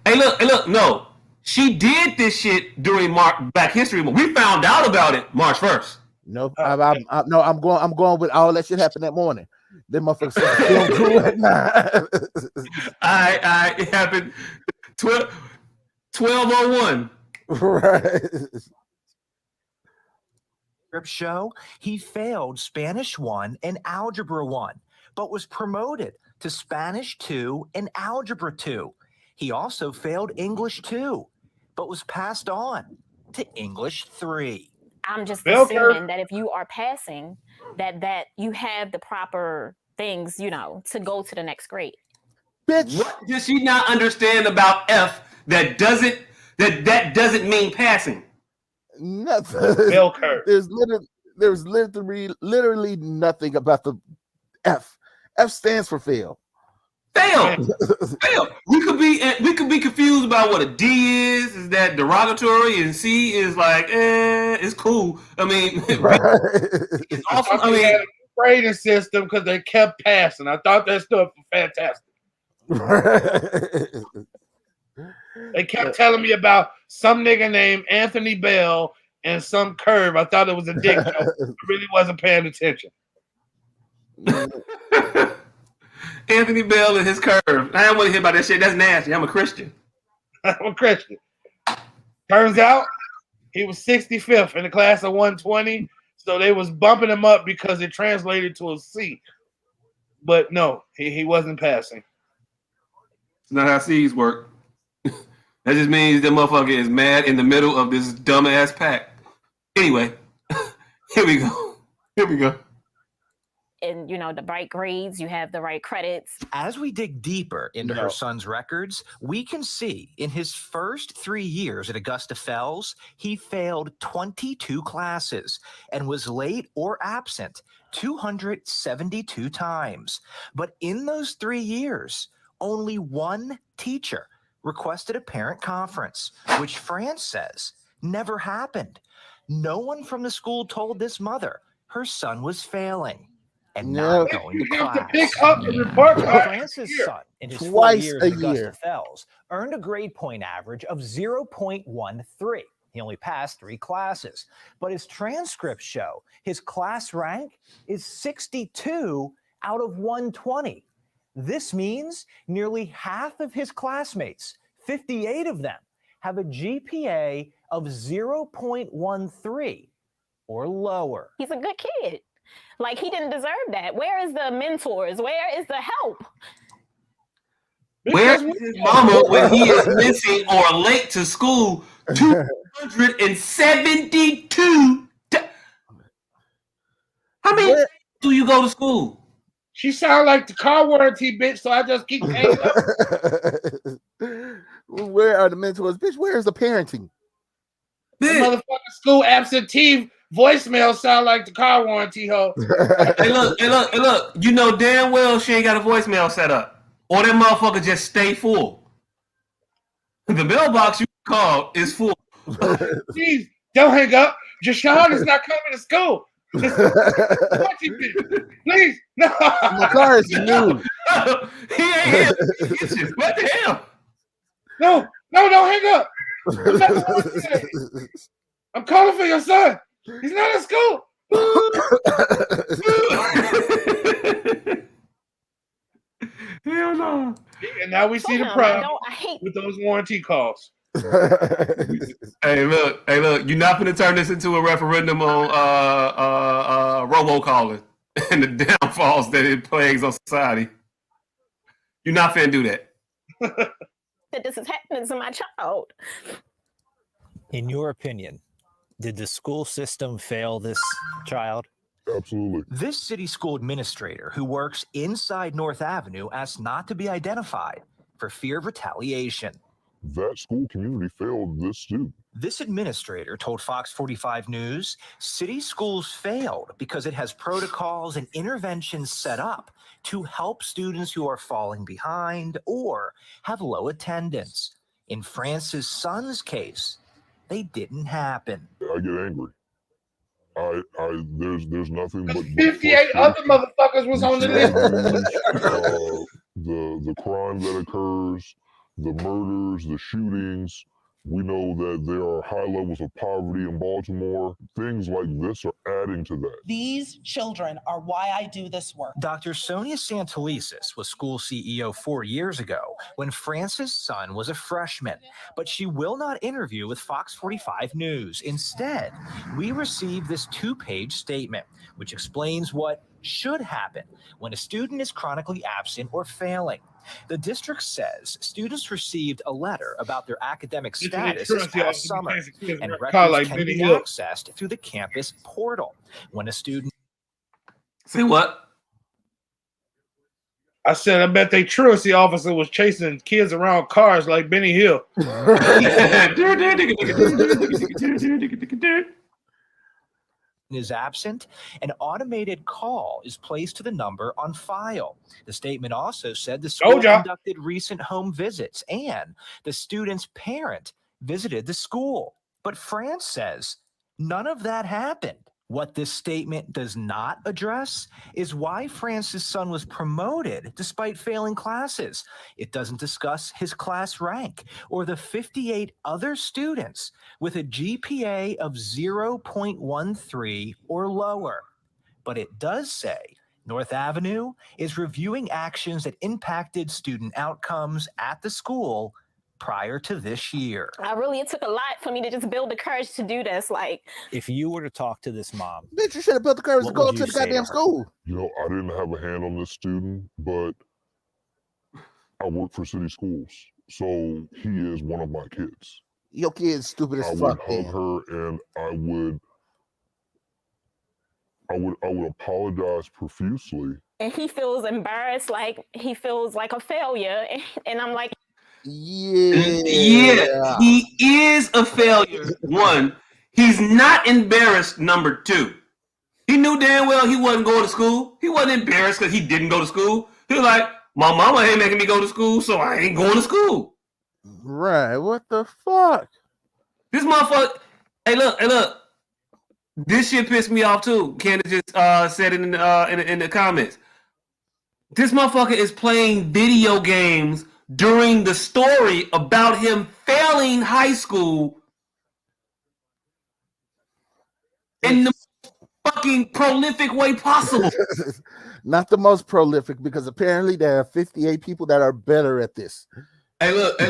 [SPEAKER 3] Hey, look, no. She did this shit during Black History Month. We found out about it March 1st.
[SPEAKER 4] No, I'm going with all that shit happened that morning. Them motherfuckers said cool at 9.
[SPEAKER 3] It happened 12:01.
[SPEAKER 4] Right.
[SPEAKER 9] Show he failed Spanish 1 and Algebra 1, but was promoted to Spanish 2 and Algebra 2. He also failed English 2, but was passed on to English 3.
[SPEAKER 8] I'm just
[SPEAKER 5] Bell
[SPEAKER 8] assuming
[SPEAKER 5] curve.
[SPEAKER 8] that if you are passing, that you have the proper things, to go to the next grade.
[SPEAKER 4] Bitch.
[SPEAKER 3] What does she not understand about F that doesn't mean passing?
[SPEAKER 4] Nothing.
[SPEAKER 5] Bell curve.
[SPEAKER 4] There's literally nothing about the F. F stands for fail.
[SPEAKER 3] Fail. Fail. We could be confused about what a D is. Is that derogatory? And C is like, it's cool. I mean, it's awesome. I
[SPEAKER 5] They
[SPEAKER 3] mean,
[SPEAKER 5] had a grading system because they kept passing. I thought that stood for fantastic. They kept telling me about some nigga named Anthony Bell and some curve. I thought it was a dick joke. I really wasn't paying attention.
[SPEAKER 3] Anthony Bell and his curve. I don't want to hear about that shit. That's nasty. I'm a Christian.
[SPEAKER 5] I'm a Christian. Turns out he was 65th in the class of 120, so they was bumping him up because it translated to a C. But no, he wasn't passing.
[SPEAKER 3] It's not how C's work. That just means the motherfucker is mad in the middle of this dumbass pack. Anyway, here we go.
[SPEAKER 8] And the right grades, you have the right credits.
[SPEAKER 9] As we dig deeper into her son's records, we can see in his first 3 years at Augusta Fells, he failed 22 classes and was late or absent 272 times. But in those 3 years, only one teacher requested a parent conference, which France says never happened. No one from the school told this mother her son was failing and not going to class.
[SPEAKER 5] To pick up the report card.
[SPEAKER 9] Francis' son, in his 4
[SPEAKER 4] Twice
[SPEAKER 9] years
[SPEAKER 4] a
[SPEAKER 9] at Augusta
[SPEAKER 4] year.
[SPEAKER 9] Fells, earned a grade point average of 0.13. He only passed 3 classes, but his transcripts show his class rank is 62 out of 120. This means nearly half of his classmates, 58 of them, have a GPA of 0.13 or lower.
[SPEAKER 8] He's a good kid. Like, he didn't deserve that. Where is the mentors? Where is the help?
[SPEAKER 3] Where is his mama when he is missing or late to school 272? How many times do you go to school?
[SPEAKER 5] She sound like the car warranty bitch, so I just keep paying up.
[SPEAKER 4] Where are the mentors? Bitch, where is the parenting?
[SPEAKER 5] The motherfucking school absentee voicemail sound like the car warranty hoe.
[SPEAKER 3] Hey, look. You know damn well she ain't got a voicemail set up. Or that motherfucker just stay full. The mailbox you called is full.
[SPEAKER 5] Please, don't hang up. Jashawn is not coming to school. Please, no.
[SPEAKER 4] My car is new.
[SPEAKER 3] He ain't here. What the hell?
[SPEAKER 5] No, don't hang up. I'm calling for your son. He's not at school.
[SPEAKER 3] Hell no.
[SPEAKER 5] And now we see the problem with those warranty calls.
[SPEAKER 3] Hey, look. You're not going to turn this into a referendum on robocalling and the downfalls that it plagues on society. You're not finna do that.
[SPEAKER 8] That this is happening to my child.
[SPEAKER 7] In your opinion, did the school system fail this child?
[SPEAKER 2] Absolutely.
[SPEAKER 9] This city school administrator who works inside North Avenue asked not to be identified for fear of retaliation.
[SPEAKER 2] That school community failed this student.
[SPEAKER 9] This administrator told Fox 45 News city schools failed because it has protocols and interventions set up to help students who are falling behind or have low attendance. In France's son's case, they didn't happen.
[SPEAKER 2] I get angry. There's nothing but
[SPEAKER 5] 58 other motherfuckers was on the list.
[SPEAKER 2] The crime that occurs, the murders, the shootings. We know that there are high levels of poverty in Baltimore. Things like this are adding to that.
[SPEAKER 10] These children are why I do this work.
[SPEAKER 9] Dr. Sonia Santelises was school CEO 4 years ago when France's son was a freshman, but she will not interview with Fox 45 News. Instead, we received this 2-page statement, which explains what should happen when a student is chronically absent or failing. The district says students received a letter about their academic
[SPEAKER 5] Listen, they
[SPEAKER 9] status this
[SPEAKER 5] trust y'all
[SPEAKER 9] past
[SPEAKER 5] to be
[SPEAKER 9] summer,
[SPEAKER 5] chasing kids
[SPEAKER 9] and
[SPEAKER 5] around
[SPEAKER 9] records
[SPEAKER 5] car like
[SPEAKER 9] can
[SPEAKER 5] Benny
[SPEAKER 9] be
[SPEAKER 5] Hill.
[SPEAKER 9] accessed through the campus portal. When a student
[SPEAKER 3] Say what?
[SPEAKER 5] I said, I bet they truancy officer was chasing kids around cars like Benny Hill.
[SPEAKER 9] is absent, an automated call is placed to the number on file. The statement also said the school conducted recent home visits and the student's parent visited the school. But France says none of that happened. What this statement does not address is why France's son was promoted despite failing classes. It doesn't discuss his class rank or the 58 other students with a GPA of 0.13 or lower. But it does say North Avenue is reviewing actions that impacted student outcomes at the school prior to this year.
[SPEAKER 8] It took a lot for me to just build the courage to do this. Like,
[SPEAKER 7] if you were to talk to this mom,
[SPEAKER 4] bitch, you should have built the courage to go to the goddamn school.
[SPEAKER 2] You know, I didn't have a hand on this student, but I work for city schools, so he is one of my kids.
[SPEAKER 4] Your kid's stupid as
[SPEAKER 2] I
[SPEAKER 4] fuck.
[SPEAKER 2] would hug her and I would apologize profusely.
[SPEAKER 8] And he feels embarrassed, like he feels like a failure, and I'm like,
[SPEAKER 3] yeah, he is a failure. One, he's not embarrassed. Number two, he knew damn well he wasn't going to school. He wasn't embarrassed because he didn't go to school. He was like, my mama ain't making me go to school, so I ain't going to school.
[SPEAKER 4] Right? What the fuck?
[SPEAKER 3] This motherfucker. Hey, look. This shit pissed me off too. Candace just said it in the comments. This motherfucker is playing video games during the story about him failing high school in the fucking prolific way possible.
[SPEAKER 4] Not the most prolific, because apparently there are 58 people that are better at this.
[SPEAKER 3] Hey, look.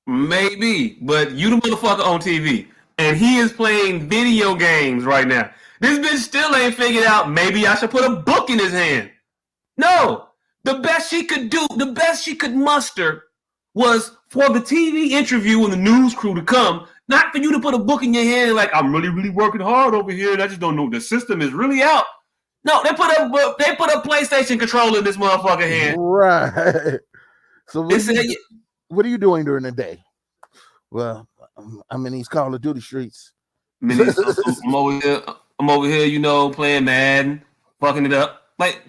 [SPEAKER 3] Maybe, but you the motherfucker on TV, and he is playing video games right now. This bitch still ain't figured out, maybe I should put a book in his hand. No. The best she could do, the best she could muster was for the TV interview and the news crew to come, not for you to put a book in your hand like, I'm really, really working hard over here and I just don't know. The system is really out. No, they put a PlayStation controller in this motherfucker hand.
[SPEAKER 4] Right. So what are you doing during the day? Well, I'm in these Call of Duty streets.
[SPEAKER 3] I'm over here, you know, playing Madden, fucking it up. Like,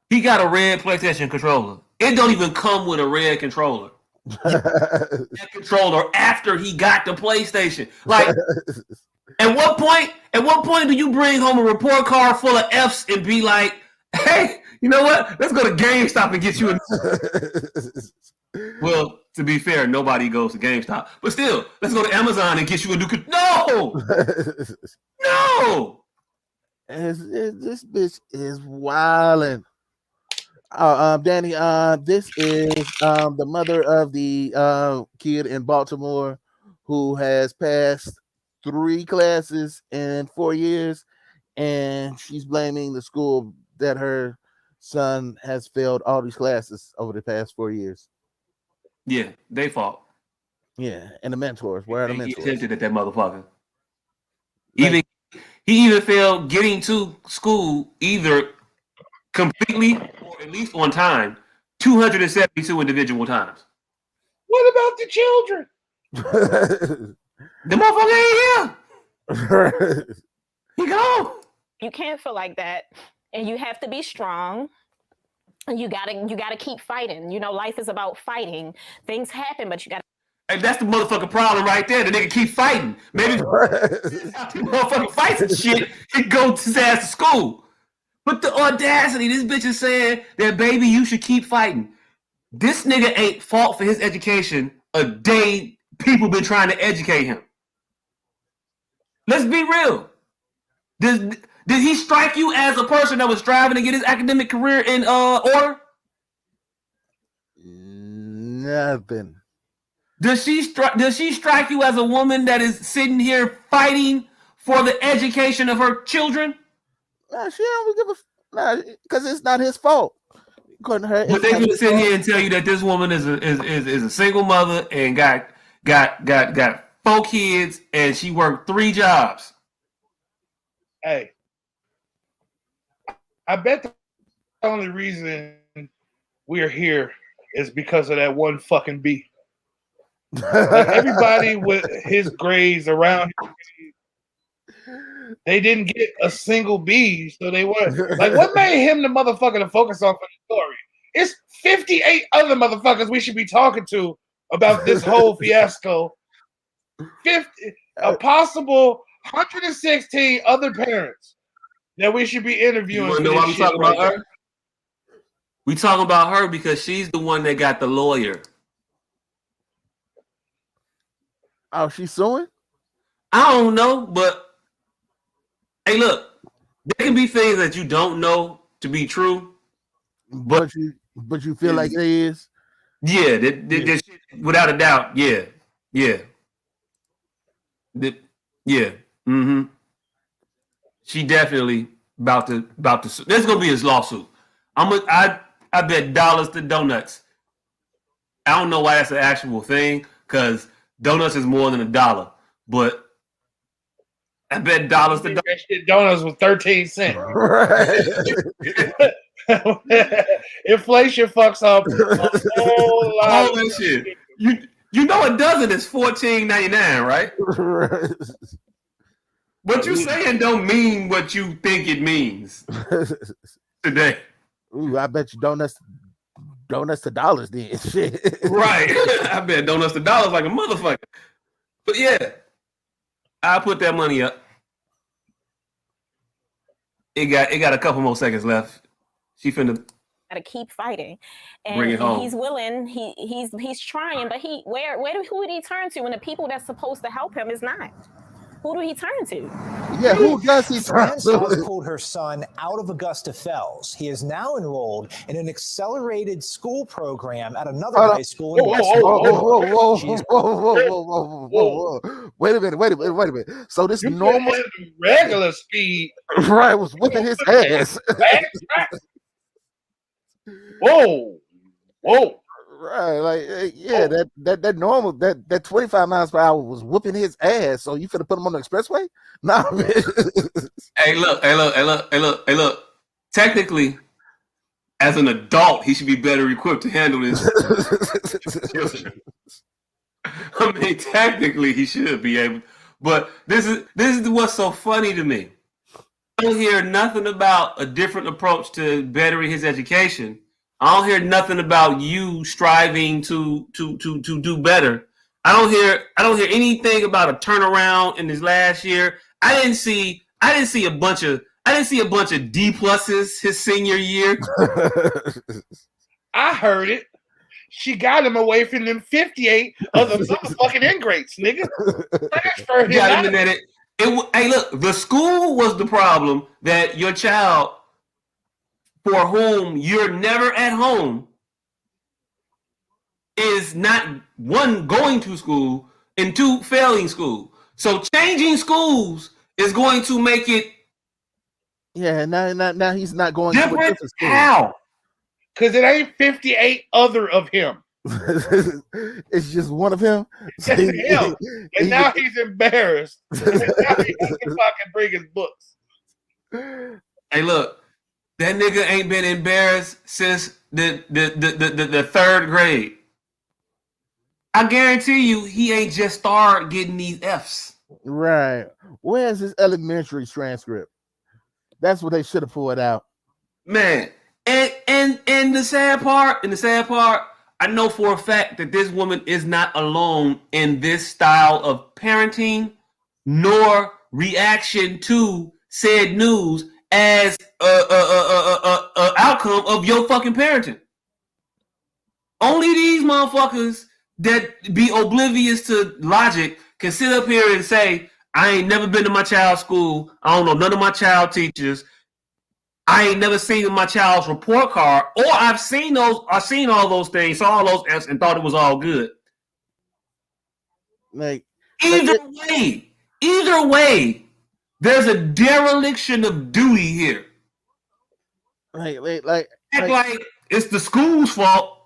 [SPEAKER 3] he got a red PlayStation controller. It don't even come with a red controller. That controller after he got the PlayStation. Like, at what point do you bring home a report card full of Fs and be like, hey, you know what? Let's go to GameStop and get you a Well, to be fair, nobody goes to GameStop. But still, let's go to Amazon and get you a new No! No!
[SPEAKER 4] This bitch is wilding. Danny, this is the mother of the kid in Baltimore who has passed 3 classes in 4 years, and she's blaming the school that her son has failed all these classes over the past 4 years.
[SPEAKER 3] Yeah, they fault.
[SPEAKER 4] Yeah, and the mentors. Where are the mentors?
[SPEAKER 3] He attempted at that motherfucker. He even failed getting to school either completely or at least on time 272 individual times.
[SPEAKER 5] What about the children?
[SPEAKER 3] The motherfucker ain't here. He gone.
[SPEAKER 8] You can't feel like that, and you have to be strong. And you gotta keep fighting. You know, life is about fighting. Things happen, but you gotta.
[SPEAKER 3] Hey, that's the motherfucking problem right there. The nigga keep fighting. Maybe motherfucking fights and shit. He go his ass to school. But the audacity, this bitch is saying that, baby, you should keep fighting. This nigga ain't fought for his education a day people been trying to educate him. Let's be real. Did he strike you as a person that was striving to get his academic career in order?
[SPEAKER 4] Nothing.
[SPEAKER 3] Does she strike you as a woman that is sitting here fighting for the education of her children?
[SPEAKER 4] She don't give Nah, because it's not his fault.
[SPEAKER 3] But they can sit here and tell you that this woman is a single mother and got 4 kids and she worked 3 jobs.
[SPEAKER 5] Hey, I bet the only reason we are here is because of that one fucking bee. Like everybody with his grades around him, they didn't get a single B, so they were like, what made him the motherfucker to focus on for the story? It's 58 other motherfuckers we should be talking to about this whole fiasco. 50, a possible 116 other parents that we should be interviewing.
[SPEAKER 3] You want to know why we talking about her? We talking about her because she's the one that got the lawyer.
[SPEAKER 4] Oh, she's suing?
[SPEAKER 3] I don't know, but hey, look, there can be things that you don't know to be true, but
[SPEAKER 4] you feel like it is.
[SPEAKER 3] Yeah, that without a doubt, yeah. Mm-hmm. She definitely about to. There's gonna be his lawsuit. I bet dollars to donuts. I don't know why that's an actual thing because donuts is more than $1, but I bet dollars to donuts.
[SPEAKER 5] That shit donuts was 13 cents. Inflation fucks up a whole lot
[SPEAKER 3] of that shit. You know a dozen is $14.99, right? What you saying don't mean what you think it means today.
[SPEAKER 4] Ooh, I bet you donuts to dollars then. Shit.
[SPEAKER 3] Right. I bet donuts to dollars like a motherfucker. But yeah, I'll put that money up. It got a couple more seconds left. She finna
[SPEAKER 8] to keep fighting,
[SPEAKER 3] and
[SPEAKER 8] he's willing. He's trying, but who would he turn to when the people that's supposed to help him is not? Who do he turn to?
[SPEAKER 4] Yeah, who does he turn
[SPEAKER 7] S.O.S pulled her son out of Augusta Fells. He is now enrolled in an accelerated school program at another high school in
[SPEAKER 4] Whoa. Wait a minute. So this normal
[SPEAKER 5] regular speed
[SPEAKER 4] right was whipping his ass.
[SPEAKER 5] Whoa.
[SPEAKER 4] Right, like yeah, that normal that 25 miles per hour was whooping his ass. So you finna put him on the expressway? Nah, man.
[SPEAKER 3] Hey, look. Technically, as an adult, he should be better equipped to handle this. I mean, technically, he should be able. But this is what's so funny to me. I don't hear nothing about a different approach to bettering his education. I don't hear nothing about you striving to do better. I don't hear anything about a turnaround in this last year. I didn't see a bunch of D pluses his senior year.
[SPEAKER 5] I heard it. She got him away from them 58 other motherfucking ingrates, nigga. Transfer him
[SPEAKER 3] got him in it. Hey, look, the school was the problem that your child, for whom you're never at home, is not, 1, going to school, and 2, failing school. So changing schools is going to make it.
[SPEAKER 4] Yeah, now he's not going
[SPEAKER 5] different.
[SPEAKER 4] To a different school.
[SPEAKER 5] How? Because it ain't 58 other of him.
[SPEAKER 4] It's just one of him.
[SPEAKER 5] So him. And now he's embarrassed. And now he has to fucking bring his books.
[SPEAKER 3] Hey, look. That nigga ain't been embarrassed since the 3rd grade. I guarantee you, he ain't just started getting these Fs.
[SPEAKER 4] Right. Where's his elementary transcript? That's what they should have pulled out.
[SPEAKER 3] Man, and the sad part, I know for a fact that this woman is not alone in this style of parenting nor reaction to said news as a outcome of your fucking parenting. Only these motherfuckers that be oblivious to logic can sit up here and say, I ain't never been to my child's school. I don't know none of my child teachers. I ain't never seen my child's report card, or I've seen all those things, saw all those F's, and thought it was all good. Either way, there's a dereliction of duty here.
[SPEAKER 4] Like
[SPEAKER 3] it's the school's fault.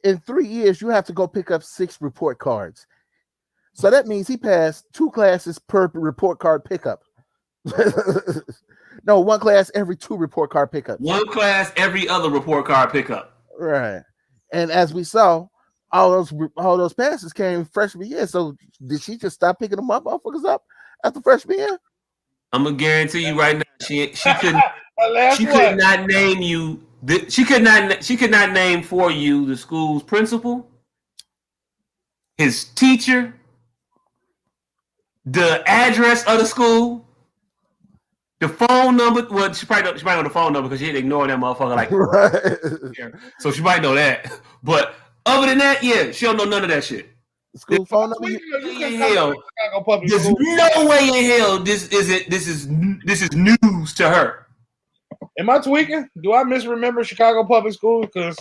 [SPEAKER 4] In 3 years, you have to go pick up 6 report cards. So that means he passed 2 classes per report card pickup. No, 1 class every 2 report card pickups.
[SPEAKER 3] 1 class every other report card pickup.
[SPEAKER 4] Right. And as we saw, all those passes came freshman year. So did she just stop picking them up, motherfuckers up after freshman year?
[SPEAKER 3] I'm gonna guarantee you right now, she couldn't. She could not name you. She could not name for you the school's principal, his teacher, the address of the school, the phone number. Well, she might know the phone number because she didn't ignore that motherfucker. Like, right. So she might know that. But other than that, yeah, she don't know none of that shit.
[SPEAKER 4] School phone number.
[SPEAKER 3] There's no way in hell this is news to her.
[SPEAKER 5] Am I tweaking? Do I misremember Chicago public schools? Because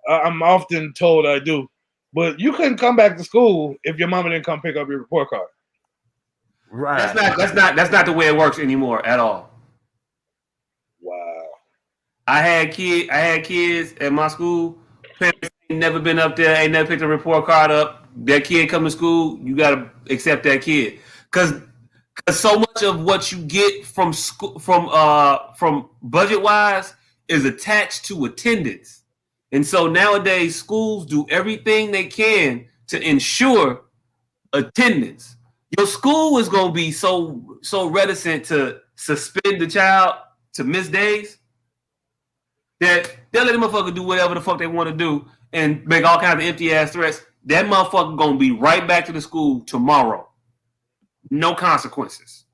[SPEAKER 5] I'm often told I do. But you couldn't come back to school if your mama didn't come pick up your report card.
[SPEAKER 4] Right.
[SPEAKER 3] That's not the way it works anymore at all.
[SPEAKER 5] Wow.
[SPEAKER 3] I had kids at my school. Parents ain't never been up there, ain't never picked a report card up. That kid come to school, you gotta accept that kid. Cause so much of what you get from school from budget wise is attached to attendance. And so nowadays schools do everything they can to ensure attendance. Your school is gonna be so reticent to suspend the child to miss days that they'll let the motherfucker do whatever the fuck they want to do and make all kinds of empty ass threats. That motherfucker gonna be right back to the school tomorrow. No consequences.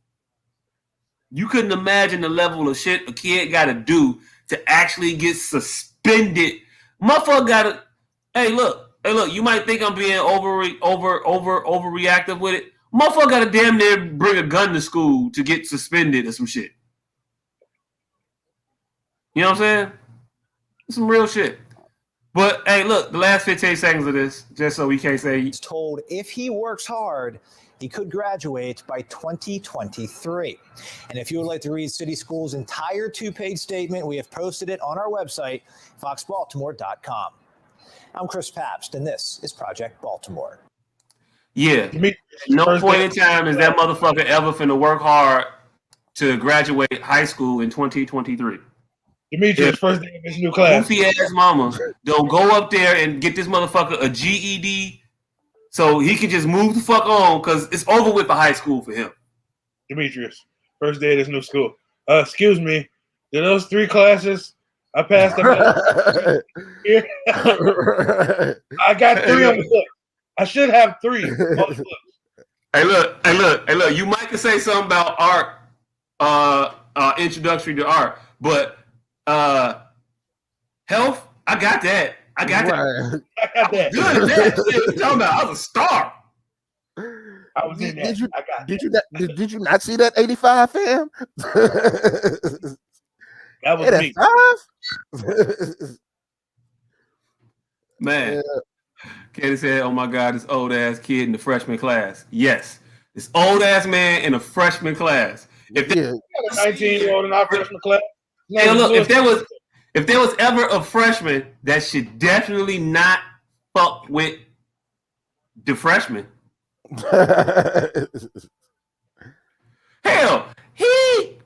[SPEAKER 3] You couldn't imagine the level of shit a kid gotta do to actually get suspended. Motherfucker gotta. Hey, look. You might think I'm being overreactive with it. Motherfucker gotta damn near bring a gun to school to get suspended or some shit. You know what I'm saying? Some real shit. But hey, look, the last 15 seconds of this, just so we can't say.
[SPEAKER 7] He's told if he works hard, he could graduate by 2023. And if you would like to read City School's entire 2-page statement, we have posted it on our website, foxbaltimore.com. I'm Chris Pabst, and this is Project Baltimore.
[SPEAKER 3] Yeah. No point in time is that motherfucker ever finna work hard to graduate high school in 2023.
[SPEAKER 5] Demetrius, first day of his new class.
[SPEAKER 3] Goofy ass mama don't go up there and get this motherfucker a GED so he can just move the fuck on because it's over with the high school for him.
[SPEAKER 5] Demetrius, first day of this new school. Excuse me, did those 3 classes I passed them out? I got 3 on the book. I should have 3 on the book.
[SPEAKER 3] Hey, look. You might could say something about art, introductory to art, but health, I got that. I got that. Good at that. What you talking about? I was a star.
[SPEAKER 5] I was in that.
[SPEAKER 4] Did you not see that 85, fam?
[SPEAKER 5] That was me.
[SPEAKER 4] 5?
[SPEAKER 3] Man. Yeah. Katie said, oh my God, this old ass kid in the freshman class. Yes. This old ass man in a freshman class. If
[SPEAKER 5] a 19-year-old in our freshman class.
[SPEAKER 3] Hey, look, if there was ever a freshman that should definitely not fuck with the freshman. Hell, he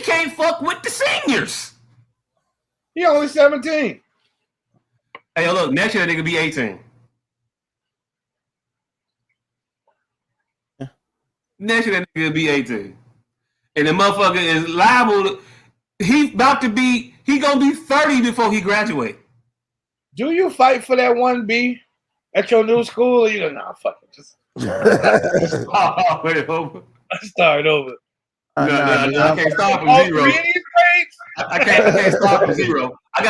[SPEAKER 3] can't fuck with the seniors.
[SPEAKER 5] He only 17.
[SPEAKER 3] Hey, look, next year that nigga be 18. Next year that nigga be 18. And the motherfucker is liable to, he gonna be 30 before he graduate.
[SPEAKER 5] Do you fight for that 1B at your new school? Or you go, nah, fuck it. Just start over.
[SPEAKER 3] No, I can't start from 0. I can't start from 0. I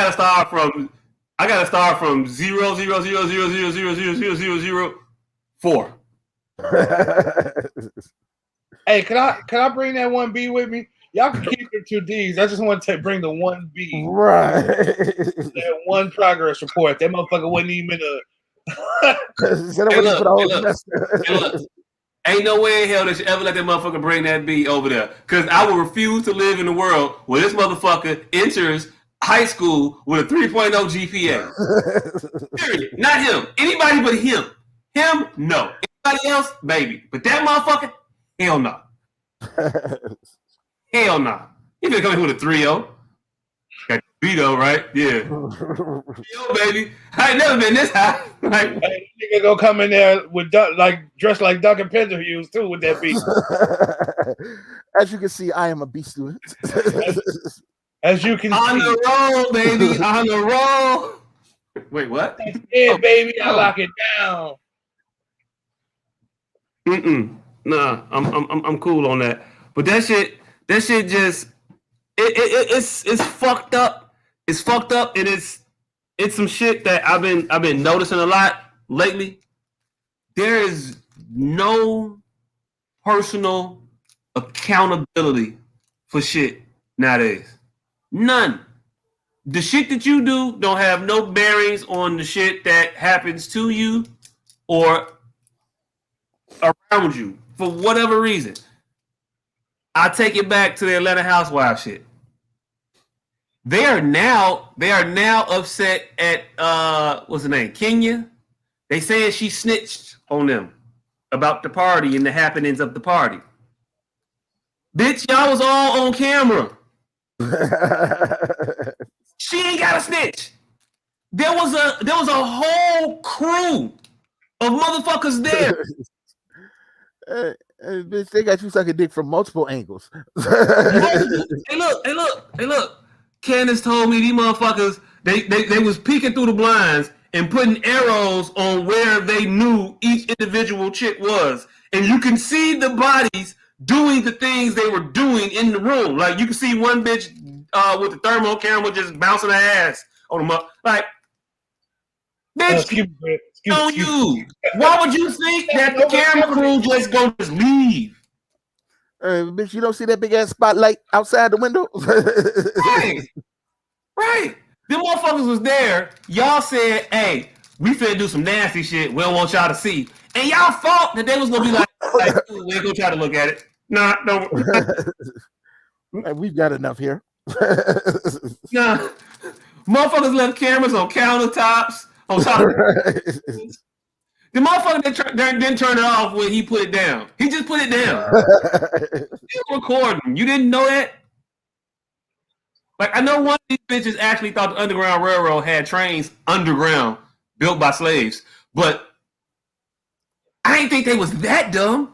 [SPEAKER 3] gotta start from 0, 0, 0, 0, 0, 0, 0, 0, 0, 0, 4.
[SPEAKER 5] Hey, can I bring that 1B with me? Y'all can keep the 2 Ds. I just want to bring the 1B.
[SPEAKER 4] Right.
[SPEAKER 5] That 1 progress report. That motherfucker wasn't even
[SPEAKER 3] Ain't no way in hell they should ever let that motherfucker bring that beat over there. Because I will refuse to live in a world where this motherfucker enters high school with a 3.0 GPA. Period. Not him. Anybody but him. Him, no. Anybody else, maybe. But that motherfucker, hell no. Hell no. He gonna come in with a 3.0. Got Vito, right? Yeah. 3.0, baby. I ain't never been this high. Like,
[SPEAKER 5] hey, nigga gonna come in there with dressed like Duncan Penderhughes too with that beat.
[SPEAKER 4] As you can see, I am a B student.
[SPEAKER 5] As you can
[SPEAKER 3] on
[SPEAKER 5] see.
[SPEAKER 3] the roll, baby. On the roll. Wait, what?
[SPEAKER 5] Yeah, baby, I lock it down.
[SPEAKER 3] Nah, I'm cool on that. But that shit just it's fucked up. It's fucked up, and it's some shit that I've been noticing a lot lately. There is no personal accountability for shit nowadays. None. The shit that you do don't have no bearings on the shit that happens to you or around you for whatever reason. I take it back to the Atlanta Housewives shit. They are now upset at what's her name, Kenya. They saying she snitched on them about the party and the happenings of the party. Bitch, y'all was all on camera. She ain't got a snitch. There was a whole crew of motherfuckers there.
[SPEAKER 4] Bitch, they got you sucking dick from multiple angles.
[SPEAKER 3] Hey, look. Candace told me these motherfuckers, they was peeking through the blinds and putting arrows on where they knew each individual chick was. And you can see the bodies doing the things they were doing in the room. Like, you can see one bitch with the thermal camera just bouncing her ass on them up. Like, bitch, you. Why would you think that the camera crew just gonna just leave?
[SPEAKER 4] Bitch, you don't see that big ass spotlight outside the window?
[SPEAKER 3] Right. Them motherfuckers was there. Y'all said, hey, we finna do some nasty shit. We don't want y'all to see. And y'all thought that they was gonna be like we ain't gonna try to look at it. Nah, don't.
[SPEAKER 4] We've got enough here.
[SPEAKER 3] Nah. Motherfuckers left cameras on countertops, on top of the motherfucker didn't turn it off when he put it down. He just put it down. You recording. You didn't know that? Like, I know one of these bitches actually thought the Underground Railroad had trains underground built by slaves, but I didn't think they was that dumb.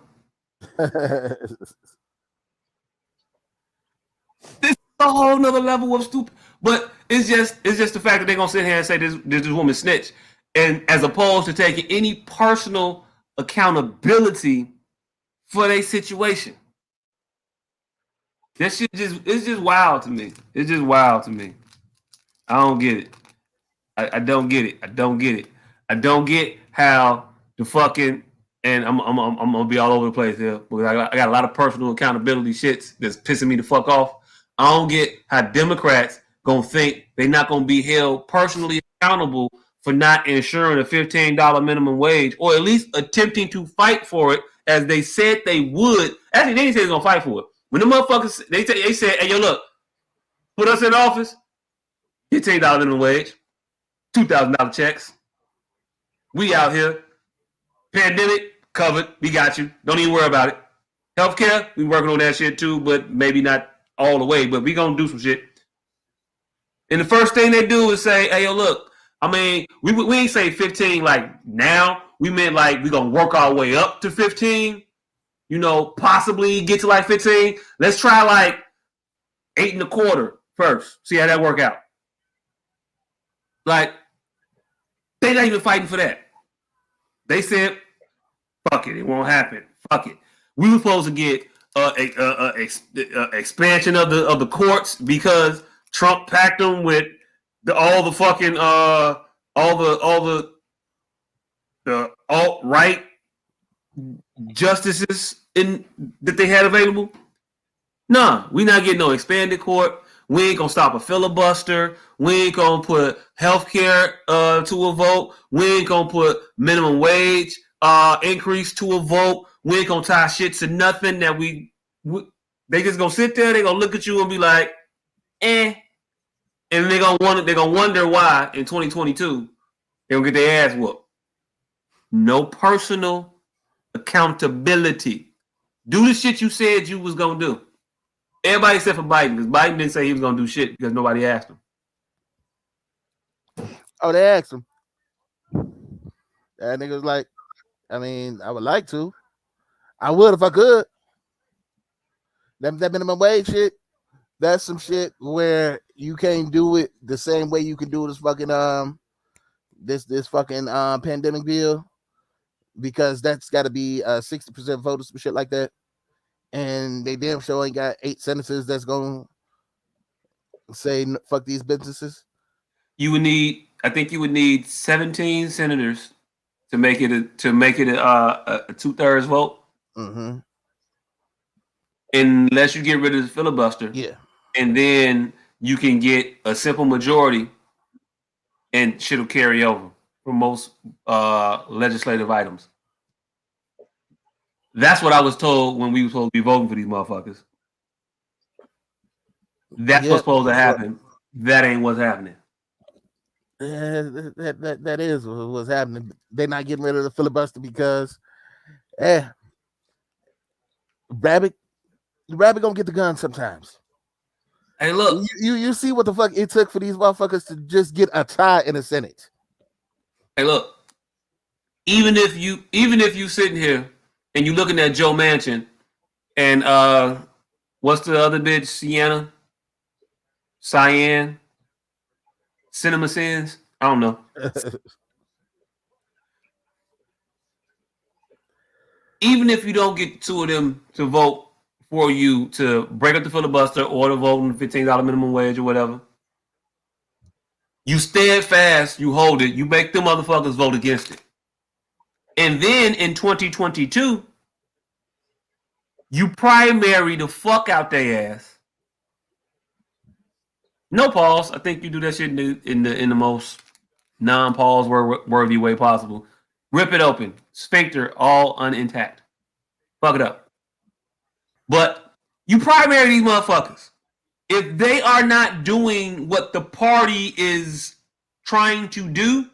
[SPEAKER 3] This is a whole nother level of stupid. But it's just the fact that they're gonna sit here and say this woman snitched, and as opposed to taking any personal accountability for their situation. That shit it's just wild to me. It's just wild to me. I don't get it. I don't get it. I don't get it. I don't get how the fucking, and I'm gonna be all over the place here because I got a lot of personal accountability shits that's pissing me the fuck off. I don't get how Democrats gonna think they're not gonna be held personally accountable for not ensuring a $15 minimum wage, or at least attempting to fight for it as they said they would. Actually, they didn't say they're gonna fight for it. When the motherfuckers, they said, hey, yo, look, put us in office, $15 minimum wage, $2,000 checks. We out here. Pandemic, covered. We got you. Don't even worry about it. Healthcare, we working on that shit too, but maybe not all the way, but we gonna do some shit. And the first thing they do is say, hey, yo, look, I mean, we ain't say 15 like now. We meant like we gonna work our way up to 15. You know, possibly get to like 15. Let's try like 8.25 first. See how that work out. Like, they're not even fighting for that. They said, fuck it, it won't happen. Fuck it. We were supposed to get expansion of the courts because Trump packed them with all the alt-right justices that they had available. Nah, we not getting no expanded court. We ain't gonna stop a filibuster. We ain't gonna put healthcare to a vote. We ain't gonna put minimum wage increase to a vote. We ain't gonna tie shit to nothing that they just gonna sit there, they gonna look at you and be like, eh. And they're gonna wonder why in 2022 they're gonna get their ass whooped. No personal accountability. Do the shit you said you was gonna do. Everybody except for Biden, because Biden didn't say he was gonna do shit because nobody asked him.
[SPEAKER 4] Oh, they asked him. That nigga was like, I mean, I would like to. I would if I could. That minimum wage shit, that's some shit where you can't do it the same way you can do this fucking this fucking pandemic bill, because that's got to be 60% voters, some shit like that, and they damn sure ain't got 8 senators that's gonna say fuck these businesses.
[SPEAKER 3] I think you would need 17 senators to make it a 2/3 vote.
[SPEAKER 4] Mm-hmm.
[SPEAKER 3] Unless you get rid of the filibuster.
[SPEAKER 4] Yeah.
[SPEAKER 3] And then you can get a simple majority and shit'll carry over for most legislative items. That's what I was told when we were supposed to be voting for these motherfuckers. That's what's supposed to happen. That ain't what's happening.
[SPEAKER 4] That is what's happening. They're not getting rid of the filibuster because Rabbit gonna get the gun sometimes.
[SPEAKER 3] Hey, look,
[SPEAKER 4] you see what the fuck it took for these motherfuckers to just get a tie in the Senate.
[SPEAKER 3] Hey, look, even if you sitting here and you looking at Joe Manchin and what's the other bitch, Cyan, Cinema Sins? I don't know. Even if you don't get 2 of them to vote for you to break up the filibuster or to vote on the $15 minimum wage or whatever, you steadfast, you hold it, you make them motherfuckers vote against it. And then in 2022, you primary the fuck out their ass. No pause. I think you do that shit in the most non-pause worthy way possible. Rip it open. Sphincter all unintact. Fuck it up. But you primary these motherfuckers. If they are not doing what the party is trying to do,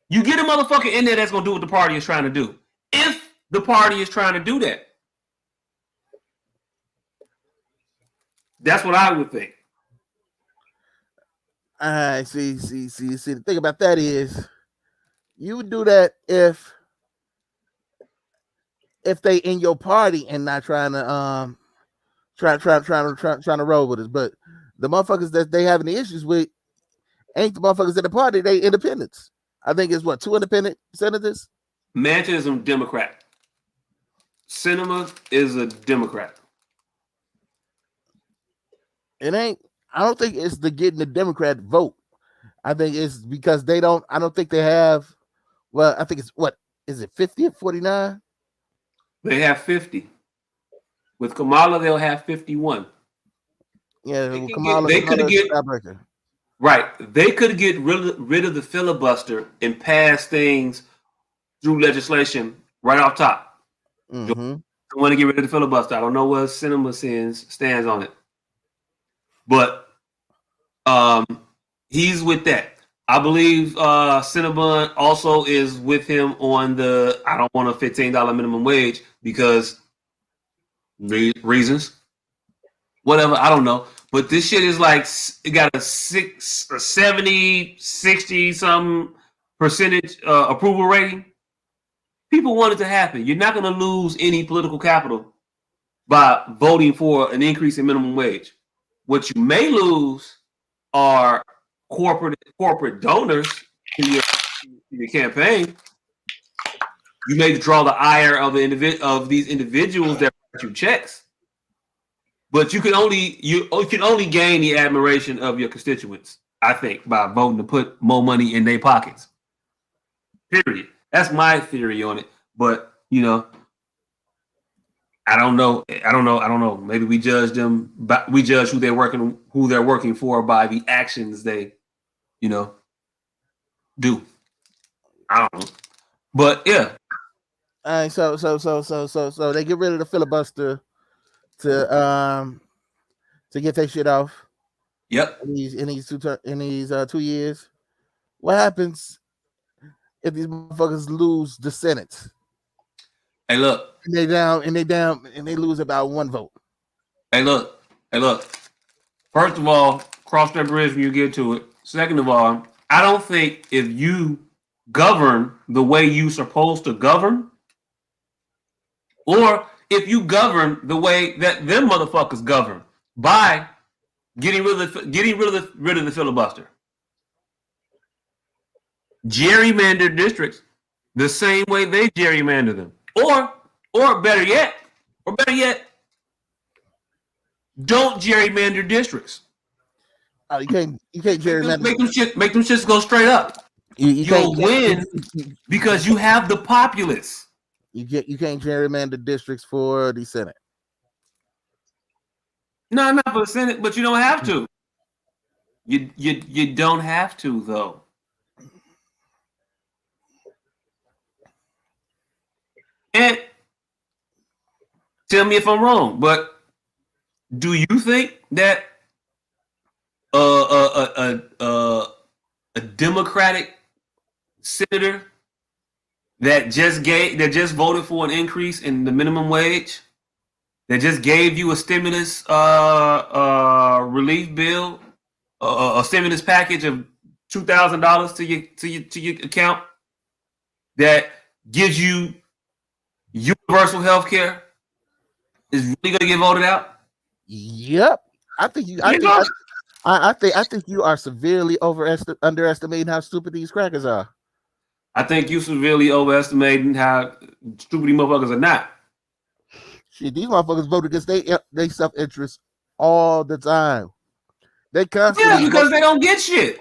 [SPEAKER 3] you get a motherfucker in there that's going to do what the party is trying to do. If the party is trying to do that. That's what I would think.
[SPEAKER 4] See. The thing about that is, you would do that if they in your party and not trying to trying to roll with us. But the motherfuckers that they having the issues with ain't the motherfuckers in the party. They independents. I think it's 2 independent senators.
[SPEAKER 3] Manchin is a Democrat. Sinema is a Democrat.
[SPEAKER 4] It ain't. I don't think it's getting the Democrat vote. I think it's because they don't. I don't think they have. Well, I think it's is it 50 or 49?
[SPEAKER 3] They have 50. With Kamala, they'll have 51.
[SPEAKER 4] Yeah,
[SPEAKER 3] they could get right. They could get rid of the filibuster and pass things through legislation right off top.
[SPEAKER 4] Mm-hmm.
[SPEAKER 3] I want to get rid of the filibuster. I don't know what Cinema stands on it, but he's with that. I believe Cinnabon also is with him on the I don't want a $15 minimum wage because reasons. Whatever, I don't know. But this shit is like, it got a 70, 60 some percentage approval rating. People want it to happen. You're not going to lose any political capital by voting for an increase in minimum wage. What you may lose are corporate donors to your campaign. You may draw the ire of these individuals that write you checks. But you can only gain the admiration of your constituents, I think, by voting to put more money in their pockets. Period. That's my theory on it. But I don't know. Maybe we judge them. We judge who they're working for by the actions they, do. I don't know. But yeah,
[SPEAKER 4] All right, so they get rid of the filibuster to get their shit off.
[SPEAKER 3] Yep.
[SPEAKER 4] In these 2 years. What happens if these motherfuckers lose the Senate?
[SPEAKER 3] Hey, look.
[SPEAKER 4] And they lose about 1 vote.
[SPEAKER 3] Hey, look. First of all, cross that bridge when you get to it. Second of all, I don't think if you govern the way you supposed to govern, or if you govern the way that them motherfuckers govern by getting rid of the filibuster, gerrymander districts the same way they gerrymander them, or better yet, don't gerrymander districts.
[SPEAKER 4] You can't gerrymander.
[SPEAKER 3] Make them shits go straight up. You'll win because you have the populace.
[SPEAKER 4] You can't gerrymander districts for the Senate.
[SPEAKER 3] No, not for the Senate, but you don't have to. You don't have to though. And tell me if I'm wrong, but do you think that a Democratic senator that just voted for an increase in the minimum wage, that just gave you a stimulus relief bill, a stimulus package of $2,000 to your account, that gives you universal health care, is really going to get voted out?
[SPEAKER 4] Yep. I think you are severely underestimating how stupid these crackers are.
[SPEAKER 3] I think you severely overestimating how stupid these motherfuckers are not.
[SPEAKER 4] Shit, these motherfuckers vote against their self-interest all the time. They constantly
[SPEAKER 3] because they don't get shit.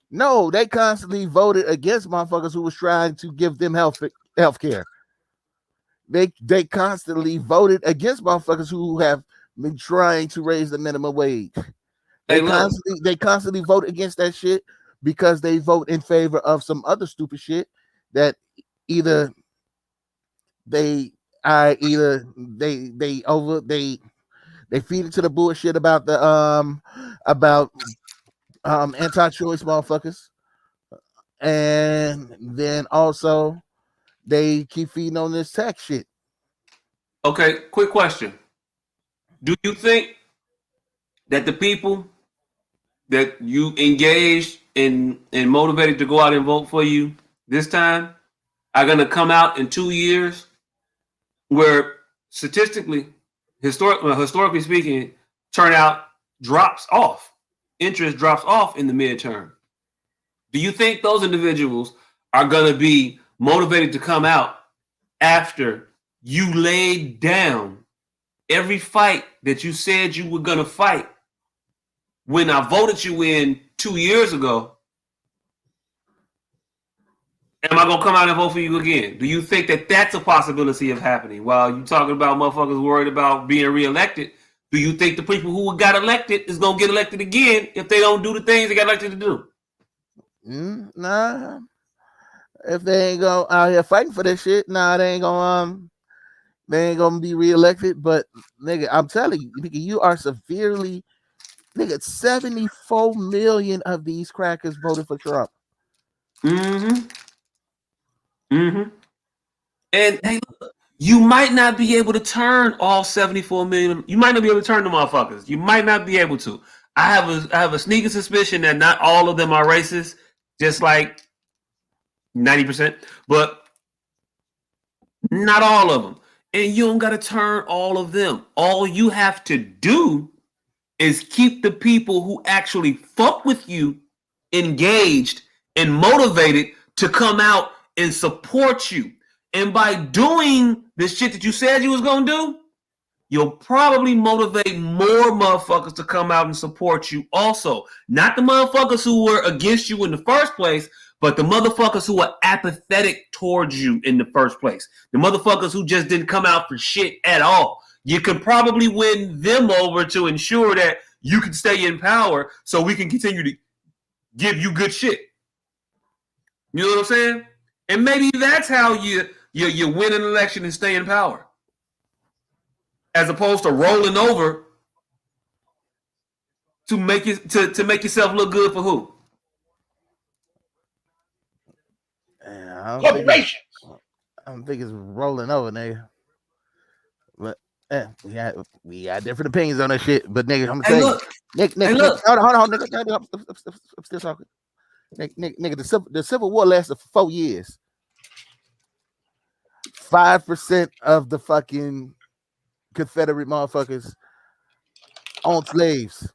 [SPEAKER 4] No, they constantly voted against motherfuckers who was trying to give them health care. They constantly voted against motherfuckers who have been trying to raise the minimum wage. They constantly vote against that shit because they vote in favor of some other stupid shit that either they feed into the bullshit about the anti-choice motherfuckers, and then also they keep feeding on this tax shit.
[SPEAKER 3] Okay, quick question. Do you think that the people that you engaged and motivated to go out and vote for you this time are going to come out in 2 years where statistically, historically speaking, turnout drops off, interest drops off in the midterm? Do you think those individuals are going to be motivated to come out after you laid down every fight that you said you were going to fight when I voted you in 2 years ago? Am I going to come out and vote for you again? Do you think that that's a possibility of happening? While you talking about motherfuckers worried about being reelected, do you think the people who got elected is going to get elected again if they don't do the things they got elected to do?
[SPEAKER 4] Nah. If they ain't go out here fighting for this shit, they ain't gonna be reelected. But nigga, I'm telling you, nigga, you are severely, nigga, 74 million of these crackers voted for Trump.
[SPEAKER 3] And hey, look, you might not be able to turn all 74 million. You might not be able to turn the motherfuckers. You might not be able to. I have a sneaking suspicion that not all of them are racist, just like 90%, but not all of them. And you don't got to turn all of them. All you have to do is keep the people who actually fuck with you engaged and motivated to come out and support you. And by doing the shit that you said you was going to do, you'll probably motivate more motherfuckers to come out and support you also. Not the motherfuckers who were against you in the first place, but the motherfuckers who are apathetic towards you in the first place. The motherfuckers who just didn't come out for shit at all. You could probably win them over to ensure that you can stay in power so we can continue to give you good shit. You know what I'm saying? And maybe that's how you win an election and stay in power, as opposed to rolling over to make it to make yourself look good for who?
[SPEAKER 4] I don't think it's rolling over, nigga. But we got different opinions on that shit. But nigga, I'm saying, Nick, hold on, nigga, I'm still talking. Nigga, the Civil War lasted for 4 years. 5% of the fucking Confederate motherfuckers owned slaves.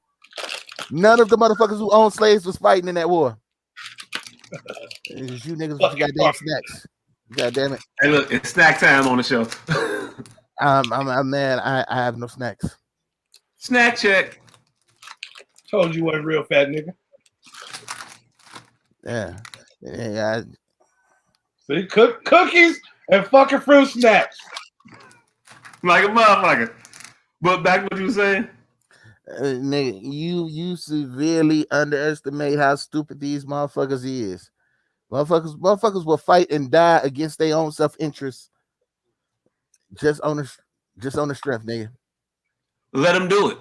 [SPEAKER 4] None of the motherfuckers who owned slaves was fighting in that war. It's you niggas with your goddamn snacks. God damn it.
[SPEAKER 3] Hey, look, it's snack time on the show.
[SPEAKER 4] I'm mad. I have no snacks.
[SPEAKER 3] Snack check.
[SPEAKER 5] Told you wasn't real fat, nigga.
[SPEAKER 4] Yeah.
[SPEAKER 5] See, cookies and fucking fruit snacks.
[SPEAKER 3] Like a motherfucker. But back to what you were saying?
[SPEAKER 4] Nigga, you severely underestimate how stupid these motherfuckers is. Motherfuckers will fight and die against their own self-interest just on the strength, nigga.
[SPEAKER 3] Let them do it.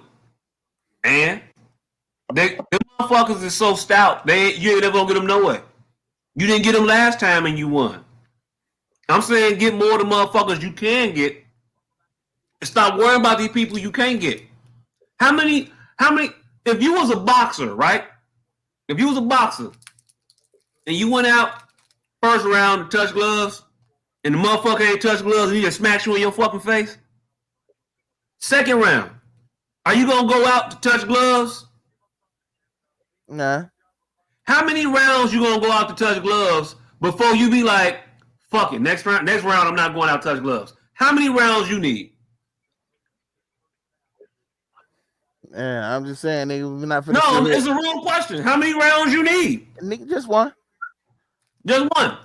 [SPEAKER 3] And them motherfuckers is so stout, you ain't never gonna get them nowhere. You didn't get them last time and you won. I'm saying get more of the motherfuckers you can get and stop worrying about these people you can't get. How many, if you was a boxer, right? If you was a boxer and you went out first round to touch gloves and the motherfucker ain't touch gloves and he just smacks you in your fucking face, second round, are you gonna go out to touch gloves?
[SPEAKER 4] Nah.
[SPEAKER 3] How many rounds you gonna go out to touch gloves before you be like, fuck it, next round I'm not going out to touch gloves? How many rounds you need?
[SPEAKER 4] Yeah, I'm just saying, nigga, we're not finna.
[SPEAKER 3] No, it's a real question. How many rounds you need?
[SPEAKER 4] Nigga, just one.
[SPEAKER 3] Just one.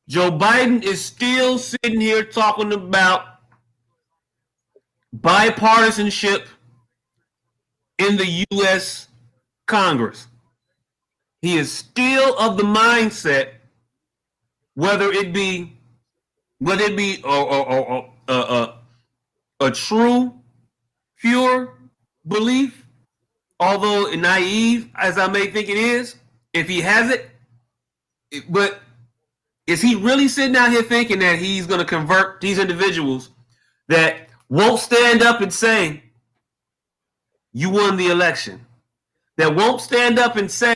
[SPEAKER 3] Joe Biden is still sitting here talking about bipartisanship in the U.S. Congress. He is still of the mindset, whether it be a true, pure belief, although naive as I may think it is, if he has it, but is he really sitting out here thinking that he's going to convert these individuals that won't stand up and say, you won the election, that won't stand up and say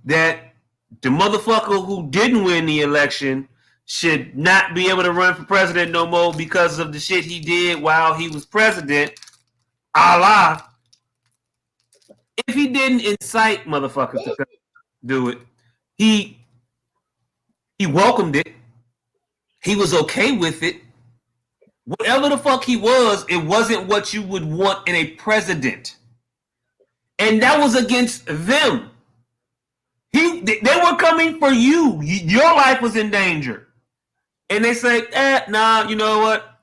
[SPEAKER 3] that the motherfucker who didn't win the election should not be able to run for president no more because of the shit he did while he was president, a la, if he didn't incite motherfuckers to do it, he welcomed it. He was okay with it. Whatever the fuck he was, it wasn't what you would want in a president. And that was against them. They were coming for you. Your life was in danger. And they say, nah, you know what?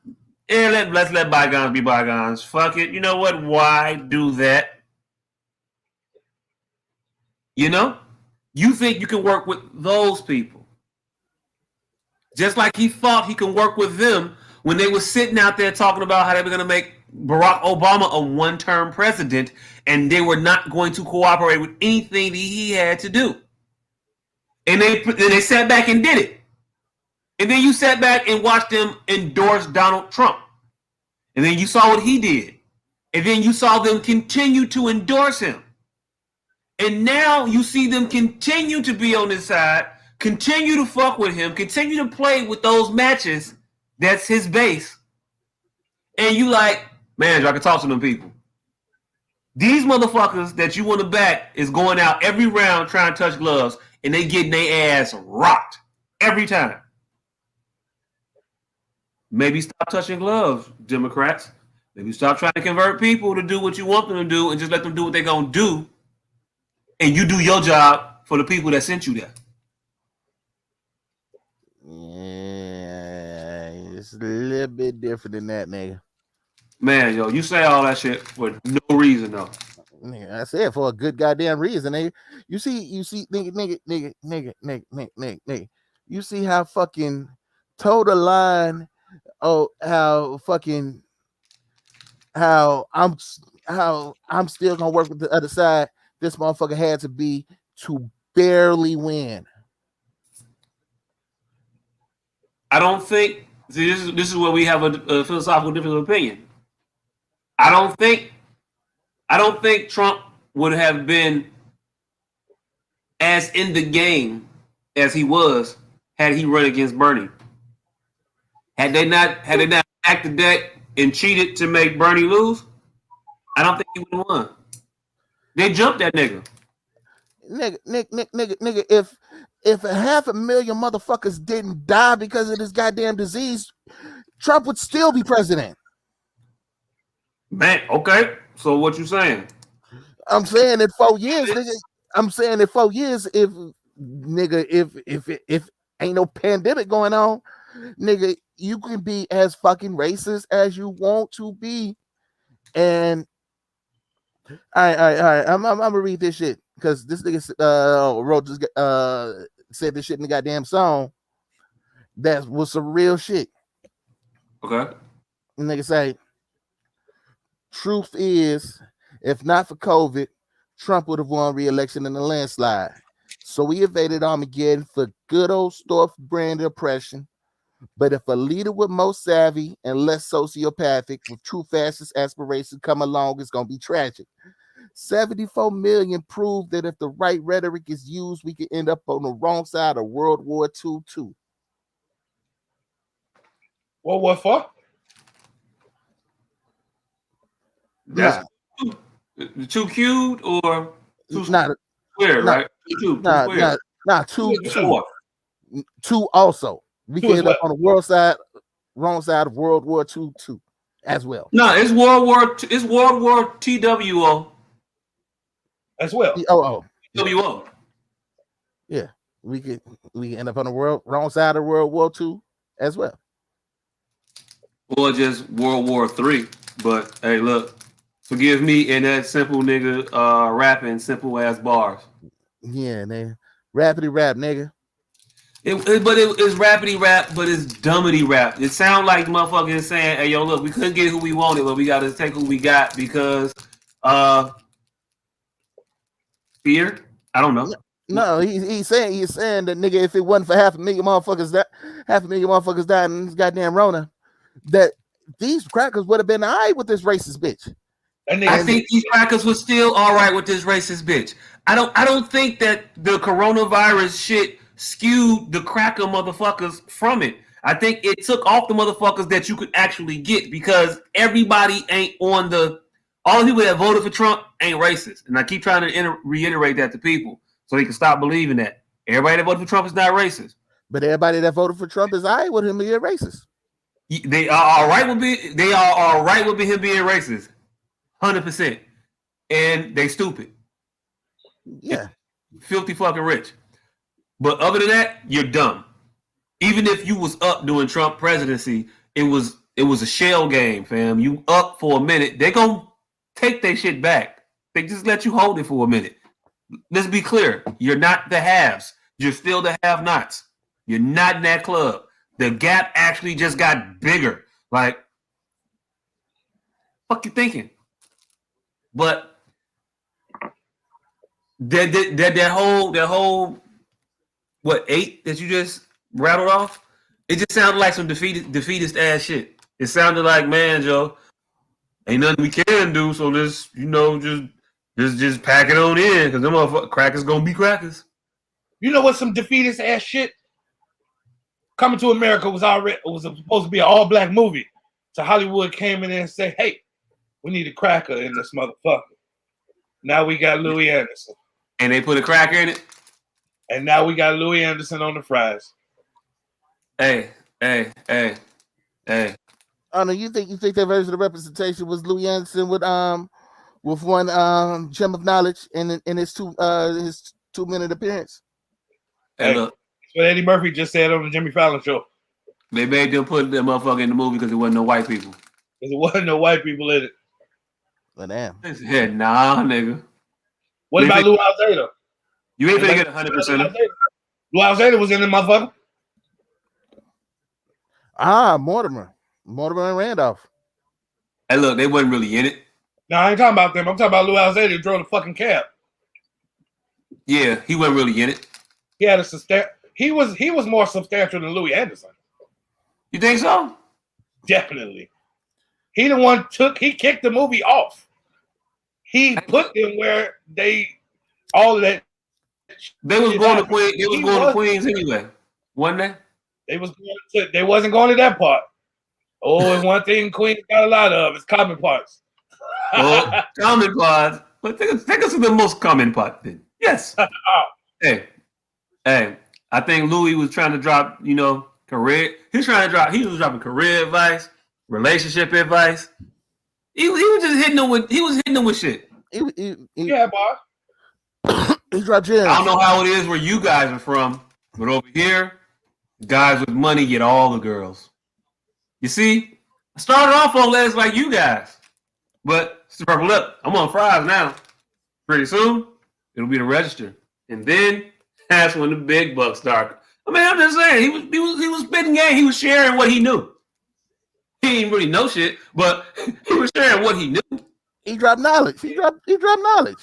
[SPEAKER 3] Let's let bygones be bygones. Fuck it. You know what? Why do that? You know? You think you can work with those people. Just like he thought he can work with them when they were sitting out there talking about how they were going to make Barack Obama a one-term president and they were not going to cooperate with anything that he had to do. And they sat back and did it. And then you sat back and watched them endorse Donald Trump. And then you saw what he did. And then you saw them continue to endorse him. And now you see them continue to be on his side, continue to fuck with him, continue to play with those matches. That's his base. And you like, man, I can talk to them people. These motherfuckers that you want to back is going out every round trying to touch gloves, and they getting their ass rocked every time. Maybe stop touching gloves, Democrats. Maybe stop trying to convert people to do what you want them to do and just let them do what they're going to do. And you do your job for the people that sent you there.
[SPEAKER 4] Yeah, it's a little bit different than that, nigga.
[SPEAKER 3] Man, yo, you say all that shit for no reason, though.
[SPEAKER 4] Nigga, I said for a good goddamn reason, nigga. You see, nigga. You see how fucking told a line. Oh, how I'm still gonna work with the other side. This motherfucker had to be to barely win.
[SPEAKER 3] I don't think. See, this is where we have a philosophical difference of opinion. I don't think Trump would have been as in the game as he was had he run against Bernie. Had they not backed the deck and cheated to make Bernie lose, I don't think he would have won. They jumped that nigga.
[SPEAKER 4] Nigga, if 500,000 motherfuckers didn't die because of this goddamn disease, Trump would still be president.
[SPEAKER 3] Man, okay. So what you saying?
[SPEAKER 4] I'm saying in 4 years, nigga. I'm saying in 4 years, if ain't no pandemic going on, nigga, you can be as fucking racist as you want to be. And all right. I'm gonna read this shit because this nigga wrote this said this shit in the goddamn song. That was some real shit.
[SPEAKER 3] Okay.
[SPEAKER 4] And nigga say, truth is, if not for COVID, Trump would have won re-election in a landslide. So we evaded Armageddon for good old Storff brand oppression. But if a leader with more savvy and less sociopathic with true fascist aspirations come along, it's gonna be tragic. 74 million prove that if the right rhetoric is used, we can end up on the wrong side of World War II too.
[SPEAKER 5] Well, what for?
[SPEAKER 3] That's two cubed or two
[SPEAKER 4] not
[SPEAKER 3] squared, right? Two squared.
[SPEAKER 4] Two also. We can end up on the wrong side of World War II too, as well.
[SPEAKER 3] No, it's World War TWO.
[SPEAKER 5] As well.
[SPEAKER 3] TWO.
[SPEAKER 4] Yeah, we can end up on the wrong side of World War II as well.
[SPEAKER 3] Or just World War III. But hey, look, forgive me in that simple nigga rapping simple ass bars.
[SPEAKER 4] Yeah, nigga. Rappity rap, nigga.
[SPEAKER 3] It's rappity rap, but it's dummity rap. It sounds like motherfuckers saying, hey, yo, look, we couldn't get who we wanted, but we got to take who we got because fear? I don't know.
[SPEAKER 4] No, he's saying that, nigga, if it wasn't for 500,000 motherfuckers died in this goddamn Rona, that these crackers would have been all right with this racist bitch.
[SPEAKER 3] I think these crackers were still all right with this racist bitch. I don't think that the coronavirus shit skewed the cracker motherfuckers from it. I think it took off the motherfuckers that you could actually get because everybody ain't on all the people that voted for Trump ain't racist. And I keep trying to reiterate that to people so they can stop believing that. Everybody that voted for Trump is not racist.
[SPEAKER 4] But everybody that voted for Trump is all right with him being racist.
[SPEAKER 3] They are all right with him being racist. 100%. And they stupid.
[SPEAKER 4] Yeah.
[SPEAKER 3] Filthy fucking rich. But other than that, you're dumb. Even if you was up during Trump presidency, it was a shell game, fam. You up for a minute. They gonna take their shit back. They just let you hold it for a minute. Let's be clear. You're not the haves. You're still the have-nots. You're not in that club. The gap actually just got bigger. Like, fuck you thinking? But that whole what 8 that you just rattled off, it just sounded like some defeatist ass shit. It sounded like, man, Joe, ain't nothing we can do, so let's just pack it on in because them motherfuckers crackers gonna be crackers.
[SPEAKER 5] You know what? Some defeatist ass shit. Coming to America was supposed to be an all black movie. So Hollywood came in there and said, "Hey, we need a cracker in this motherfucker." Now we got Louis Anderson.
[SPEAKER 3] And they put a cracker in it?
[SPEAKER 5] And now we got Louis Anderson on the fries.
[SPEAKER 3] Hey.
[SPEAKER 4] Oh no, you think that version of representation was Louis Anderson with one gem of knowledge in his 2-minute appearance?
[SPEAKER 3] Hey, look.
[SPEAKER 5] That's what Eddie Murphy just said on the Jimmy Fallon show.
[SPEAKER 3] They made them put that motherfucker in the movie because there wasn't no white people.
[SPEAKER 5] Because there wasn't no white people in it.
[SPEAKER 4] But damn.
[SPEAKER 3] Yeah, nah, nigga.
[SPEAKER 5] What about Lou Alzado?
[SPEAKER 3] You ain't gonna get 100%.
[SPEAKER 5] Lou Alzado was in the motherfucker.
[SPEAKER 4] Mortimer and Randolph.
[SPEAKER 3] Hey, look, they wasn't really in it.
[SPEAKER 5] No, I ain't talking about them. I'm talking about Lou Alzado who drove the fucking cab.
[SPEAKER 3] Yeah, he wasn't really in it.
[SPEAKER 5] He had a he was more substantial than Louis Anderson.
[SPEAKER 3] You think so?
[SPEAKER 5] Definitely. He the one he kicked the movie off. He put them where all of that.
[SPEAKER 3] They was going to Queens. They was going to Queens anyway, wasn't they?
[SPEAKER 5] They wasn't going to that part. Oh, and one thing Queens got a lot of is common parts.
[SPEAKER 3] Well, common parts. But think us of the most common part then. Yes. Hey, I think Louis was trying to drop, career. He was dropping career advice, relationship advice. He was just hitting them with shit.
[SPEAKER 5] Yeah, boss.
[SPEAKER 4] He dropped gems.
[SPEAKER 3] I don't know how it is where you guys are from, but over here, guys with money get all the girls. You see, I started off on legs like you guys, but look, I'm on fries now. Pretty soon, it'll be the register, and then that's when the big bucks start. I mean, I'm just saying, he was spitting game. He was sharing what he knew. He didn't really know shit, but he was sharing what he knew.
[SPEAKER 4] He dropped knowledge. He dropped knowledge.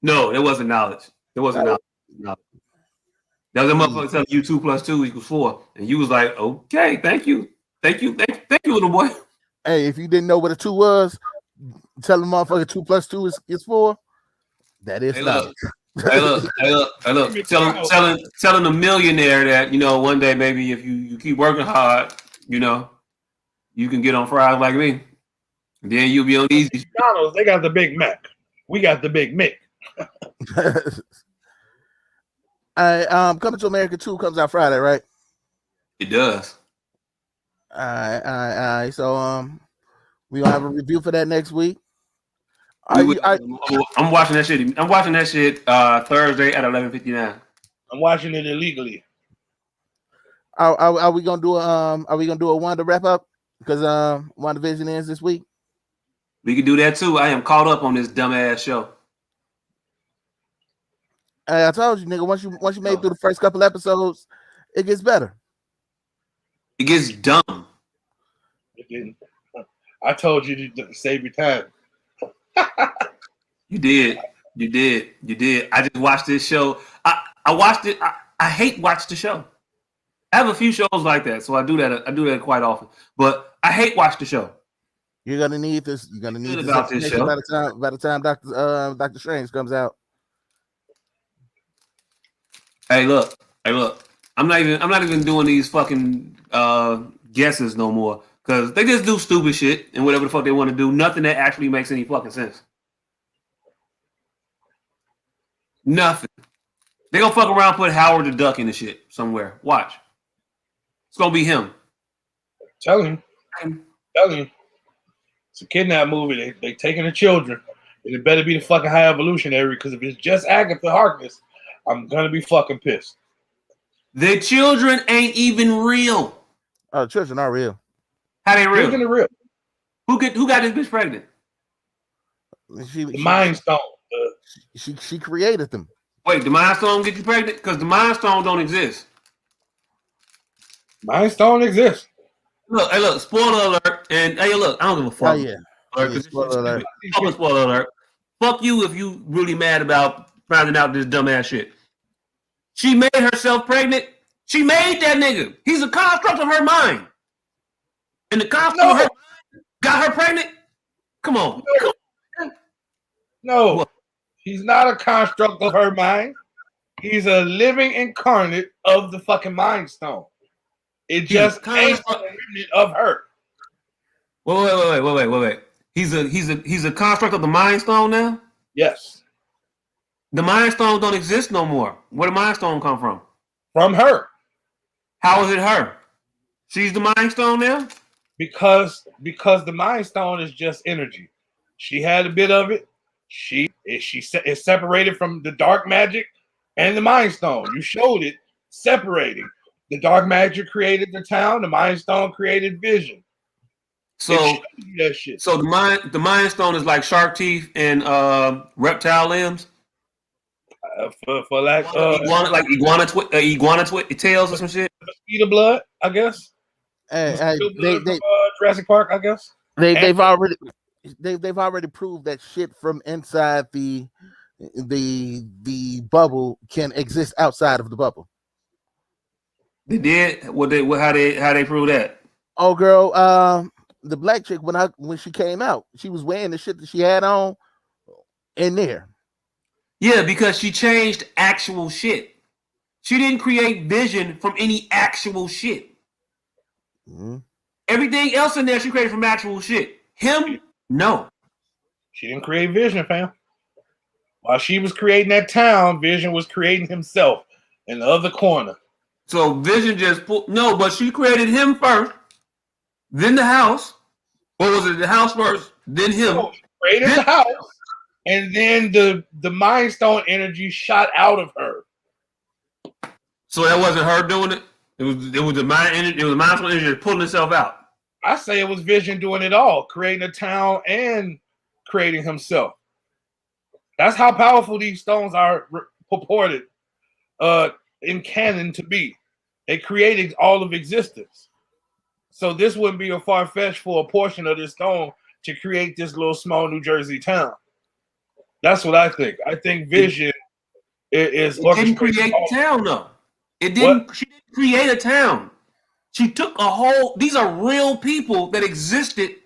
[SPEAKER 3] No, it wasn't knowledge. It wasn't knowledge. No. That was a motherfucker telling you 2 + 2 = 4, and you was like, okay, thank you, little boy.
[SPEAKER 4] Hey, if you didn't know what a 2 was, tell the motherfucker 2 + 2 is 4. That is knowledge.
[SPEAKER 3] Hey, look. Telling a millionaire that, one day maybe if you keep working hard, you can get on fries like me. And then you'll be on easy.
[SPEAKER 5] McDonald's, they got the Big Mac. We got the Big Mick.
[SPEAKER 4] Coming to America 2 comes out Friday, right?
[SPEAKER 3] It does.
[SPEAKER 4] All right. So we gonna have a review for that next week.
[SPEAKER 3] I'm watching that shit. I'm watching that shit Thursday at 11:59.
[SPEAKER 5] I'm watching it illegally.
[SPEAKER 4] Are we gonna do a Wanda wrap up? Because WandaVision ends this week.
[SPEAKER 3] We can do that too. I am caught up on this dumbass show.
[SPEAKER 4] I told you, nigga. Once you made through the first couple episodes, it gets better.
[SPEAKER 3] It gets dumb.
[SPEAKER 5] It didn't. I told you to save your time.
[SPEAKER 3] You did. I just watched this show. I watched it. I hate watch the show. I have a few shows like that, so I do that quite often. But I hate watch the show.
[SPEAKER 4] You're gonna need this. You're gonna need
[SPEAKER 3] this show
[SPEAKER 4] by the time Doctor Strange comes out.
[SPEAKER 3] Hey, look. I'm not even doing these fucking guesses no more because they just do stupid shit and whatever the fuck they want to do. Nothing that actually makes any fucking sense. Nothing. They gonna fuck around, put Howard the Duck in the shit somewhere. Watch. It's gonna be him.
[SPEAKER 5] Tell him. It's a kidnap movie. They taking the children. And it better be the fucking High Evolutionary, because if it's just Agatha Harkness, I'm gonna be fucking pissed.
[SPEAKER 3] The children ain't even real.
[SPEAKER 4] Oh, the children are real.
[SPEAKER 3] How they real?
[SPEAKER 5] Children are real.
[SPEAKER 3] Who got this bitch pregnant?
[SPEAKER 5] The Mind Stone.
[SPEAKER 4] She created them.
[SPEAKER 3] Wait, the Mind Stone get you pregnant? Because the Mind Stone don't exist.
[SPEAKER 5] Mind Stone exists.
[SPEAKER 3] Look, spoiler alert. And hey, look, I don't give a fuck.
[SPEAKER 4] Oh, yeah. Spoiler alert.
[SPEAKER 3] Spoiler alert. Fuck you if you really mad about finding out this dumbass shit. She made herself pregnant. She made that nigga. He's a construct of her mind. And the construct of her mind got her pregnant? Come on.
[SPEAKER 5] No. What? He's not a construct of her mind. He's a living incarnate of the fucking Mind Stone. It just ain't a remnant of her.
[SPEAKER 3] Wait. He's a construct of the Mind Stone now?
[SPEAKER 5] Yes.
[SPEAKER 3] The Mind Stone don't exist no more. Where did the Mind Stone come from?
[SPEAKER 5] From her.
[SPEAKER 3] How is it her? She's the Mind Stone now?
[SPEAKER 5] Because the Mind Stone is just energy. She had a bit of it. She is separated from the dark magic and the Mind Stone. You showed it separating. The dark magic created the town. The Mind Stone created vision.
[SPEAKER 3] So
[SPEAKER 5] that shit.
[SPEAKER 3] So the Mind Stone is like shark teeth and reptile limbs.
[SPEAKER 5] For like
[SPEAKER 3] iguana tails or some shit.
[SPEAKER 5] Mosquito blood, I guess.
[SPEAKER 4] And
[SPEAKER 5] From Jurassic Park, I guess.
[SPEAKER 4] They've already proved that shit from inside the bubble can exist outside of the bubble.
[SPEAKER 3] They did. How they prove that?
[SPEAKER 4] Oh, girl, the black chick when she came out, she was wearing the shit that she had on in there.
[SPEAKER 3] Yeah, because she changed actual shit. She didn't create Vision from any actual shit.
[SPEAKER 4] Mm-hmm.
[SPEAKER 3] Everything else in there she created from actual shit. Him, no.
[SPEAKER 5] She didn't create Vision, fam. While she was creating that town, Vision was creating himself in the other corner.
[SPEAKER 3] So Vision just but she created him first, then the house. What was it? The house first, then him.
[SPEAKER 5] No, she created the house, and then the Mind Stone energy shot out of her.
[SPEAKER 3] So that wasn't her doing it. It was the Mind energy. It was the Mind Stone energy pulling itself out.
[SPEAKER 5] I say it was Vision doing it all, creating a town and creating himself. That's how powerful these stones are purported in canon to be. They created all of existence. So this wouldn't be a far-fetched for a portion of this stone to create this little small New Jersey town. That's what I think. I think Vision is.
[SPEAKER 3] It didn't create the town, though. It didn't. She didn't create a town. She took a whole. These are real people that existed,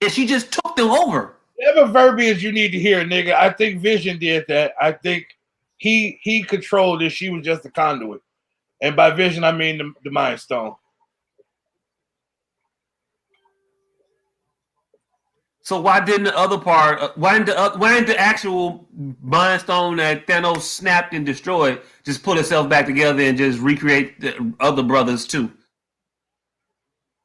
[SPEAKER 3] and she just took them over.
[SPEAKER 5] Whatever verbiage you need to hear, nigga. I think Vision did that. I think he controlled it. She was just a conduit, and by Vision I mean the Mind Stone.
[SPEAKER 3] So why didn't the other part? Why didn't the actual Mind Stone that Thanos snapped and destroyed just put itself back together and just recreate the other brothers too?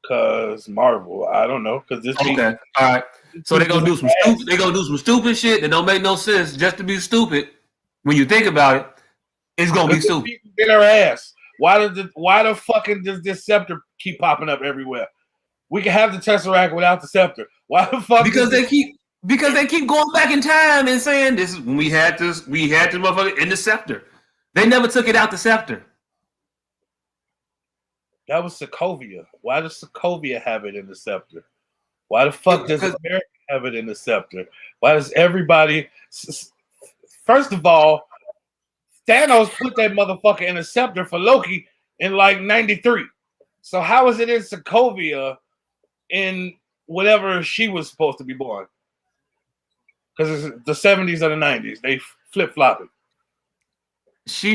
[SPEAKER 5] Cause Marvel, I don't know. Cause this.
[SPEAKER 3] Okay, all right. So they're gonna do some stupid. They're gonna do some stupid shit that don't make no sense just to be stupid. When you think about it, it's gonna be stupid.
[SPEAKER 5] In her ass. Why the fucking does this scepter keep popping up everywhere? We can have the Tesseract without the scepter. Why the fuck?
[SPEAKER 3] Because they keep going back in time and saying this is when we had this motherfucker in the scepter. They never took it out the scepter.
[SPEAKER 5] That was Sokovia. Why does Sokovia have it in the scepter? Why the fuck does America have it in the scepter? Why does everybody? First of all, Thanos put that motherfucker in the scepter for Loki in like 93. So how is it in Sokovia in whatever she was supposed to be born? Because it's the 70s or the 90s. They flip-flop it.
[SPEAKER 3] She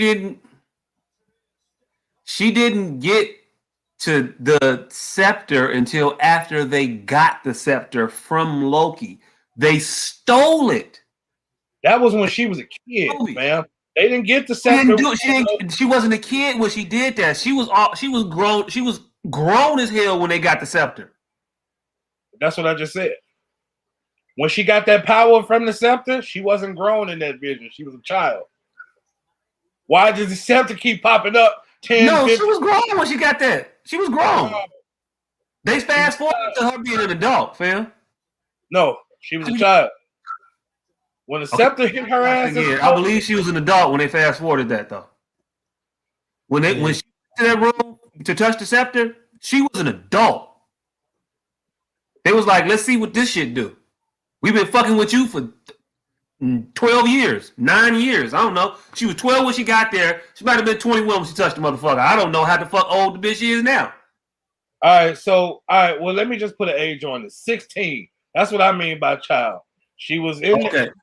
[SPEAKER 3] didn't get to the scepter until after they got the scepter from Loki. They stole it.
[SPEAKER 5] That was when she was a kid, man. They didn't get the scepter.
[SPEAKER 3] She wasn't a kid when she did that. She was grown. She was grown as hell when they got the scepter.
[SPEAKER 5] That's what I just said. When she got that power from the scepter, she wasn't grown in that vision. She was a child. Why does the scepter keep popping up? 10,
[SPEAKER 3] no,
[SPEAKER 5] 50?
[SPEAKER 3] She was grown when she got that. She was grown. They fast forward to her being an adult, fam.
[SPEAKER 5] No, she was a child. When the scepter hit her ass,
[SPEAKER 3] I believe she was an adult when they fast forwarded that though. When she went to that room to touch the scepter, she was an adult. They was like, let's see what this shit do. We've been fucking with you for 12 years, 9 years. I don't know. She was 12 when she got there. She might have been 21 when she touched the motherfucker. I don't know how the fuck old the bitch is now.
[SPEAKER 5] All right. Well, let me just put an age on it. 16. That's what I mean by child. She was in there.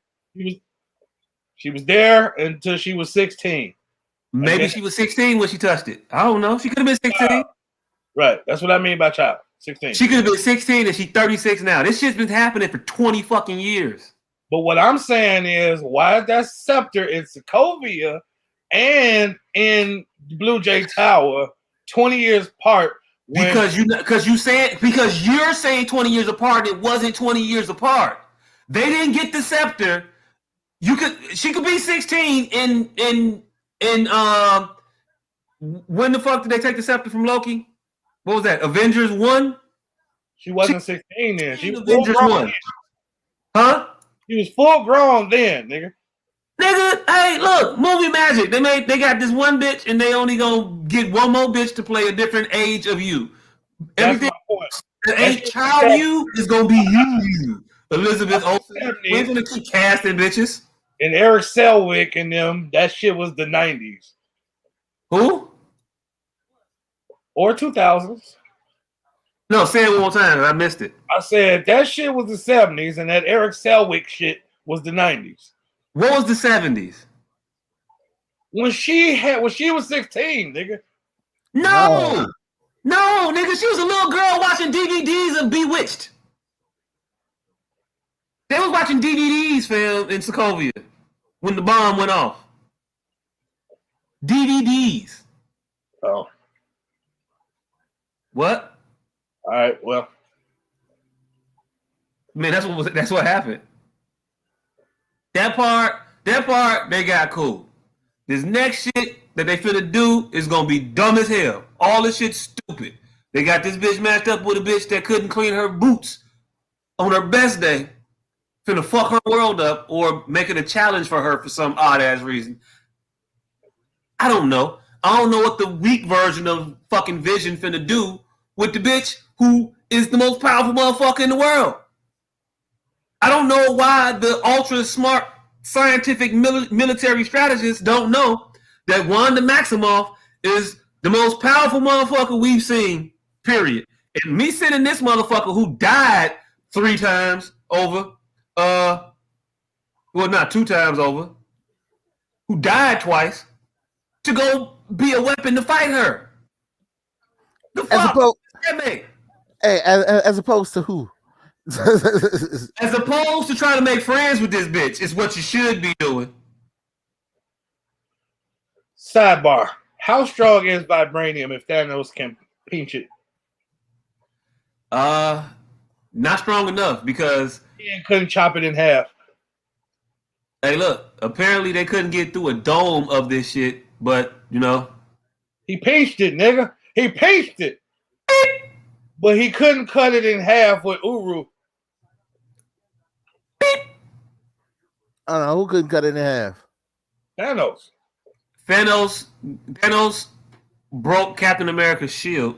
[SPEAKER 5] She was there until she was 16.
[SPEAKER 3] Maybe she was 16 when she touched it. I don't know. She could have been 16.
[SPEAKER 5] Right. That's what I mean by child. 16.
[SPEAKER 3] She could have been 16 and she's 36 now. This shit's been happening for 20 fucking years.
[SPEAKER 5] But what I'm saying is, why is that scepter in Sokovia and in Blue Jay Tower 20 years apart?
[SPEAKER 3] Because you're saying 20 years apart. It wasn't 20 years apart. They didn't get the scepter. She could be 16 in when the fuck did they take the scepter from Loki? What was that? Avengers 1?
[SPEAKER 5] She wasn't 16 then. She was
[SPEAKER 3] Avengers 1. Huh?
[SPEAKER 5] She was full grown then, nigga.
[SPEAKER 3] Nigga, hey, look, movie magic. They got this one bitch and they only gonna get one more bitch to play a different age of you. Everything that ain't child you is gonna be you. Elizabeth Olsen. We're gonna keep casting bitches.
[SPEAKER 5] And Eric Selwick and them, that shit was the 90s.
[SPEAKER 3] Who?
[SPEAKER 5] Or 2000s.
[SPEAKER 3] No, say it one more time. I missed it.
[SPEAKER 5] I said that shit was the 70s, and that Eric Selwick shit was the 90s.
[SPEAKER 3] What was the 70s?
[SPEAKER 5] When she was 16, nigga.
[SPEAKER 3] No, nigga, she was a little girl watching DVDs of Bewitched. They was watching DVDs, fam, in Sokovia when the bomb went off. DVDs.
[SPEAKER 5] Oh.
[SPEAKER 3] What?
[SPEAKER 5] All right, well.
[SPEAKER 3] Man, that's what happened. That part, they got cool. This next shit that they finna do is gonna be dumb as hell. All this shit's stupid. They got this bitch matched up with a bitch that couldn't clean her boots on her best day. Finna fuck her world up or make it a challenge for her for some odd ass reason. I don't know. I don't know what the weak version of fucking Vision finna do with the bitch who is the most powerful motherfucker in the world. I don't know why the ultra smart scientific military strategists don't know that Wanda Maximoff is the most powerful motherfucker we've seen, period. And me sending this motherfucker who died 3 times over, well, not 2 times over, who died twice, to go be a weapon to fight her. The fuck?
[SPEAKER 4] As opposed to who?
[SPEAKER 3] As opposed to trying to make friends with this bitch is what you should be doing.
[SPEAKER 5] Sidebar. How strong is vibranium if Thanos can pinch it?
[SPEAKER 3] Not strong enough because
[SPEAKER 5] he couldn't chop it in half.
[SPEAKER 3] Hey, look, apparently they couldn't get through a dome of this shit, but you know.
[SPEAKER 5] He pinched it, nigga. He pinched it. But he couldn't cut it in half with Uru.
[SPEAKER 4] I don't know who couldn't cut it in half.
[SPEAKER 5] Thanos
[SPEAKER 3] broke Captain America's shield.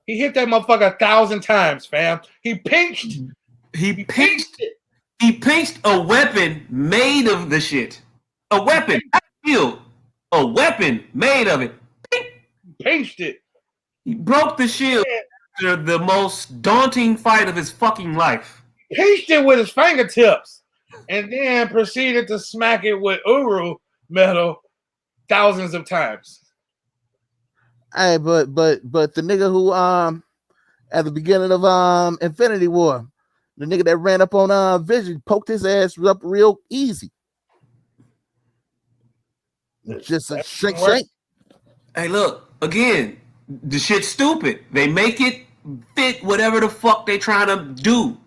[SPEAKER 5] He hit that motherfucker 1,000 times, fam. He pinched.
[SPEAKER 3] He pinched it. He pinched a weapon made of the shit. A weapon, not a shield. A weapon made of it.
[SPEAKER 5] He pinched it.
[SPEAKER 3] He broke the shield after the most daunting fight of his fucking life.
[SPEAKER 5] He pinched it with his fingertips and then proceeded to smack it with Uru metal thousands of times.
[SPEAKER 4] Hey, but the nigga who at the beginning of Infinity War, the nigga that ran up on Vision poked his ass up real easy. Just a shrink.
[SPEAKER 3] Hey, look, again, the shit's stupid. They make it fit whatever the fuck they trying to do.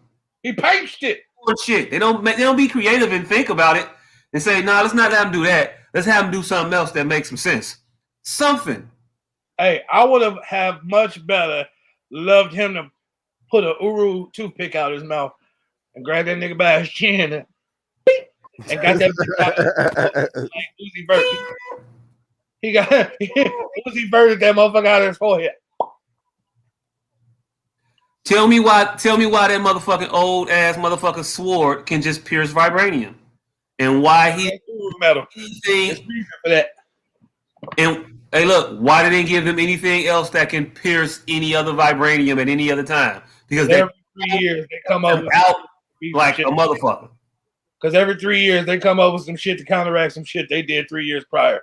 [SPEAKER 5] He pinched it.
[SPEAKER 3] Shit. They don't be creative and think about it and say, nah, let's not have him do that. Let's have him do something else that makes some sense. Something.
[SPEAKER 5] Hey, I would have much better loved him to put a Uru toothpick out his mouth and grab that nigga by his chin and got that like Uzi Vert. He got Uzi Vert that motherfucker out of his forehead.
[SPEAKER 3] Tell me why that motherfucking old ass motherfucker sword can just pierce vibranium, and why he
[SPEAKER 5] metal.
[SPEAKER 3] For that. And hey, look, why did they give them anything else that can pierce any other vibranium at any other time? Because
[SPEAKER 5] every 3 years they come up
[SPEAKER 3] out like a motherfucker.
[SPEAKER 5] Because every 3 years they come up with some shit to counteract some shit they did 3 years prior.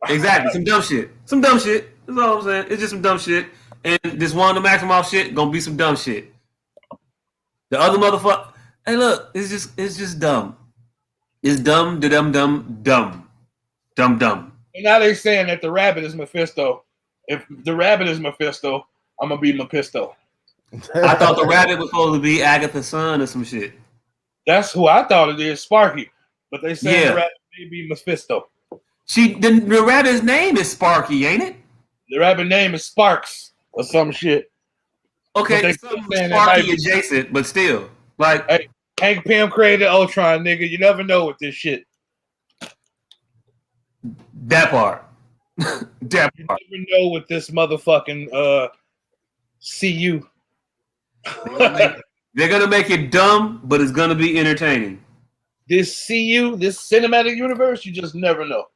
[SPEAKER 3] Exactly, some dumb shit. Some dumb shit. That's all I'm saying. It's just some dumb shit. And this Wanda Maximoff shit gonna be some dumb shit. The other motherfucker. Hey, look, it's just dumb. It's dumb. Dumb.
[SPEAKER 5] And now they saying that the rabbit is Mephisto. If the rabbit is Mephisto, I'm gonna be Mephisto.
[SPEAKER 3] I thought the rabbit was supposed to be Agatha's son or some shit.
[SPEAKER 5] That's who I thought it is, Sparky. But they say the rabbit may be Mephisto.
[SPEAKER 3] The rabbit's name is Sparky, ain't it?
[SPEAKER 5] The rabbit name is Sparks or some shit.
[SPEAKER 3] Okay, Sparky adjacent, but still. Like,
[SPEAKER 5] hey, Hank Pym created Ultron, nigga. You never know with this shit.
[SPEAKER 3] That part.
[SPEAKER 5] You never know with this motherfucking See you.
[SPEAKER 3] They're gonna make it dumb, but it's gonna be entertaining.
[SPEAKER 5] This CU, this cinematic universe, you just never know.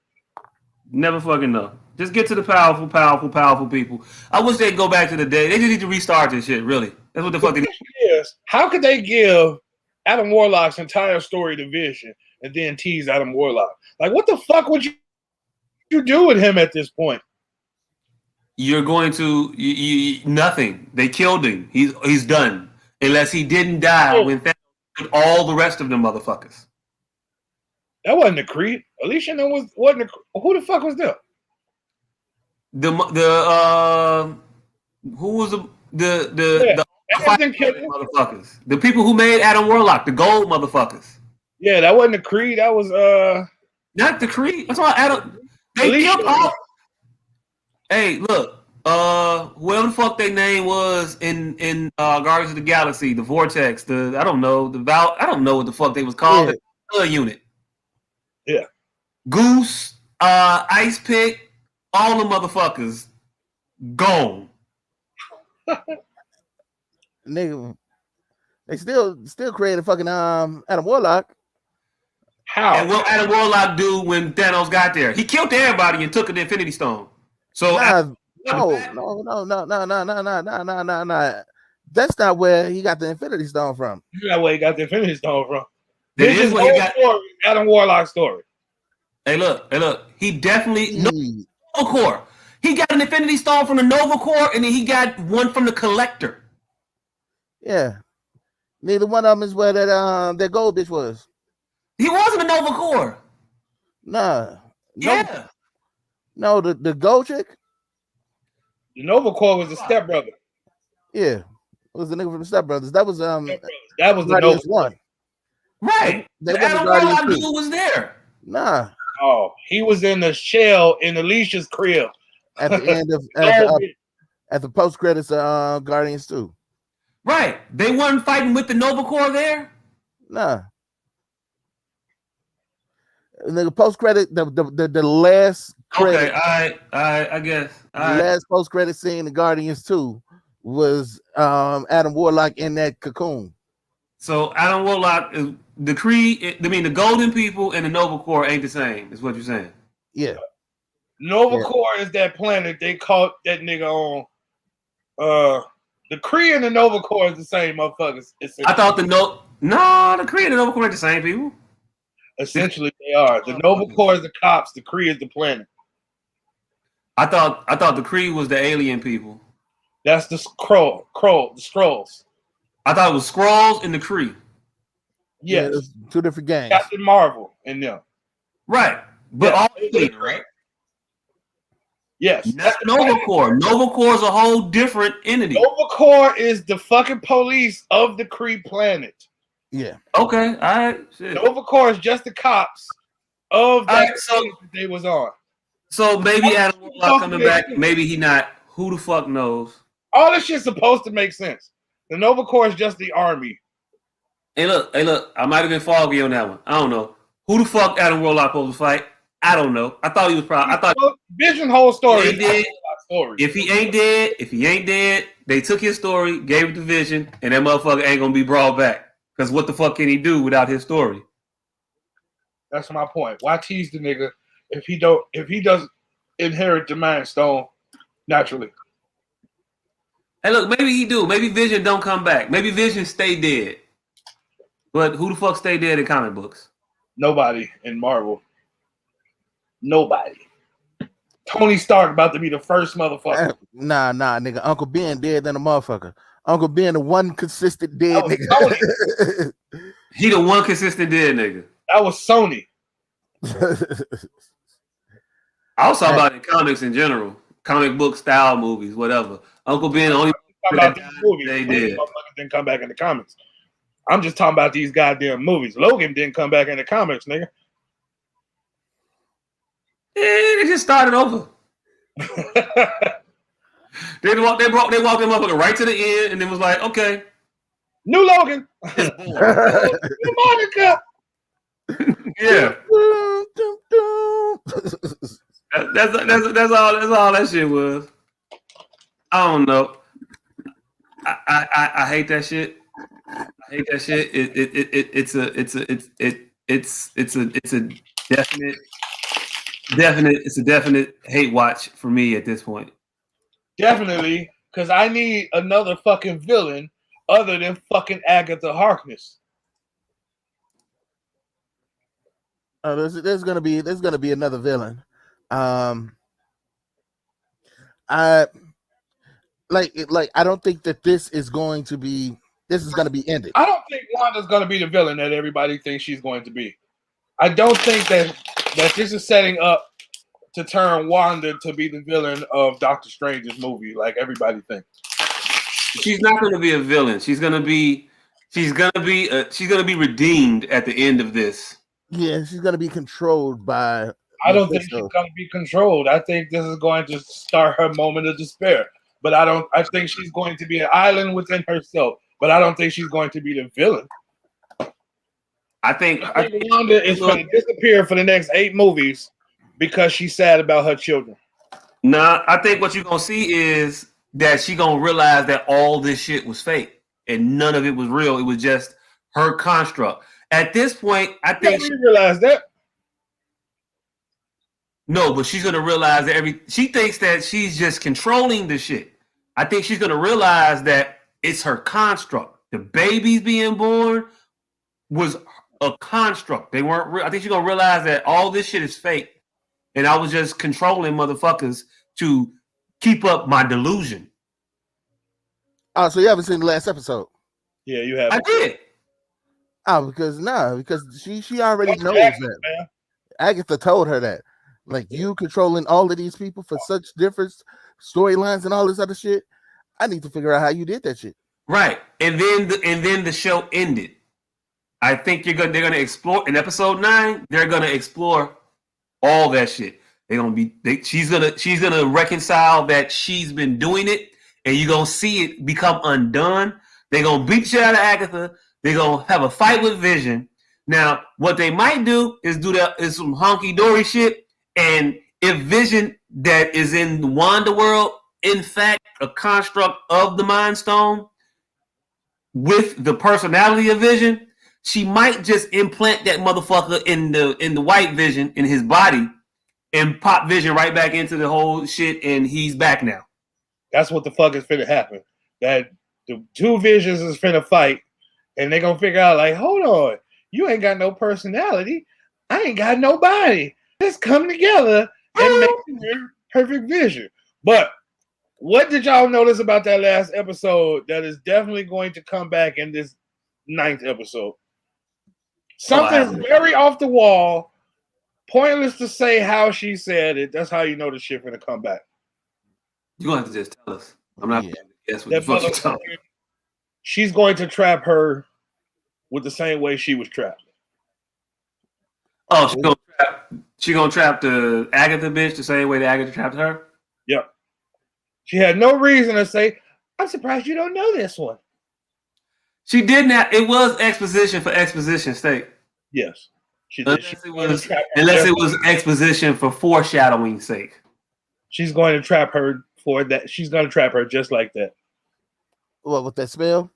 [SPEAKER 3] Never fucking know. Just get to the powerful people. I wish they'd go back to the day. They just need to restart this shit, really. That's what the fuck they need.
[SPEAKER 5] Yes. How could they give Adam Warlock's entire story to Vision and then tease Adam Warlock? Like, what the fuck would you do with him at this point?
[SPEAKER 3] You're going to nothing. They killed him. He's done. Unless he didn't die when Thanos killed all the rest of them motherfuckers.
[SPEAKER 5] That wasn't the Creed. Alicia wasn't who the fuck was that?
[SPEAKER 3] Who was the motherfuckers? The people who made Adam Warlock, the gold motherfuckers.
[SPEAKER 5] Yeah, that wasn't the Creed. That was
[SPEAKER 3] not the Creed. That's why Adam. They killed all. Hey, look. Whoever the fuck their name was in Guardians of the Galaxy, the Vortex, I don't know what the fuck they was called. The unit.
[SPEAKER 5] Yeah.
[SPEAKER 3] Goose, Ice Pick, all the motherfuckers gone.
[SPEAKER 4] Nigga, they still created fucking Adam Warlock.
[SPEAKER 5] How?
[SPEAKER 3] And what Adam Warlock do when Thanos got there? He killed everybody and took the Infinity Stone. So
[SPEAKER 4] no. That's not where he got the Infinity Stone from.
[SPEAKER 5] That's not where he got the Infinity Stone from.
[SPEAKER 3] This is where he got
[SPEAKER 5] story, Adam Warlock's story.
[SPEAKER 3] Hey, look. He definitely Nova Corps. He got an Infinity Stone from the Nova Corps, and then he got one from the Collector.
[SPEAKER 4] Yeah, neither one of them is where that gold bitch was.
[SPEAKER 3] He wasn't a Nova Corps.
[SPEAKER 4] Nah.
[SPEAKER 3] Yeah.
[SPEAKER 4] No, the gold chick.
[SPEAKER 5] The Nova Corps was the stepbrother.
[SPEAKER 4] Yeah, it was the nigga from the Step Brothers. That was
[SPEAKER 5] that was the Nova
[SPEAKER 4] one.
[SPEAKER 3] Right.
[SPEAKER 4] They
[SPEAKER 3] the Adam Warlock dude was there.
[SPEAKER 4] Nah.
[SPEAKER 5] Oh, he was in the shell in Alicia's crib
[SPEAKER 4] at the end of at the post credits Guardians 2.
[SPEAKER 3] Right. They weren't fighting with the Nova Corps there?
[SPEAKER 4] Nah. The post credit, the last credit.
[SPEAKER 3] Okay, I guess.
[SPEAKER 4] The last post credit scene in Guardians 2 was Adam Warlock in that cocoon.
[SPEAKER 3] So Adam Warlock is the Kree. I mean, the Golden People and the Nova Corps ain't the same. Is what you're saying?
[SPEAKER 4] Yeah.
[SPEAKER 5] Nova Corps is that planet they caught that nigga on. The Kree and the Nova Corps is the same motherfuckers.
[SPEAKER 3] I thought the Kree and the Nova Corps are the same people.
[SPEAKER 5] Essentially, they are. The Nova Corps is the cops. The Kree is the planet.
[SPEAKER 3] I thought the Kree was the alien people.
[SPEAKER 5] That's the the Skrulls.
[SPEAKER 3] I thought it was Skrulls and the Kree.
[SPEAKER 5] Yes.
[SPEAKER 4] Yeah, two different gangs.
[SPEAKER 5] Captain Marvel and them.
[SPEAKER 3] Right. But all alien, right?
[SPEAKER 5] Yes.
[SPEAKER 3] That's Nova Corps. Nova Corps is a whole different entity.
[SPEAKER 5] Nova Corps is the fucking police of the Kree planet.
[SPEAKER 4] Yeah.
[SPEAKER 3] Okay. All right. Shit.
[SPEAKER 5] Nova Corps is just the cops of that planet that they was on.
[SPEAKER 3] So maybe Adam Warlock coming back. Maybe he not. Who the fuck knows?
[SPEAKER 5] All this shit's supposed to make sense. The Nova Corps is just the army.
[SPEAKER 3] Hey, look. I might have been foggy on that one. I don't know. Who the fuck Adam Warlock supposed to fight? I don't know. I thought he was probably. I thought
[SPEAKER 5] Vision whole story.
[SPEAKER 3] If he ain't dead, they took his story, gave it to Vision, and that motherfucker ain't gonna be brought back. Because what the fuck can he do without his story?
[SPEAKER 5] That's my point. Why tease the nigga if he doesn't inherit the Mind Stone naturally?
[SPEAKER 3] Hey, look, maybe he do. Maybe Vision don't come back. Maybe Vision stay dead. But who the fuck stay dead in comic books?
[SPEAKER 5] Nobody in Marvel. Nobody. Tony Stark about to be the first motherfucker.
[SPEAKER 4] Nah, nigga. Uncle Ben dead than a motherfucker. Uncle Ben, the one consistent dead nigga.
[SPEAKER 3] He the one consistent dead nigga.
[SPEAKER 5] That was Sony.
[SPEAKER 3] I was talking about in comics in general. Comic book style movies, whatever. Uncle Ben only
[SPEAKER 5] about these movies. They did. Didn't come back in the comics. I'm just talking about these goddamn movies. Logan didn't come back in the comics, nigga.
[SPEAKER 3] Yeah, they just started over. They walked him up right to the end, and then was like, "Okay,
[SPEAKER 5] new Logan, new Monica."
[SPEAKER 3] Yeah, that's all that shit was. I don't know. I hate that shit. I hate that shit. It's a definite hate watch for me at this point.
[SPEAKER 5] Definitely, because I need another fucking villain other than fucking Agatha Harkness.
[SPEAKER 4] There's gonna be another villain. I I don't think that this is going to be ended.
[SPEAKER 5] I don't think Wanda's going to be the villain that everybody thinks she's going to be. I don't think that this is setting up to turn Wanda to be the villain of Doctor Strange's movie, like everybody thinks.
[SPEAKER 3] She's not going to be a villain. She's going to be redeemed at the end of this.
[SPEAKER 4] Yeah, she's going to be controlled by.
[SPEAKER 5] I don't think she's going to be controlled. I think this is going to start her moment of despair. But I think she's going to be an island within herself. But I don't think she's going to be the villain.
[SPEAKER 3] I think
[SPEAKER 5] Wanda is going to disappear for the next 8 movies because she's sad about her children.
[SPEAKER 3] Nah, I think what you're going to see is that she's going to realize that all this shit was fake and none of it was real. It was just her construct. At this point, I think
[SPEAKER 5] she realized that.
[SPEAKER 3] No, but she's going to realize that she thinks that she's just controlling the shit. I think she's going to realize that it's her construct. The babies being born was a construct. They weren't real. I think she's going to realize that all this shit is fake. And I was just controlling motherfuckers to keep up my delusion.
[SPEAKER 4] Oh, so you haven't seen the last episode?
[SPEAKER 5] Yeah, you have.
[SPEAKER 3] I did.
[SPEAKER 4] Oh, because she already knows that. Man. Agatha told her that. Like, you controlling all of these people for such different storylines and all this other shit. I need to figure out how you did that shit.
[SPEAKER 3] Right. And then the show ended. I think they're gonna explore in episode 9, they're gonna explore all that shit. She's gonna reconcile that she's been doing it, and you're gonna see it become undone. They're gonna beat the shit out of Agatha. They're gonna have a fight with Vision. Now, what they might do is some honky-dory shit. And if Vision that is in the Wanda world, in fact, a construct of the Mind Stone with the personality of Vision, she might just implant that motherfucker in the white Vision in his body and pop Vision right back into the whole shit, and he's back now.
[SPEAKER 5] That's what the fuck is finna happen. That the 2 Visions is finna fight, and they're gonna figure out, like, hold on, you ain't got no personality. I ain't got no body. Let's come together and make a perfect Vision. But what did y'all notice about that last episode that is definitely going to come back in this 9th episode? Something very off the wall, pointless to say how she said it. That's how you know the shit gonna come back.
[SPEAKER 3] You're gonna have to just tell us. I'm not gonna guess what the fuck you're talking.
[SPEAKER 5] She's going to trap her with the same way she was trapped.
[SPEAKER 3] Oh, she's gonna trap the Agatha bitch the same way that Agatha trapped her?
[SPEAKER 5] Yep. She had no reason to say, I'm surprised you don't know this one.
[SPEAKER 3] She did not. It was exposition for exposition's sake.
[SPEAKER 5] Yes. She did.
[SPEAKER 3] Unless it was exposition for foreshadowing's sake.
[SPEAKER 5] She's going to trap her for that. She's going to trap her just like that.
[SPEAKER 4] What, with that spell?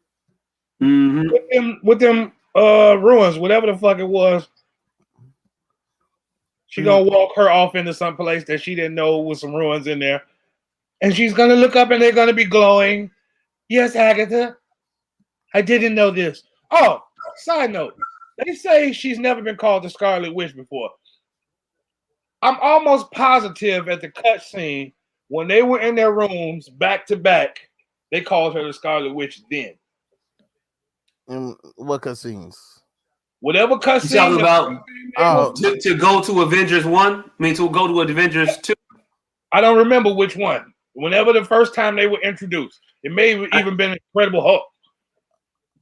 [SPEAKER 3] Mm-hmm.
[SPEAKER 5] With them ruins, whatever the fuck it was. She's going to walk her off into some place that she didn't know was some ruins in there. And she's going to look up and they're going to be glowing. Yes, Agatha. I didn't know this. Oh, side note. They say she's never been called the Scarlet Witch before. I'm almost positive at the cutscene when they were in their rooms back to back, they called her the Scarlet Witch then.
[SPEAKER 4] And what cutscenes?
[SPEAKER 5] Whatever cutscene.
[SPEAKER 3] You talking about to go to Avengers 1? I mean, to go to Avengers 2?
[SPEAKER 5] I don't remember which one. Whenever the first time they were introduced, it may have even been Incredible Hulk.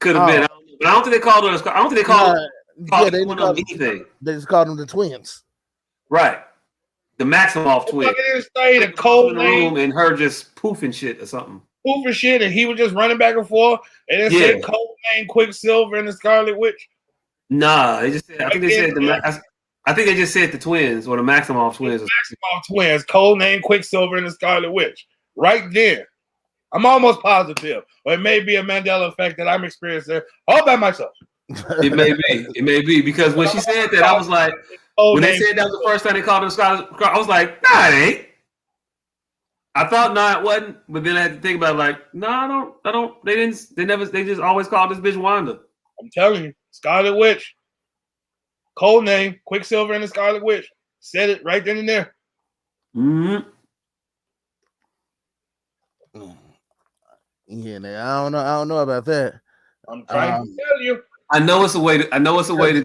[SPEAKER 3] Could have been. But I don't think they called her. I don't think they called her anything.
[SPEAKER 4] They just called them the twins.
[SPEAKER 3] Right. The Maximoff twins.
[SPEAKER 5] The code name
[SPEAKER 3] and her just poofing shit or something.
[SPEAKER 5] Poofing shit, and he was just running back and forth, and then said code name Quicksilver and the Scarlet Witch.
[SPEAKER 3] Nah, they just said. I think they said I think they just said the twins or the Maximoff twins.
[SPEAKER 5] Maximoff twins, code name Quicksilver and the Scarlet Witch. Right there. I'm almost positive. Or it may be a Mandela effect that I'm experiencing all by myself.
[SPEAKER 3] It may be because when she said that, I was like, when they said that was the first time they called him Scott, I was like, nah, it ain't. I thought it wasn't, but then I had to think about it, like, no, I don't. They just always called this bitch Wanda.
[SPEAKER 5] I'm telling you, Scarlet Witch. Code name, Quicksilver and the Scarlet Witch. Said it right then and there.
[SPEAKER 3] Mm-hmm.
[SPEAKER 4] Yeah, I don't know about that.
[SPEAKER 5] I'm trying to tell you.
[SPEAKER 3] I know it's a way to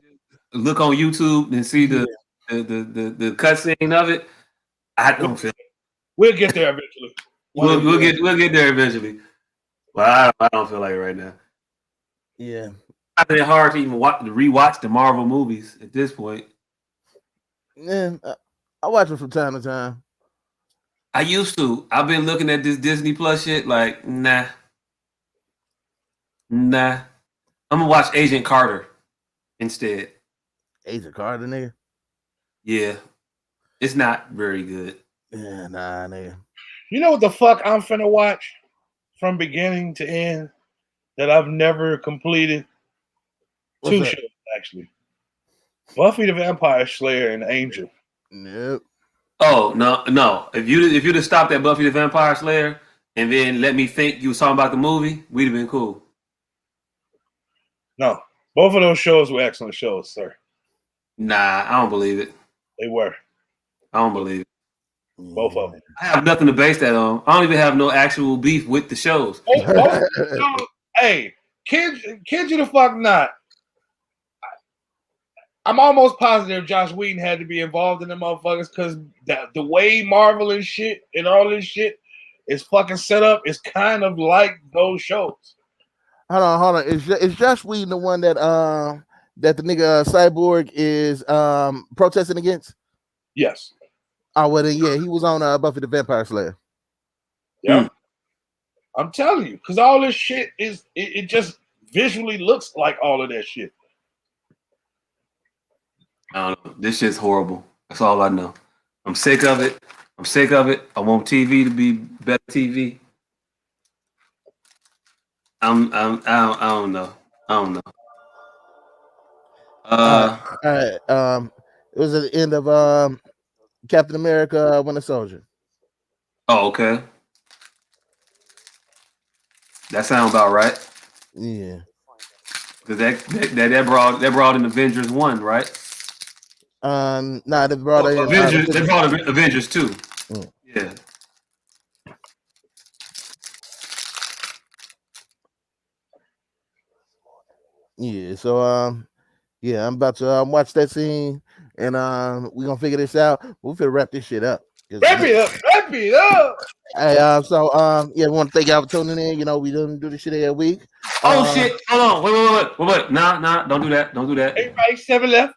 [SPEAKER 3] look on YouTube and see the cutscene of it. I don't feel.
[SPEAKER 5] We'll get there eventually.
[SPEAKER 3] We'll get there eventually. But I don't feel like it right now.
[SPEAKER 4] Yeah,
[SPEAKER 3] I find it hard to even rewatch the Marvel movies at this point.
[SPEAKER 4] Yeah, I watch them from time to time.
[SPEAKER 3] I used to. I've been looking at this Disney Plus shit. Like, nah. I'm gonna watch Agent Carter instead.
[SPEAKER 4] Agent Carter, nigga.
[SPEAKER 3] Yeah, it's not very good.
[SPEAKER 4] Yeah, nah, nigga.
[SPEAKER 5] You know what the fuck I'm finna watch from beginning to end that I've never completed? Two shows, actually. Buffy the Vampire Slayer and Angel.
[SPEAKER 4] Nope.
[SPEAKER 3] Oh, no. If you'd have stopped at Buffy the Vampire Slayer and then let me think you was talking about the movie, we'd have been cool.
[SPEAKER 5] No. Both of those shows were excellent shows, sir.
[SPEAKER 3] Nah, I don't believe it.
[SPEAKER 5] They were.
[SPEAKER 3] I don't believe it.
[SPEAKER 5] Both of them.
[SPEAKER 3] I have nothing to base that on. I don't even have no actual beef with the shows.
[SPEAKER 5] Hey, kid you the fuck not. I'm almost positive Joss Whedon had to be involved in the motherfuckers because the way Marvel and shit and all this shit is fucking set up is kind of like those shows.
[SPEAKER 4] Hold on. Is Josh Whedon the one that the nigga Cyborg is protesting against?
[SPEAKER 5] Yes.
[SPEAKER 4] Oh well, then yeah, he was on Buffy the Vampire Slayer.
[SPEAKER 5] Yeah, I'm telling you, because all this shit is it just visually looks like all of that shit.
[SPEAKER 3] I don't know. This shit's horrible. That's all I know. I'm sick of it. I want TV to be better TV. I don't know.
[SPEAKER 4] All right. It was at the end of Captain America: Winter Soldier.
[SPEAKER 3] Oh, okay. That sounds about right.
[SPEAKER 4] Yeah.
[SPEAKER 3] Because that brought in Avengers 1, right?
[SPEAKER 4] Nah, they brought
[SPEAKER 3] Avengers 2. Yeah.
[SPEAKER 4] Yeah, so I'm about to watch that scene and we're gonna figure this out. We're gonna wrap this shit up.
[SPEAKER 5] Wrap it up.
[SPEAKER 4] Hey, we want to thank y'all for tuning in. You know, we don't do this shit every week.
[SPEAKER 3] Oh shit! Hold on, wait. Nah, don't do that.
[SPEAKER 5] Everybody 7 left.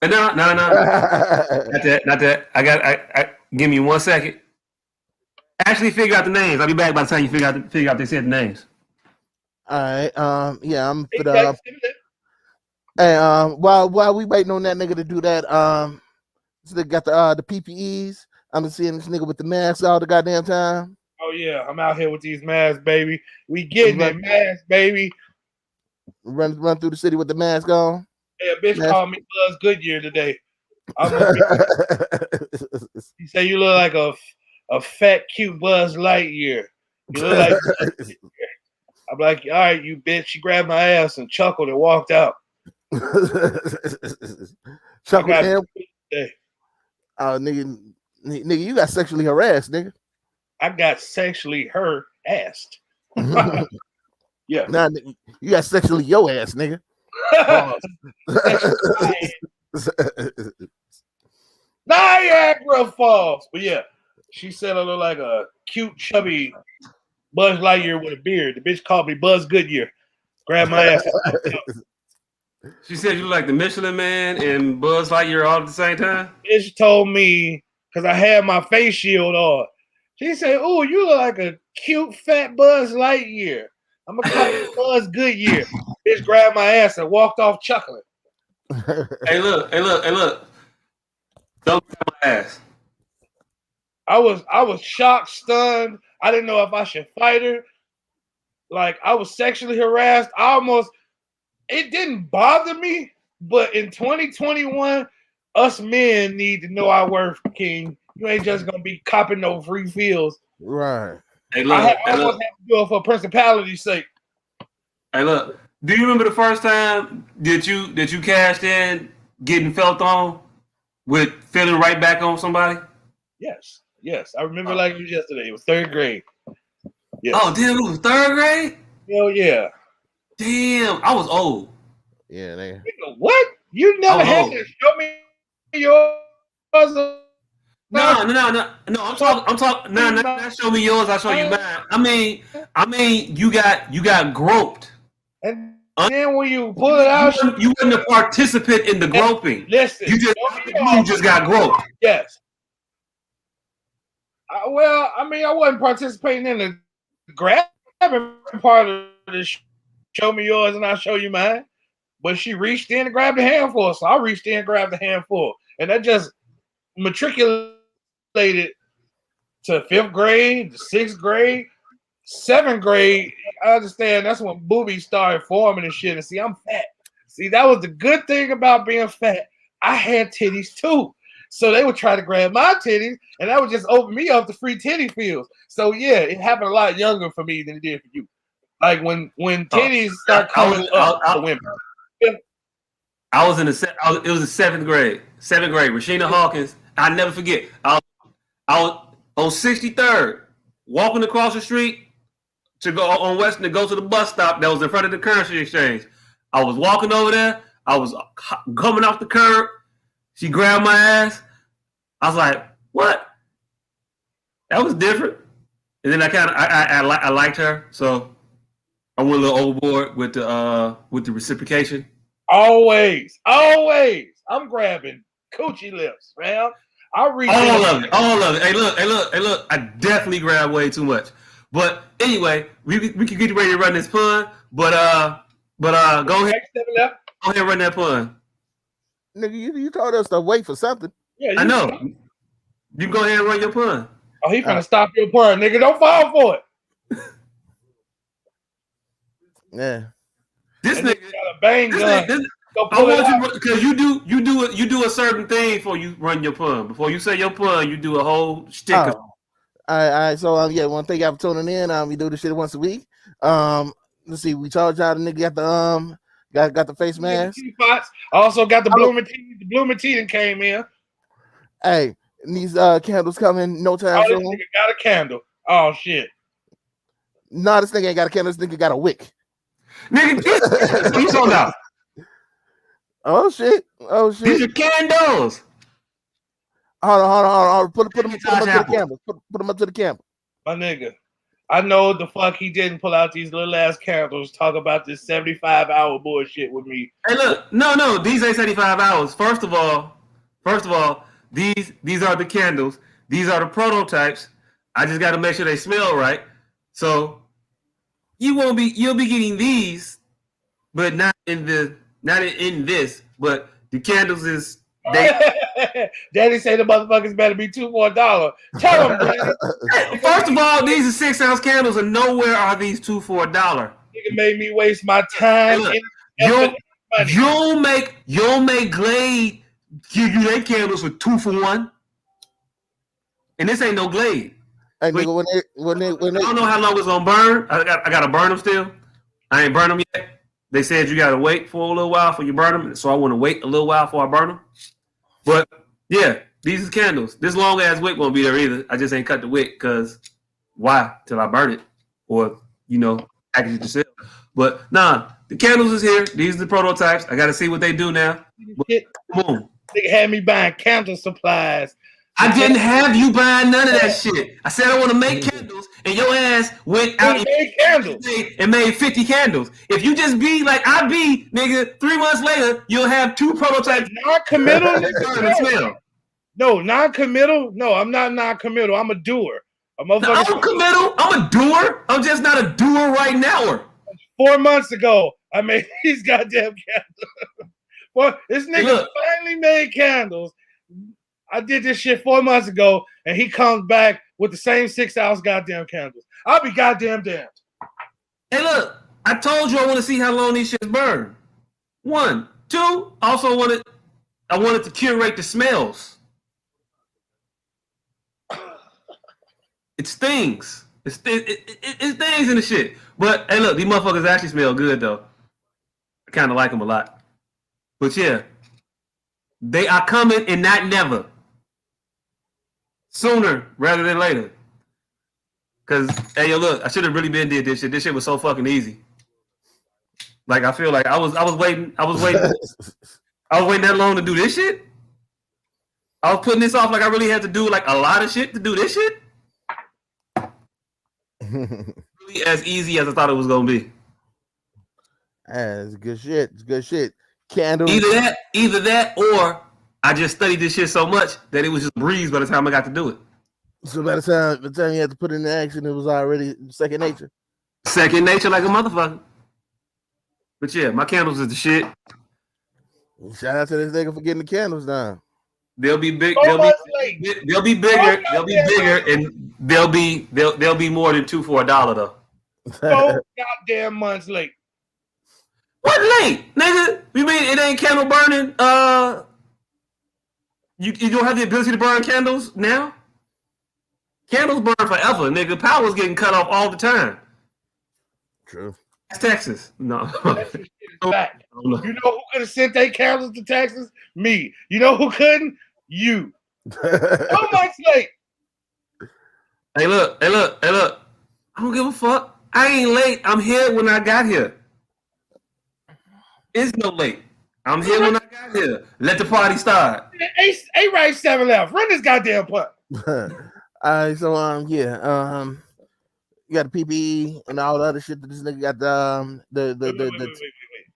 [SPEAKER 3] No. Not that. I give me 1 second. Actually, figure out the names. I'll be back by the time you figure out they said the names.
[SPEAKER 4] All right. I'm for the. Hey, while we waiting on that nigga to do that, so they got the PPEs. I'm seeing this nigga with the mask all the goddamn time.
[SPEAKER 5] Oh yeah, I'm out here with these masks, baby. We getting that mask, baby.
[SPEAKER 4] Run through the city with the mask on.
[SPEAKER 5] Hey, a bitch called me Buzz Goodyear today. He said you look like a fat, cute Buzz Lightyear. You look like I'm like, all right, you bitch. She grabbed my ass and chuckled and walked out.
[SPEAKER 4] Chuckled him. Oh, nigga, you got sexually harassed, nigga.
[SPEAKER 5] I got sexually harassed. Yeah.
[SPEAKER 4] Nah, you got sexually your ass, nigga.
[SPEAKER 5] Niagara Falls. But yeah, she said I look like a cute, chubby Buzz Lightyear with a beard. The bitch called me Buzz Goodyear. Grabbed my ass.
[SPEAKER 3] She said you look like the Michelin Man and Buzz Lightyear all at the same time?
[SPEAKER 5] Bitch told me, because I had my face shield on. She said, "Oh, you look like a cute, fat Buzz Lightyear. I'm going to call you Buzz Goodyear." Bitch grabbed my ass and walked off chuckling.
[SPEAKER 3] Hey, look. Don't grab my ass.
[SPEAKER 5] I was shocked, stunned. I didn't know if I should fight her. Like, I was sexually harassed. It didn't bother me, but in 2021, us men need to know our worth, King. You ain't just gonna be copping no free feels.
[SPEAKER 4] Right.
[SPEAKER 3] Hey, look,
[SPEAKER 5] I almost had to do it for principality's sake.
[SPEAKER 3] Hey, look. Do you remember the first time that you cashed in, getting felt on, with feeling right back on somebody?
[SPEAKER 5] Yes. I remember like it was yesterday. It was 3rd grade. Yes.
[SPEAKER 3] Oh, damn, it was 3rd grade?
[SPEAKER 5] Hell yeah.
[SPEAKER 3] Damn, I was old.
[SPEAKER 4] Yeah, they.
[SPEAKER 5] What? You never had to show me yours?
[SPEAKER 3] No. I'm talking. No, not show me yours. I'll show you mine. I mean, you got groped.
[SPEAKER 5] And then when you pull it out,
[SPEAKER 3] you weren't a participant in the groping.
[SPEAKER 5] Listen,
[SPEAKER 3] you just got groped.
[SPEAKER 5] Yes. I wasn't participating in the grabbing part of the show me yours and I'll show you mine. But she reached in and grabbed a handful, so I reached in and grabbed a handful, and that just matriculated to 5th grade, 6th grade, 7th grade. I understand that's when boobies started forming and shit. And see, I'm fat. See, that was the good thing about being fat. I had titties too. So they would try to grab my titties, and that would just open me up to free titty fields. So yeah, it happened a lot younger for me than it did for you. Like when titties start coming up for women.
[SPEAKER 3] I was in it was the 7th grade. 7th grade. Rashina Hawkins. I never forget. I was on 63rd, walking across the street to go on Western to go to the bus stop that was in front of the currency exchange. I was walking over there. I was coming off the curb. She grabbed my ass. I was like, "What?" That was different. And then I liked her, so I went a little overboard with the reciprocation.
[SPEAKER 5] Always. I'm grabbing coochie lips, man. I reach
[SPEAKER 3] all of it. Hey, look. I definitely grabbed way too much. But anyway, we can get ready to run this pun. But go ahead. Go ahead and run that pun.
[SPEAKER 4] Nigga, you told us to wait for something.
[SPEAKER 5] Yeah,
[SPEAKER 3] I know. You can go ahead and run your pun.
[SPEAKER 5] Oh, he finna stop your pun, nigga. Don't fall for it.
[SPEAKER 4] Yeah.
[SPEAKER 3] This nigga
[SPEAKER 5] got a bang gun.
[SPEAKER 3] I want you because you do a certain thing before you run your pun. Before you say your pun, you do a whole shtick.
[SPEAKER 4] All right. So one thing I'm tuning in. We do this shit once a week. Let's see. We told y'all the nigga got the got the face mask.
[SPEAKER 5] Also got the blooming tea. The blooming tea that came in.
[SPEAKER 4] Hey, and these candles coming no time soon.
[SPEAKER 5] This nigga got a candle. Oh shit.
[SPEAKER 4] No, this nigga ain't got a candle. This nigga got a wick.
[SPEAKER 3] Nigga, what you talking about?
[SPEAKER 4] Oh shit!
[SPEAKER 3] These are candles.
[SPEAKER 4] Hold on. Put them up to the camera. Put them up to the camera.
[SPEAKER 5] My nigga, I know the fuck he didn't pull out these little ass candles. Talk about this 75-hour bullshit with me.
[SPEAKER 3] Hey, look, no, these ain't 75 hours. First of all, these are the candles. These are the prototypes. I just got to make sure they smell right. So you'll be getting these, but not in this. But the candles is
[SPEAKER 5] Daddy say the motherfuckers better be $2 for $1. Tell them, Daddy.
[SPEAKER 3] First of all, these are 6-ounce candles, and nowhere are these 2 for $1.
[SPEAKER 5] Nigga made me waste my time.
[SPEAKER 3] Hey, you'll make Glade give you their candles for 2 for $1, and this ain't no Glade.
[SPEAKER 4] Hey, nigga, when they
[SPEAKER 3] I don't know how long it's gonna burn. I gotta burn them still. I ain't burned them yet. They said you gotta wait for a little while before you burn them, so I want to wait a little while before I burn them. But yeah, these are candles. This long ass wick won't be there either. I just ain't cut the wick because why? Till I burn it or package it to sell. But nah, the candles is here. These are the prototypes. I gotta see what they do now. Boom.
[SPEAKER 5] Nigga had me buying candle supplies.
[SPEAKER 3] I didn't have you buying none of that shit. I said I want to make candles, and your ass went out and made 50 candles. If you just be like I be, nigga, 3 months later, you'll have 2 prototypes.
[SPEAKER 5] Non-committal? No, non-committal? No, I'm not non-committal. I'm a doer.
[SPEAKER 3] I'm committal. I'm a doer. I'm just not a doer right now.
[SPEAKER 5] 4 months ago, I made these goddamn candles. Well, this nigga finally made candles. I did this shit 4 months ago, and he comes back with the same 6 ounce goddamn candles. I'll be goddamn damned.
[SPEAKER 3] Hey, look, I told you I want to see how long these shits burn. 1, 2. Also I wanted to curate the smells. It stings. It stings in the shit. But hey, look, these motherfuckers actually smell good though. I kind of like them a lot. But yeah, they are coming and not never. Sooner rather than later. Cause hey, yo, look, I should have really been did this shit. This shit was so fucking easy. Like I feel like I was waiting that long to do this shit. I was putting this off like I really had to do like a lot of shit to do this shit. Really as easy as I thought it was gonna be.
[SPEAKER 4] It's good shit. It's good shit. Candles.
[SPEAKER 3] Either that, or I just studied this shit so much that it was just a breeze by the time I got to do it.
[SPEAKER 4] So by the time you had to put it into action, it was already second nature.
[SPEAKER 3] Second nature like a motherfucker. But yeah, my candles is the shit.
[SPEAKER 4] Shout out to this nigga for getting the candles down.
[SPEAKER 3] They'll be big. They'll be bigger, and they'll be more than 2 for $1 though.
[SPEAKER 5] 4 goddamn months late.
[SPEAKER 3] What late, nigga? You mean it ain't candle burning? You don't have the ability to burn candles now? Candles burn forever, nigga. Power's getting cut off all the time.
[SPEAKER 4] True.
[SPEAKER 3] That's Texas. No.
[SPEAKER 5] You know who could have sent their candles to Texas? Me. You know who couldn't? You. So much late.
[SPEAKER 3] Hey, look. I don't give a fuck. I ain't late. I'm here when I got here. It's no late. I'm here when I got here. Let the party start.
[SPEAKER 5] A right 7 left. Run this goddamn punt.
[SPEAKER 4] All right, so you got the PPE and all the other shit that this nigga got the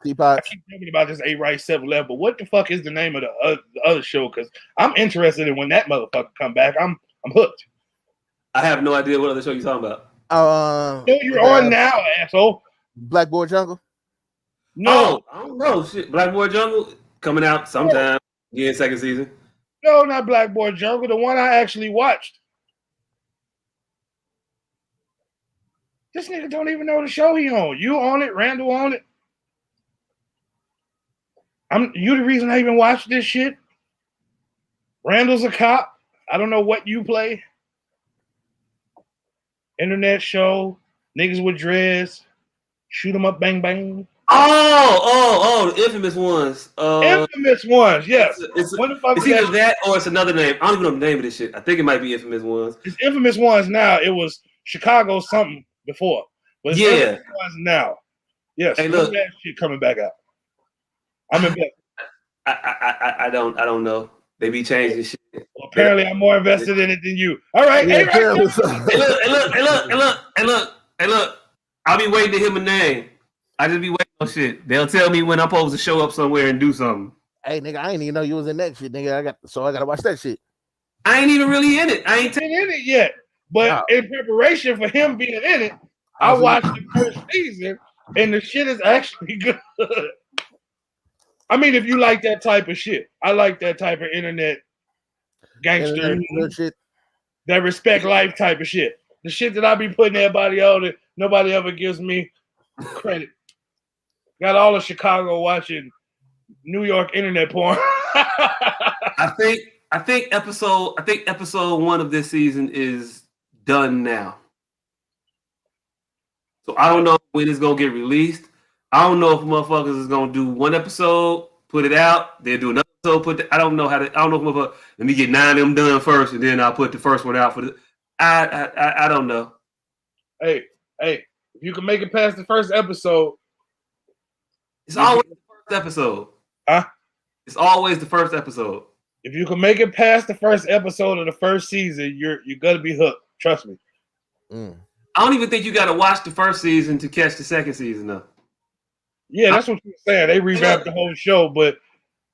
[SPEAKER 4] teapots.
[SPEAKER 5] I keep thinking about this A right 7 left, but what the fuck is the name of the other show? Because I'm interested in when that motherfucker come back. I'm hooked.
[SPEAKER 3] I have no idea what other show you're talking about.
[SPEAKER 5] You're on now, asshole.
[SPEAKER 4] Blackboard Jungle.
[SPEAKER 5] No,
[SPEAKER 3] I don't know. Shit, Blackboard Jungle coming out sometime. Yeah, second season.
[SPEAKER 5] No, not Blackboard Jungle. The one I actually watched. This nigga don't even know the show he on. You on it, Randall on it. You the reason I even watched this shit. Randall's a cop. I don't know what you play. Internet show, niggas with dreads, shoot 'em up, bang bang.
[SPEAKER 3] Oh, the infamous ones.
[SPEAKER 5] Infamous ones, yes.
[SPEAKER 3] It's either that or it's another name. I don't even know the name of this shit. I think it might be Infamous Ones.
[SPEAKER 5] It's Infamous Ones now. It was Chicago something before. But it's Infamous Ones now. Yes.
[SPEAKER 3] Hey, look.
[SPEAKER 5] That shit coming back out. I'm invested.
[SPEAKER 3] I don't know. They be changing shit.
[SPEAKER 5] Well, apparently I'm more invested in it than you. All right.
[SPEAKER 3] Yeah, hey, look. I'll be waiting to hear my name. I just be waiting on shit. They'll tell me when I'm supposed to show up somewhere and do something.
[SPEAKER 4] Hey, nigga, I ain't even know you was in that shit, nigga. I gotta watch that shit.
[SPEAKER 3] I ain't even really in it. I ain't
[SPEAKER 5] been in it yet. But in preparation for him being in it, I watched the first season, and the shit is actually good. I mean, if you like that type of shit, I like that type of internet gangster
[SPEAKER 4] shit.
[SPEAKER 5] That respect life type of shit. The shit that I be putting everybody on that nobody ever gives me credit. Got all of Chicago watching New York internet porn.
[SPEAKER 3] I think episode 1 of this season is done now. So I don't know when it's gonna get released. I don't know if motherfuckers is gonna do 1 episode, put it out, then do another episode, I don't know if motherfuckers, let me get 9 of them done first, and then I'll put the first one out for the. I don't know.
[SPEAKER 5] Hey, if you can make it past the first episode.
[SPEAKER 3] It's always the first episode.
[SPEAKER 5] Huh?
[SPEAKER 3] It's always the first episode.
[SPEAKER 5] If you can make it past the first episode of the first season, you're gonna be hooked. Trust me.
[SPEAKER 3] I don't even think you gotta watch the first season to catch the second season though.
[SPEAKER 5] Yeah, that's what you're saying. They revamped the whole show, but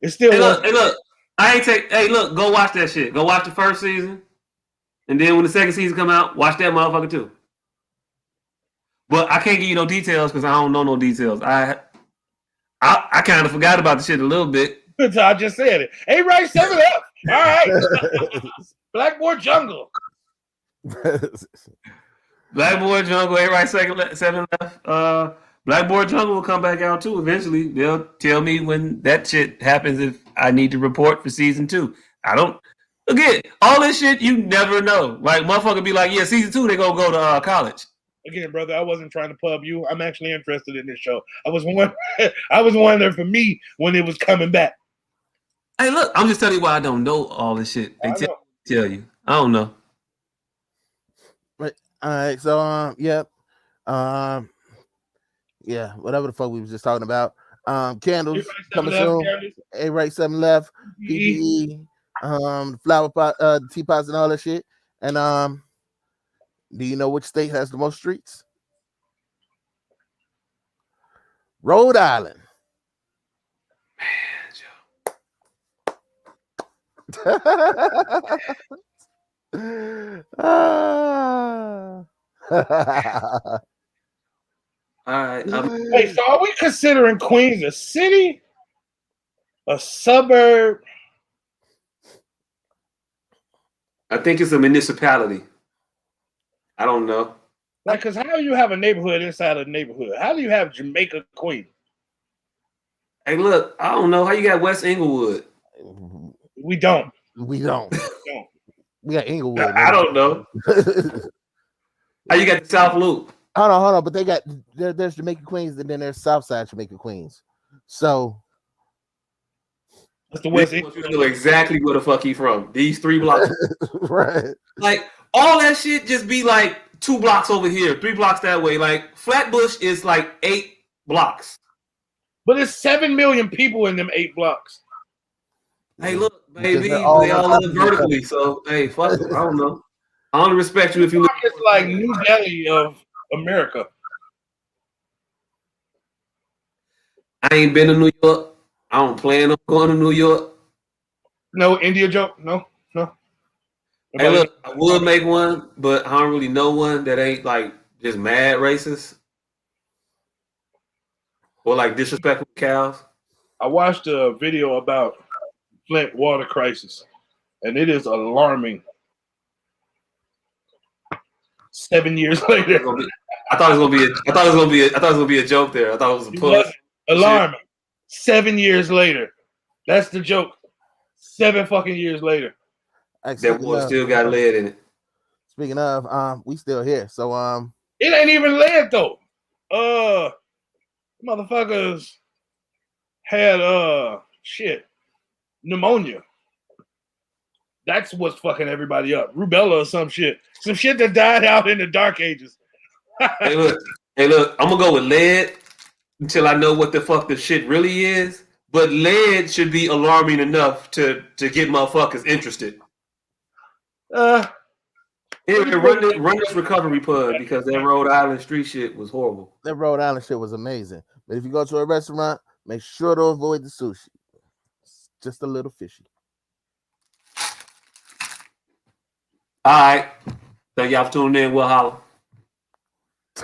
[SPEAKER 5] it's still.
[SPEAKER 3] Go watch that shit. Go watch the first season, and then when the second season come out, watch that motherfucker too. But I can't give you no details because I don't know no details. I kind of forgot about the shit a little bit.
[SPEAKER 5] I just said it. Hey, right, 7 up. All right. Blackboard Jungle.
[SPEAKER 3] Blackboard Jungle, 8 right, 7 left. Blackboard Jungle will come back out too eventually. They'll tell me when that shit happens if I need to report for season 2. I don't. Again, all this shit you never know. Like motherfucker be like, yeah, season 2 they gonna go to college.
[SPEAKER 5] Again, brother, I wasn't trying to pub you. I'm actually interested in this show. I was wondering for me when it was coming back.
[SPEAKER 3] Hey, look, I'm just telling you why I don't know all this shit. They tell you. I don't know.
[SPEAKER 4] Right. All right. So yep. Yeah, whatever the fuck we was just talking about. Candles coming soon. 8 right, 7 left. PPE, flower pot, teapots and all that shit. And do you know which state has the most streets? Rhode Island.
[SPEAKER 3] All right.
[SPEAKER 5] Hey, so are we considering Queens a city, a suburb?
[SPEAKER 3] I think it's a municipality. I don't know.
[SPEAKER 5] Like, because how do you have a neighborhood inside a neighborhood? How do you have Jamaica Queens?
[SPEAKER 3] Hey, look, I don't know. How you got West Inglewood?
[SPEAKER 5] We don't.
[SPEAKER 4] We don't. We got Inglewood.
[SPEAKER 3] I don't know. How you got the South Loop?
[SPEAKER 4] Hold on. But they got there's Jamaica Queens and then there's Southside Jamaica Queens. So
[SPEAKER 5] that's the West.
[SPEAKER 3] You know exactly where the fuck he from. These 3 blocks,
[SPEAKER 4] right?
[SPEAKER 3] Like all that shit just be like 2 blocks over here, 3 blocks that way. Like Flatbush is like 8 blocks.
[SPEAKER 5] But it's 7 million people in them 8 blocks.
[SPEAKER 3] Hey, look, baby, they all live vertically. So hey, fuck them. I don't know. I only respect you if you live.
[SPEAKER 5] It's like New Delhi of America.
[SPEAKER 3] I ain't been to New York. I don't plan on going to New York.
[SPEAKER 5] No India joke. No.
[SPEAKER 3] Hey, look, I would make one, but I don't really know one that ain't like just mad racist or like disrespectful cows.
[SPEAKER 5] I watched a video about Flint water crisis, and it is alarming. 7 years later,
[SPEAKER 3] I thought it was gonna be a joke there. I thought it was a push.
[SPEAKER 5] Alarming. 7 years later, that's the joke. 7 fucking years later,
[SPEAKER 3] that boy still got lead in it.
[SPEAKER 4] Speaking of, we still here. So
[SPEAKER 5] it ain't even lead though. Motherfuckers had pneumonia. That's what's fucking everybody up. Rubella or some shit that died out in the dark ages.
[SPEAKER 3] Hey look, I'm gonna go with lead until I know what the fuck the shit really is. But lead should be alarming enough to get motherfuckers interested. Anyway, run this recovery pub because that Rhode Island street shit was horrible.
[SPEAKER 4] That Rhode Island shit was amazing. But if you go to a restaurant, make sure to avoid the sushi. It's just a little fishy.
[SPEAKER 3] All right. Thank y'all for tuning in. We'll holler.